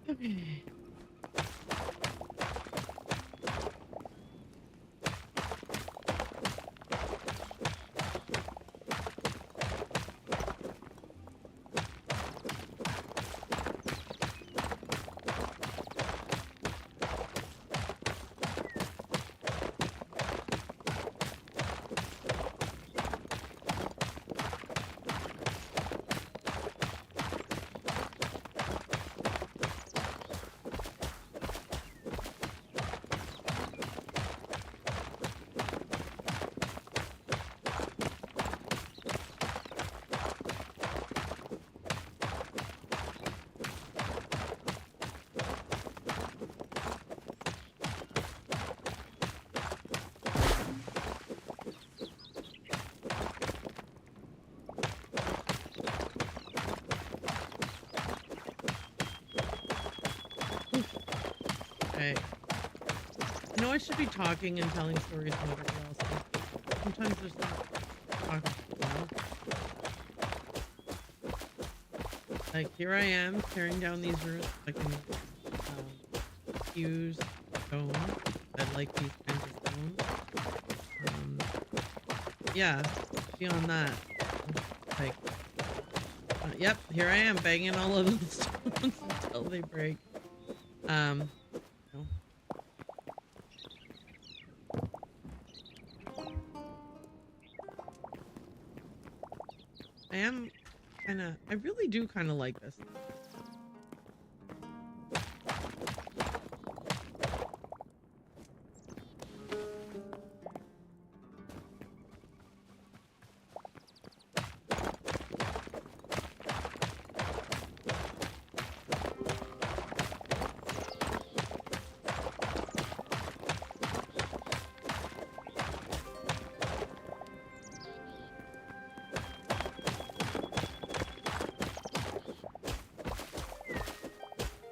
Okay. Okay. You know, I should be talking and telling stories to everybody else. Sometimes there's not talking. Like, here I am tearing down these rooms. I can use stone. I like these kinds of stone. Yeah, beyond that, like, yep, here I am banging all of the stones until they break. No. I really do kind of like this.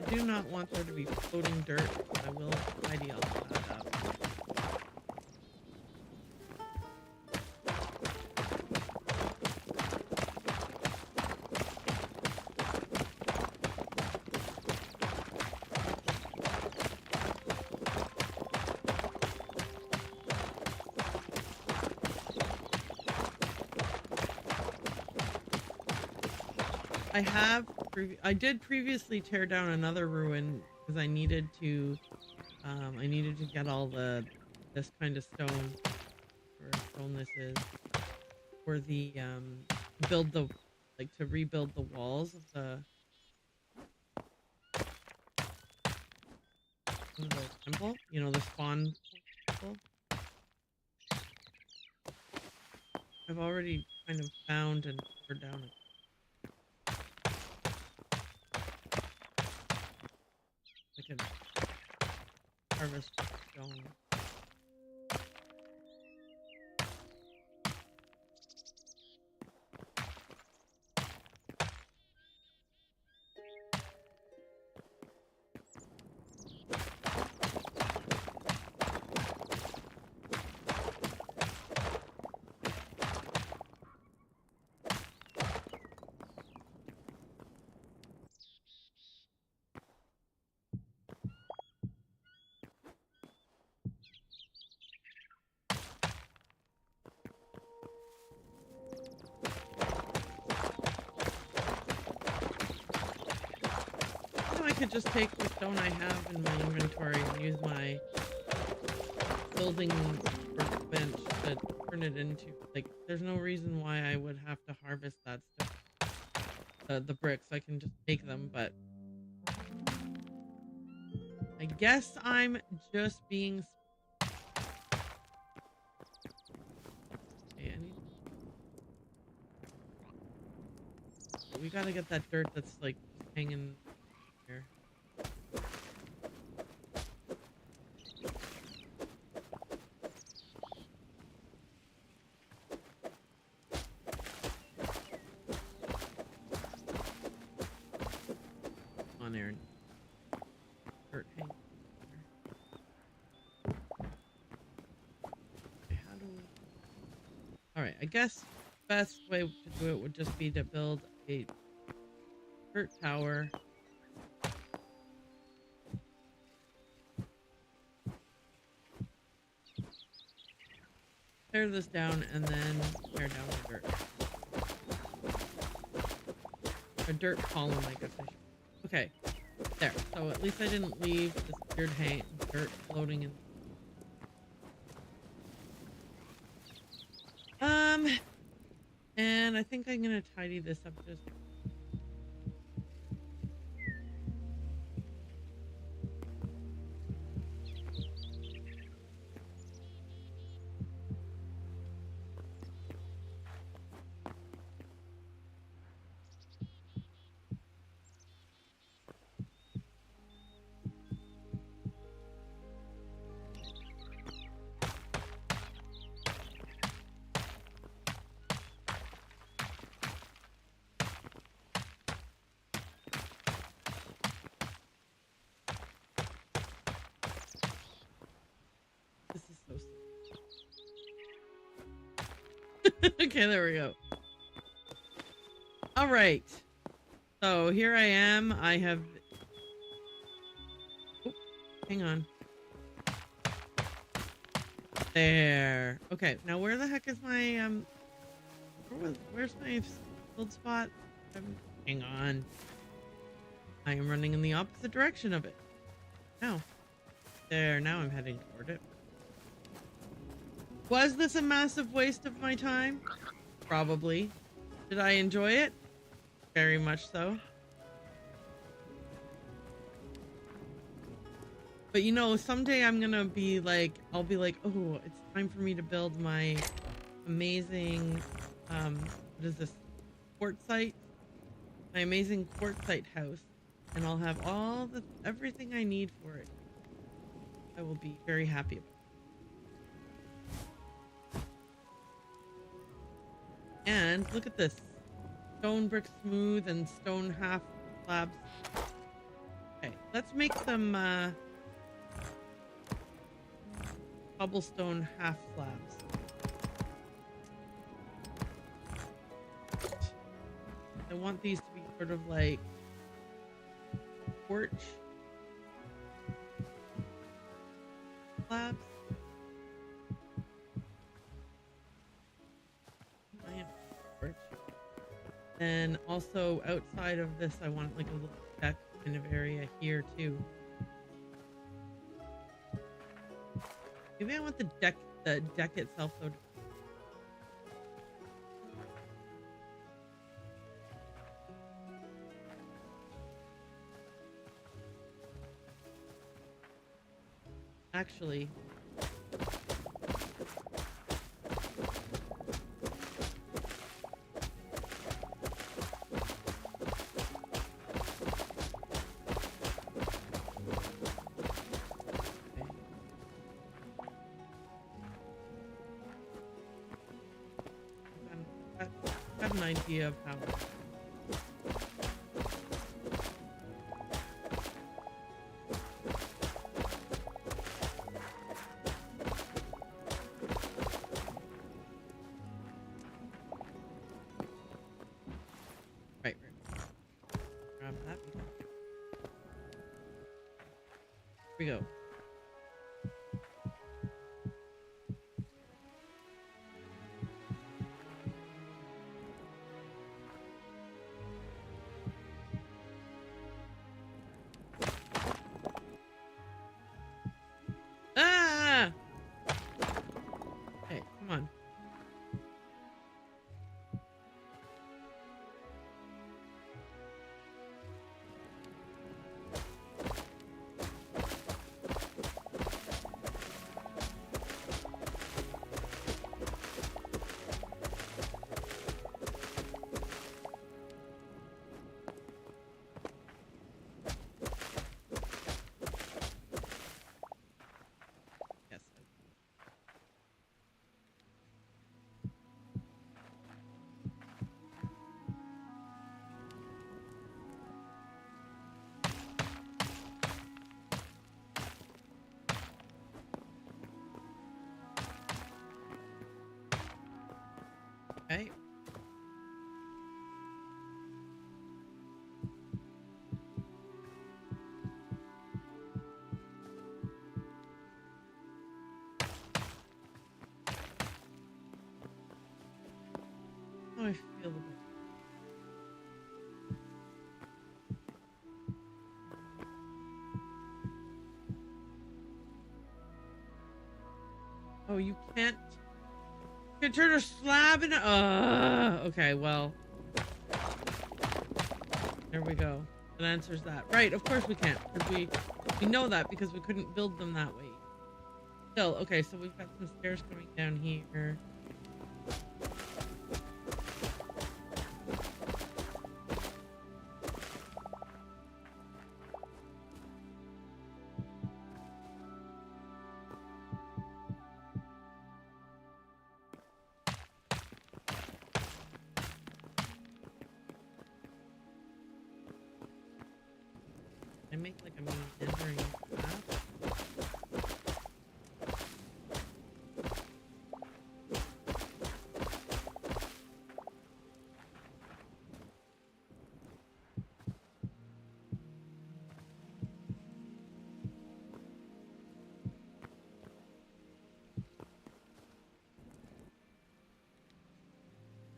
I do not want there to be floating dirt, but I will tidy all of that up. I did previously tear down another ruin because I needed to get all this kind of stone, or stone this is, for the to rebuild the walls of the temple, you know, the spawn temple. I've already kind of found and tore down I can harvest stone. I could just take the stone I have in my inventory and use my building workbench to turn it into, like, there's no reason why I would have to harvest that stuff. The bricks, I can just take them, but I guess I'm just being okay, we gotta get that dirt that's like just hanging here. On Aaron. Dirt hanging there. Okay, how do we... Alright, I guess best way to do it would just be to build a dirt tower. Tear this down and then tear down the dirt. A dirt column, I guess I should. Okay, there. So at least I didn't leave this weird dirt floating in. And I think I'm gonna tidy this up just. Okay, there we go. All right. So here I am. I have... Oh, hang on. There. Okay, now where the heck is my, where's my build spot? Hang on. I am running in the opposite direction of it. Now. There, now I'm heading toward it. Was this a massive waste of my time? Probably. Did I enjoy it? Very much so. But you know, someday I'm gonna be like, I'll be like, oh, it's time for me to build my amazing, what is this? Quartzite? My amazing quartzite house. And I'll have everything I need for it. I will be very happy about it. And look at this. Stone brick smooth and stone half slabs. Okay, let's make some cobblestone half slabs. I want these to be sort of like porch slabs. I am porch. And also outside of this, I want like a little deck kind of area here too. Maybe I want the deck itself though. Actually, I have an idea of how. Right. Grab that. Here we go. Ah! Hey, come on. Yes. Okay. How do I feel about it? Oh, you can't. You can turn a slab into. Okay, well. There we go. That answers that. Right, of course we can't. Because we know that because we couldn't build them that way. Still, okay, so we've got some stairs coming down here. I make like a mini entering path.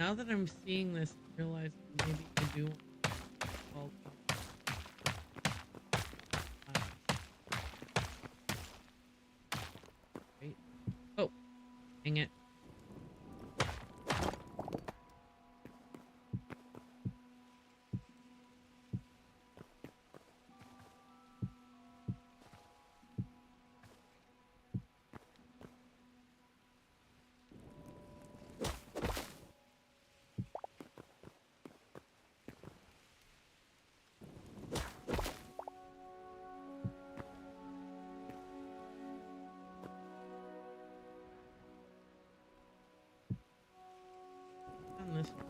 Now that I'm seeing this, I realize maybe I do want to all right. Oh, dang it. On this one.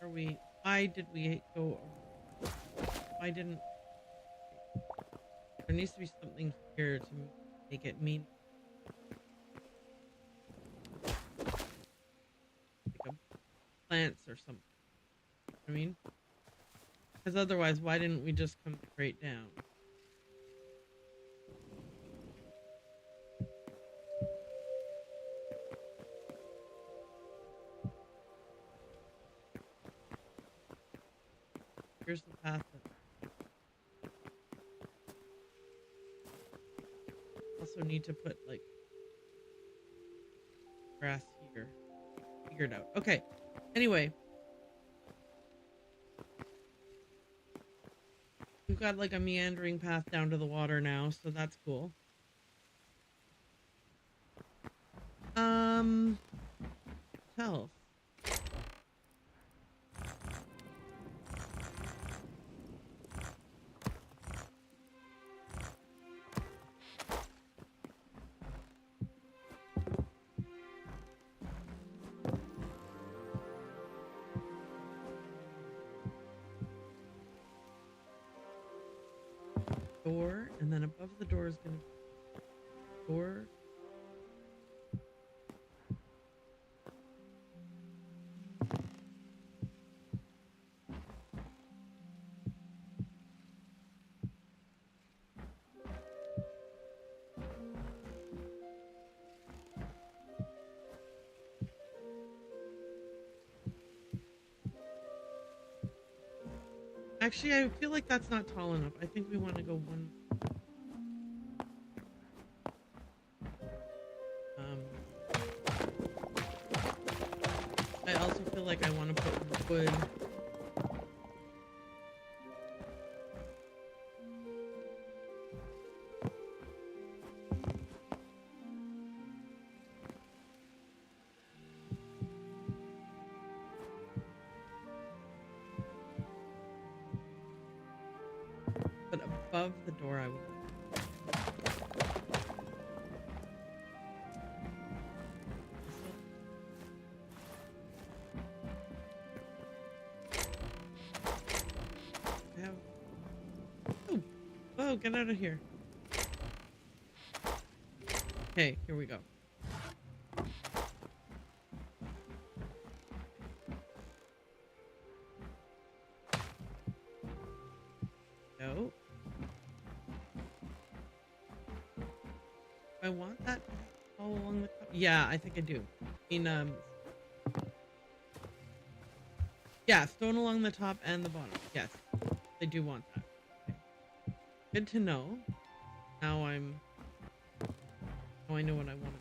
Are we? Why did we go? Why didn't? There needs to be something here to make it mean. Like a plants or something. You know what I mean? Because otherwise, why didn't we just come straight down? Here's the path. Also need to put like grass here. Figured out. Okay. Anyway. We've got like a meandering path down to the water now, so that's cool. Health. Door, and then above the door is gonna be door. Actually, I feel like that's not tall enough. I think we want to go one. I also feel like I want to put wood. But above the door, I would. Oh, get out of here. Okay, here we go. No. I want that all along the top. Yeah, I think I do. I mean, yeah, stone along the top and the bottom. Yes, I do want that. Okay. Good to know. Now I know what I want.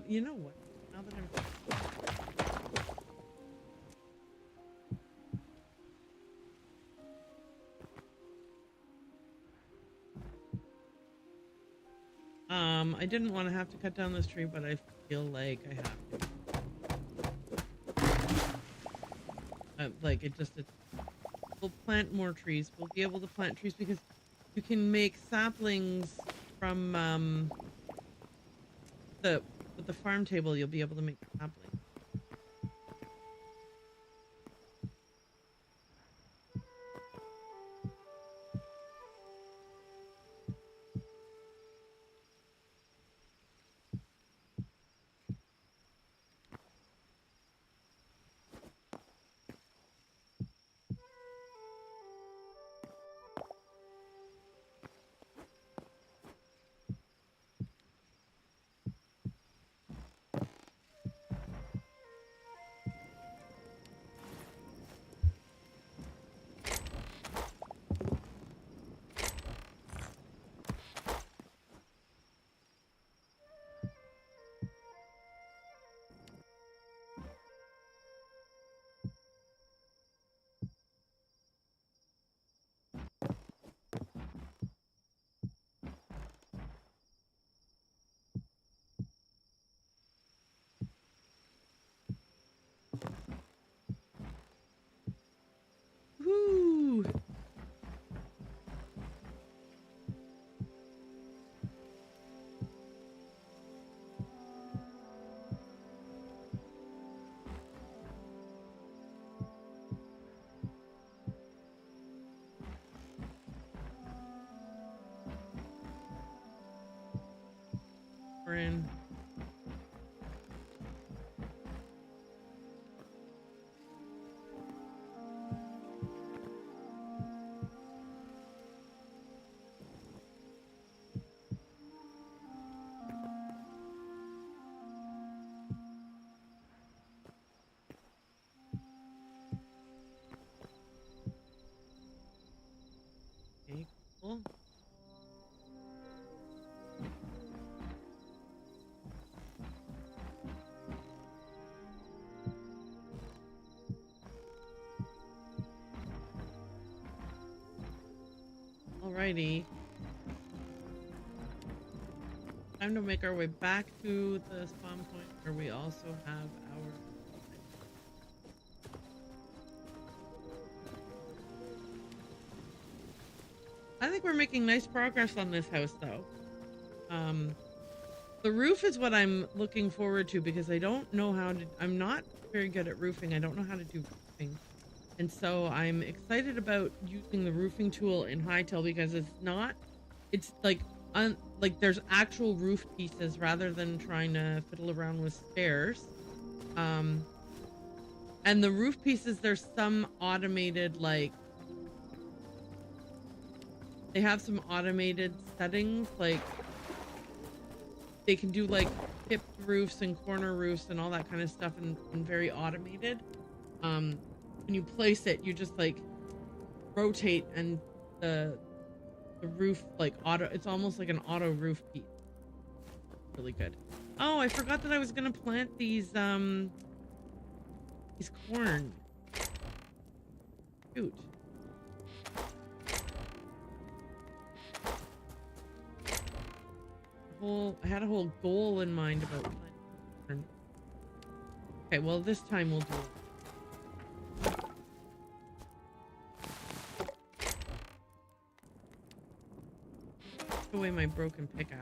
You know what? Now that I didn't want to have to cut down this tree, but I feel like I have to. Like we'll plant more trees. We'll be able to plant trees because you can make saplings from with the farm table. You'll be able to make saplings. Woo! We're in. Okay, cool. Alrighty. Time to make our way back to the spawn point where we also have our... I think we're making nice progress on this house though. The roof is what I'm looking forward to because I don't know how to... I'm not very good at roofing. I don't know how to do roofing. And so I'm excited about using the roofing tool in Hytale because it's like there's actual roof pieces rather than trying to fiddle around with spares. And the roof pieces, there's some automated, like, they have some automated settings, like they can do like tipped roofs and corner roofs and all that kind of stuff and very automated. When you place it, you just like rotate and the roof like it's almost like an auto roof piece. Really good. Oh, I forgot that I was gonna plant these corn. Shoot. I had a whole goal in mind about planting. Okay, well this time we'll do it. Put away my broken pickaxe.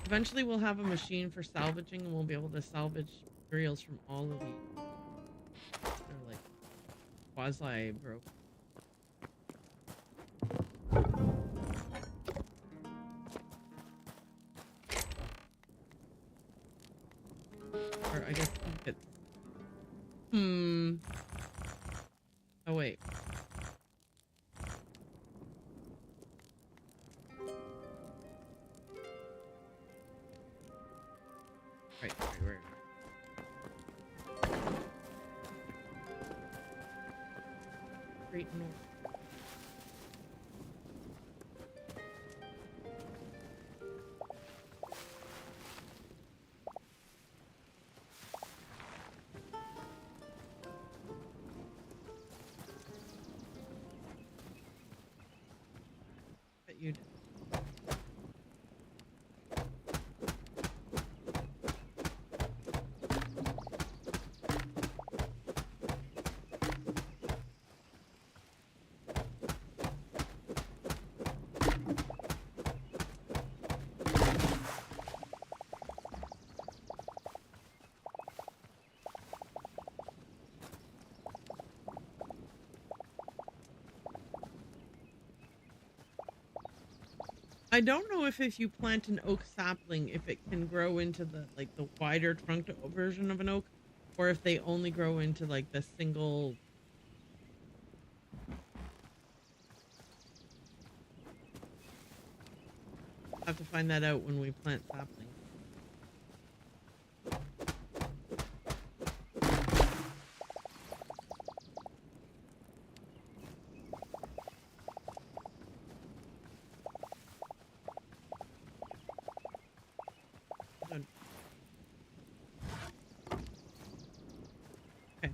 Eventually we'll have a machine for salvaging and we'll be able to salvage materials from all of these. They're like quasi broken. Or I guess it's... Oh wait. Right. Great north. Bet you did. I don't know if you plant an oak sapling, if it can grow into the wider trunked version of an oak, or if they only grow into like the single. Have to find that out when we plant saplings. Okay.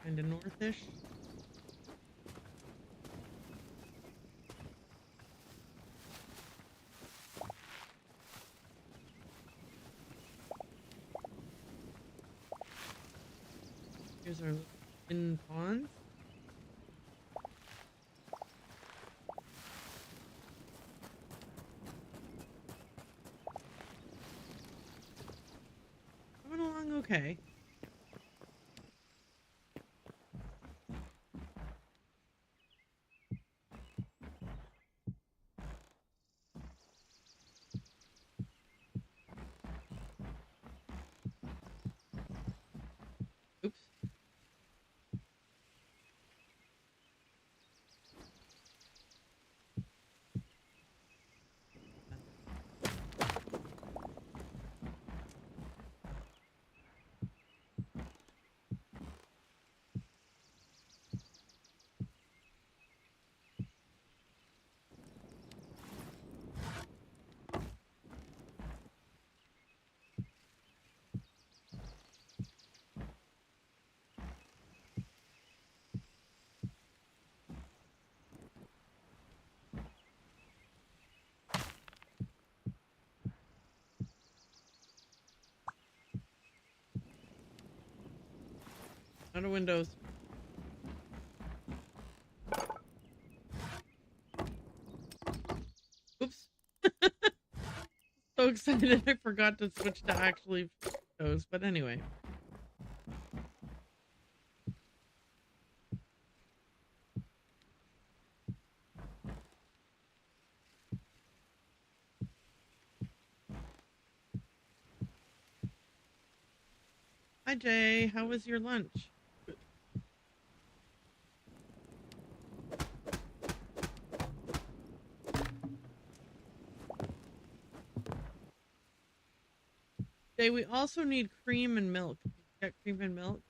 Kind of northish. Here's our in ponds. Coming along okay. Oops. Out of windows. Oops. So excited I forgot to switch to actually those, but anyway. Hi Jay, how was your lunch? Jay, we also need cream and milk. Get cream and milk?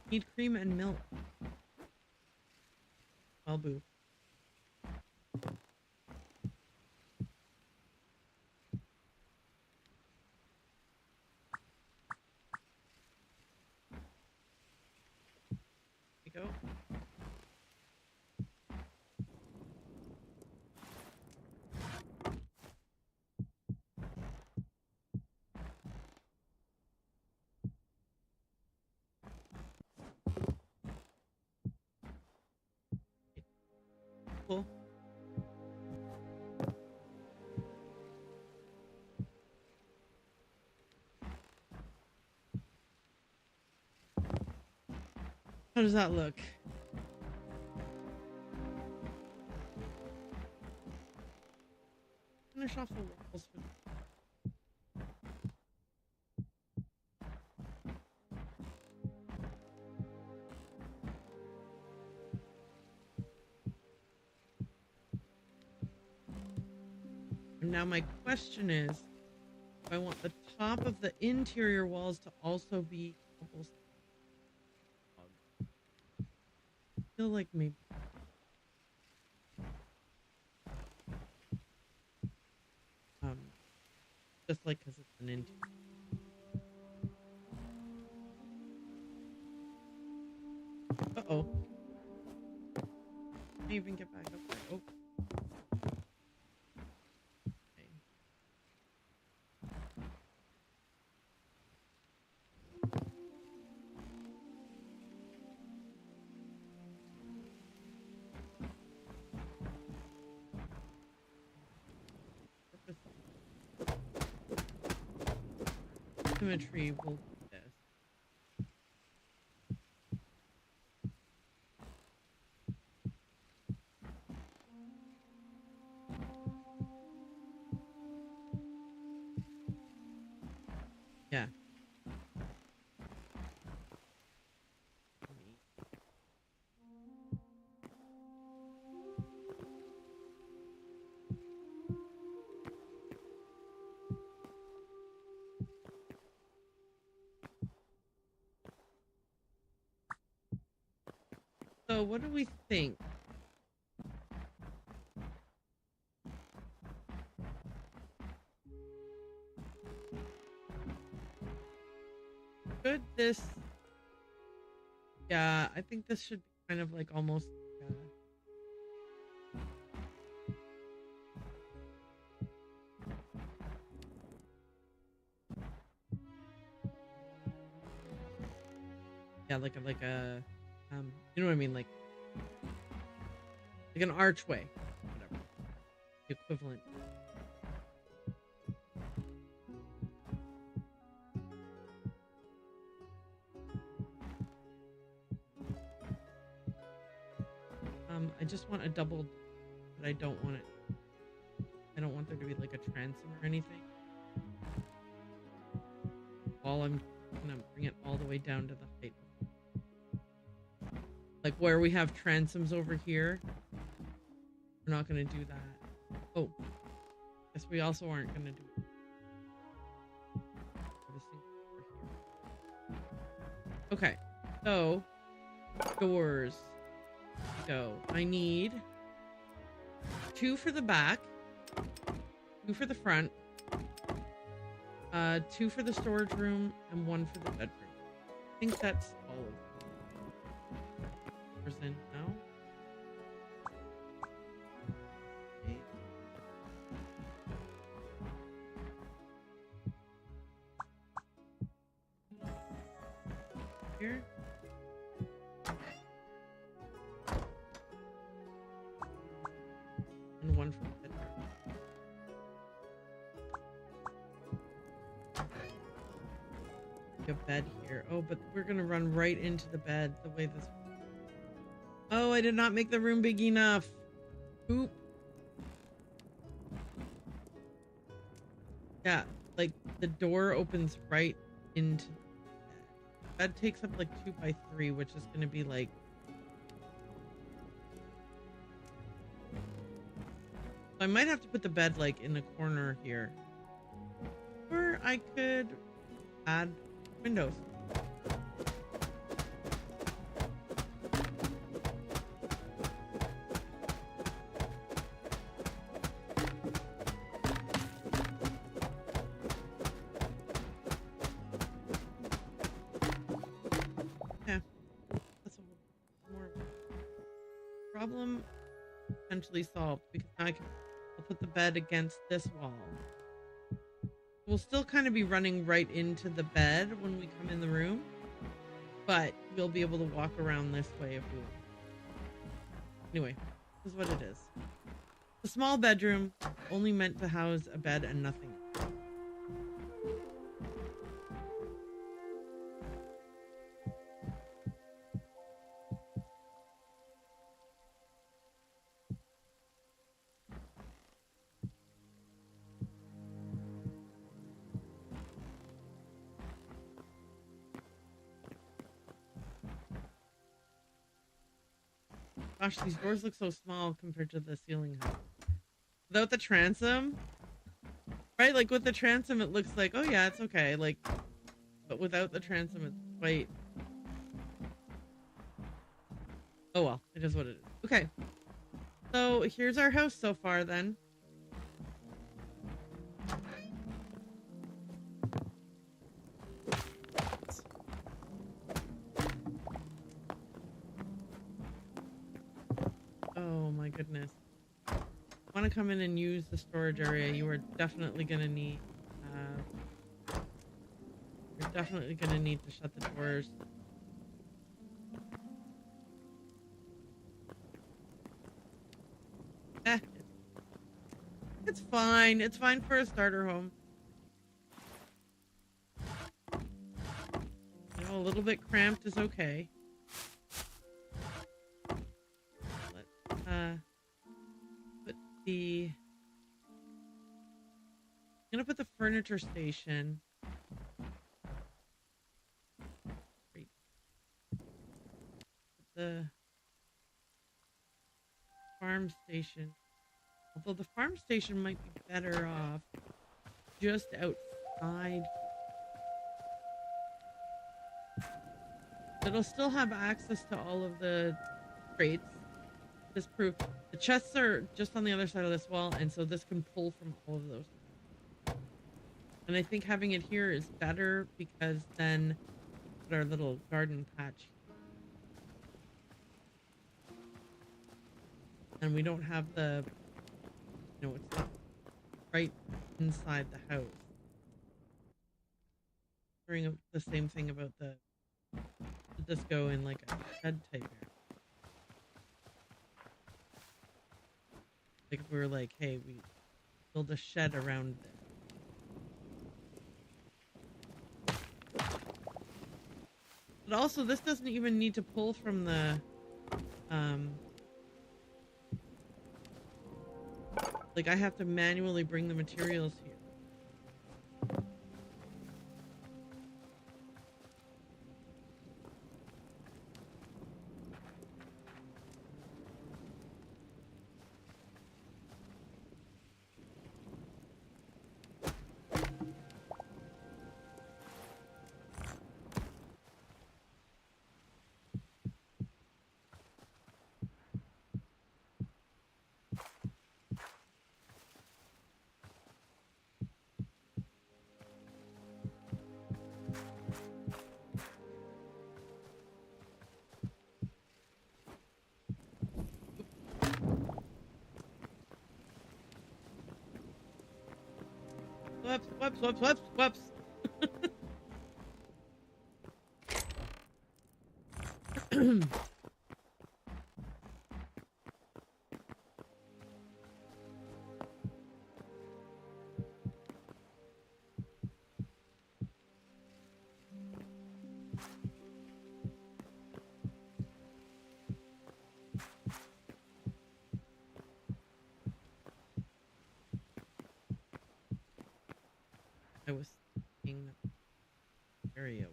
Need cream and milk. Well, boo. go. Cool. How does that look? Finish off the walls for and now my question is, if I want the top of the interior walls to also be cobblestone. I feel like maybe just like because it's an interior. Uh-oh. Can't even get back up there. Oh. Okay. Symmetry will do this. Yeah. So what do we think? Could this... Yeah, I think this should be kind of like almost... yeah, like a you know what I mean, like an archway, whatever, the equivalent. I just want a double, but I don't want it. I don't want there to be like a transom or anything. While I'm gonna bring it all the way down to the height. Like where we have transoms over here, we're not gonna do that. Oh, guess we also aren't gonna do it. Okay, so doors. Go. I need 2 for the back, 2 for the front, 2 for the storage room, and 1 for the bedroom. I think that's all of them. No? Okay. Here. And 1 for the bedroom. A bed here. Oh, but we're gonna run right into the bed the way this. Oh, I did not make the room big enough. Oop. Yeah, like the door opens right into the bed. Bed takes up like 2 by 3, which is gonna be like. I might have to put the bed like in the corner here. Or I could add windows. Yeah, that's a problem potentially solved because now I'll put the bed against this wall. We'll still kind of be running right into the bed when we come in the room, but we'll be able to walk around this way if we want. Anyway, this is what it is. A small bedroom, only meant to house a bed and nothing. Gosh, these doors look so small compared to the ceiling height. Without the transom, right? Like with the transom, it looks like, oh yeah, it's okay. Like, but without the transom, it's quite. Oh well, it is what it is. Okay. So here's our house so far then. Oh my goodness. Want to come in and use the storage area, you are definitely going to need you're definitely going to need to shut the doors. It's fine. It's fine for a starter home. You know, a little bit cramped is okay. Let's put the I'm gonna put the furniture station. Great. The farm station. Although the farm station might be better off just outside. It'll still have access to all of the crates. This proof. The chests are just on the other side of this wall, and so this can pull from all of those. And I think having it here is better because then put our little garden patch. And we don't have the, you know, it's not right inside the house. Hearing the same thing about the should this go in like a shed type area? Like if we were like, hey, we build a shed around this. But also this doesn't even need to pull from the like I have to manually bring the materials here. Whoops, whoops, whoops, whoops, whoops. I was thinking that area.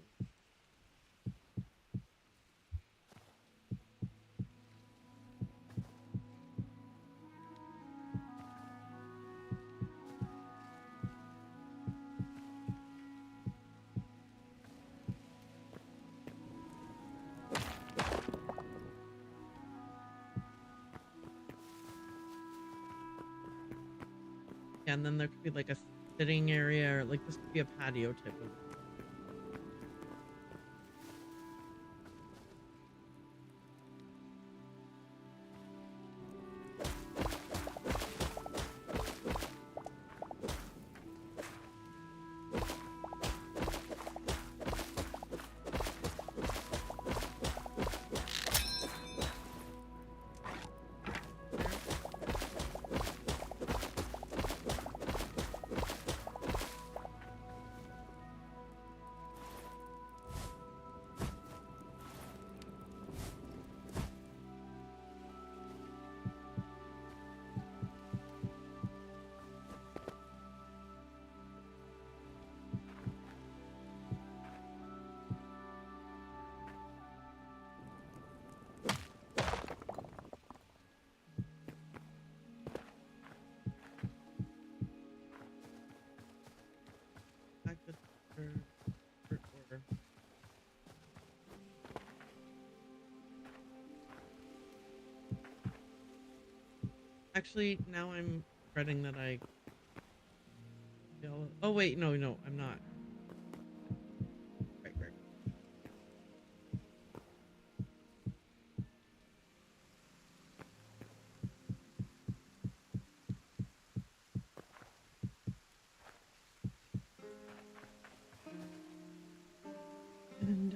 Yeah, and then there could be like a sitting area, or like this could be a patio type of. Actually, now I'm regretting that I... Oh, wait, no, I'm not. Right. And,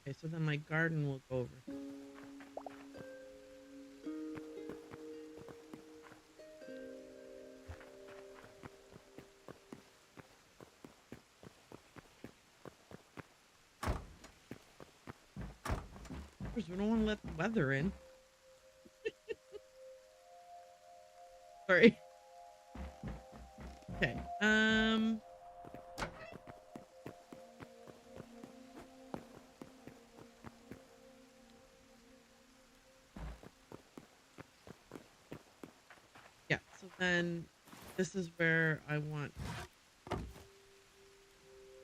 okay, so then my garden will go over. Of course, we don't want to let the weather in. Sorry. Okay. Yeah, so then this is where I want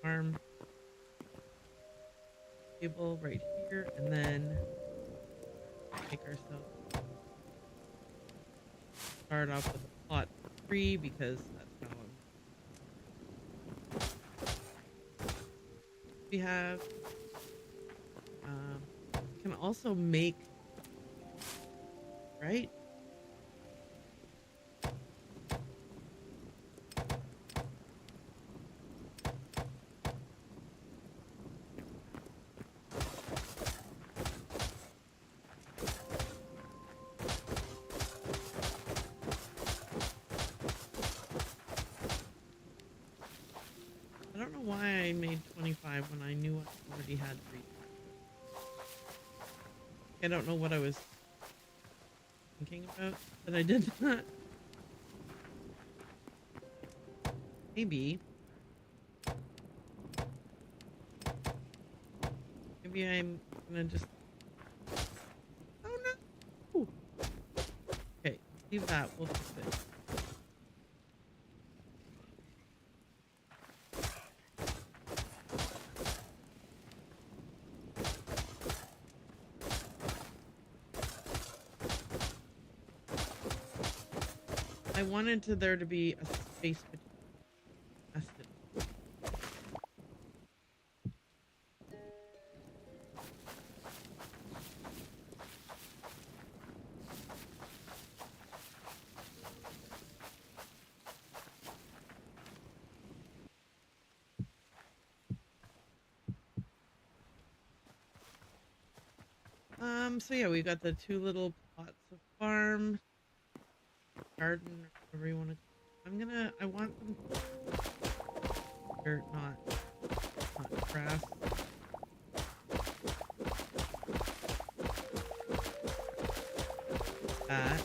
farm table right here, and then make ourselves start off with a plot 3 because that's how we have. Can also make, right? I don't know why I made 25 when I knew I already had 3. I don't know what I was thinking about that I did not. Maybe I'm gonna just... Oh no! Ooh. Okay, leave that. We'll fix it. I wanted there to be a space between us. So yeah, we got the 2 little plots of farm, garden, whatever you want to. I want them dirt, not grass. That.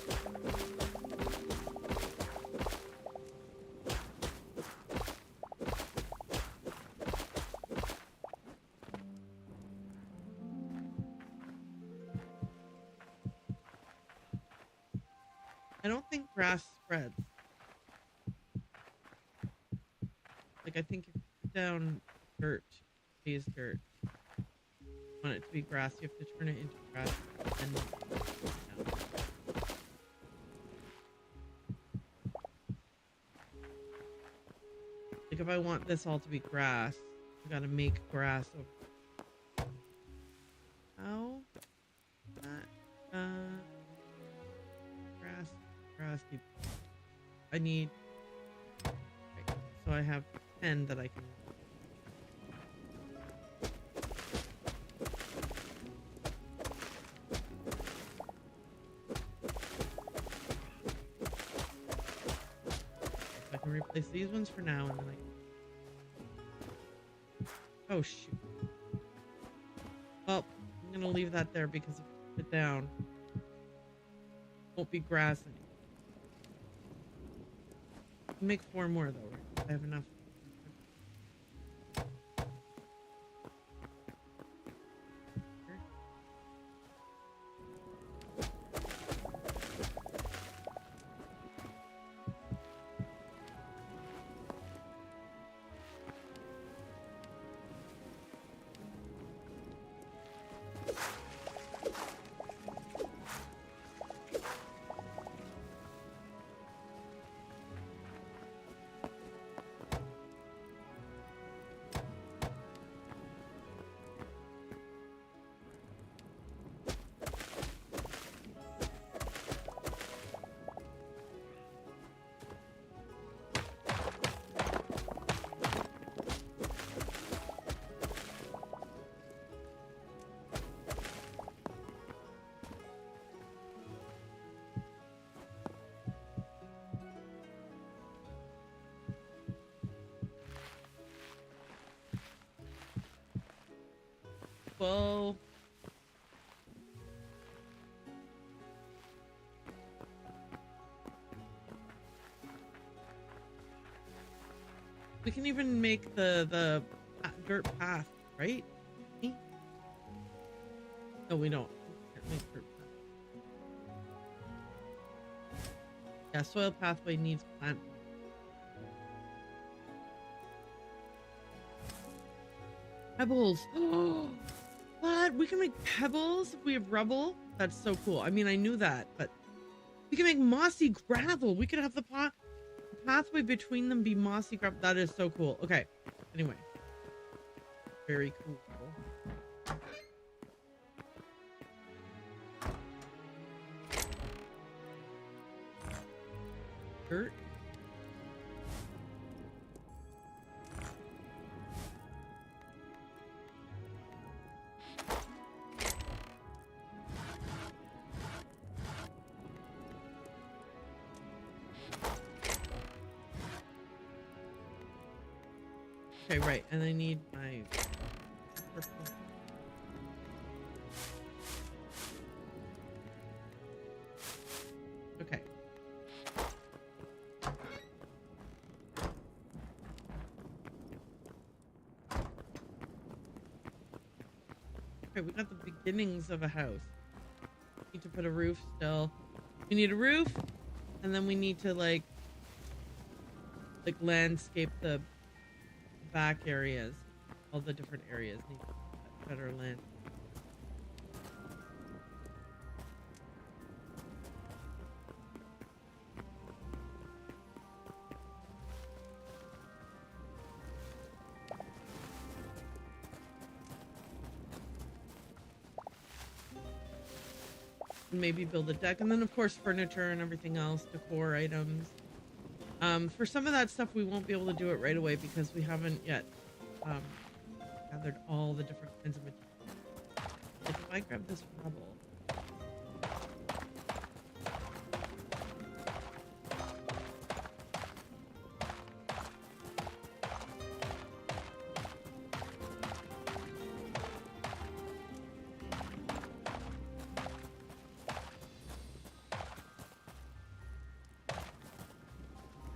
I don't think grass spreads. Like, I think if you put down dirt, it is dirt. If you want it to be grass, you have to turn it into grass and down. Like, if I want this all to be grass, I gotta make grass over. How? That, grass. I need. Okay, so I have 10 that I can. I can replace these ones for now, and then oh shoot. Well, I'm gonna leave that there because if I put it down, it won't be grass anymore. I'll make 4 more though. Right? I have enough. Whoa. We can even make the dirt path, right? No, we don't. We can't make dirt path. Yeah, soil pathway needs plant. Pebbles. Oh, what? We can make pebbles if we have rubble? That's so cool. I mean, I knew that, but we can make mossy gravel. We could have the pathway between them be mossy gravel. That is so cool. Okay. Anyway. Very cool. Dirt. Okay, right, and I need my purple. Okay. Okay, we got the beginnings of a house. Need to put a roof still. We need a roof, and then we need to like landscape the back areas. All the different areas need better land. And maybe build a deck, and then of course furniture and everything else, decor items. For some of that stuff we won't be able to do it right away because we haven't yet gathered all the different kinds of materials. Like if I grab this rubble,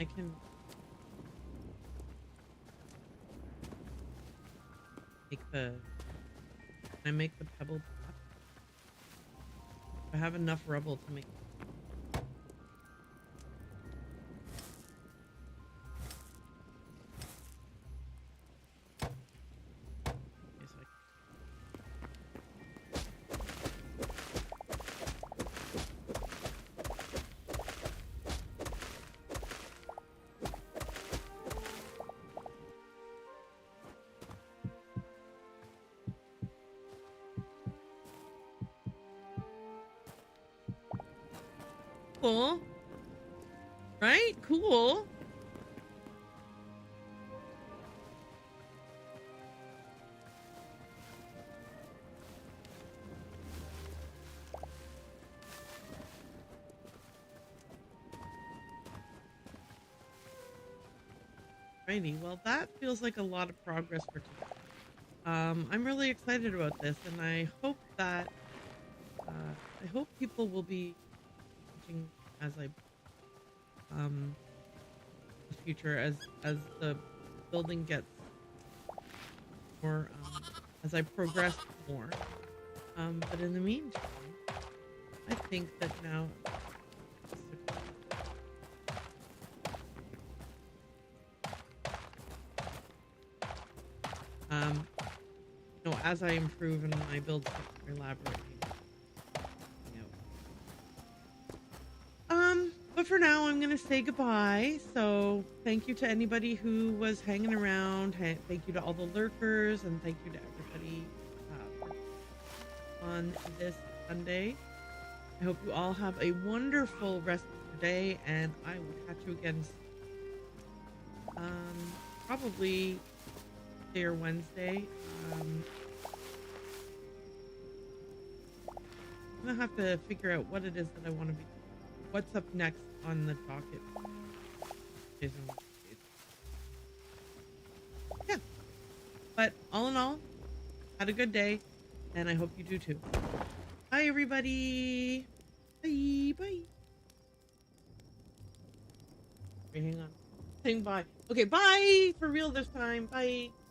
I can make can I make the pebble path? I have enough rubble to make. Okay, so cool. Right? Cool. Righty. Well, that feels like a lot of progress for today. I'm really excited about this, and I hope that I hope people will be watching as I the future as the building gets more as I progress more. But in the meantime, I think that now you know, as I improve and my builds get more elaborate. But for now, I'm gonna say goodbye. So thank you to anybody who was hanging around. Thank you to all the lurkers, and thank you to everybody on this Sunday. I hope you all have a wonderful rest of your day, and I will catch you again probably Tuesday or Wednesday. I'm gonna have to figure out what it is that I want to be. What's up next on the docket? Yeah. But all in all, had a good day. And I hope you do too. Bye, everybody. Bye. Bye. Wait, hang on. Saying bye. Okay, bye. For real this time. Bye.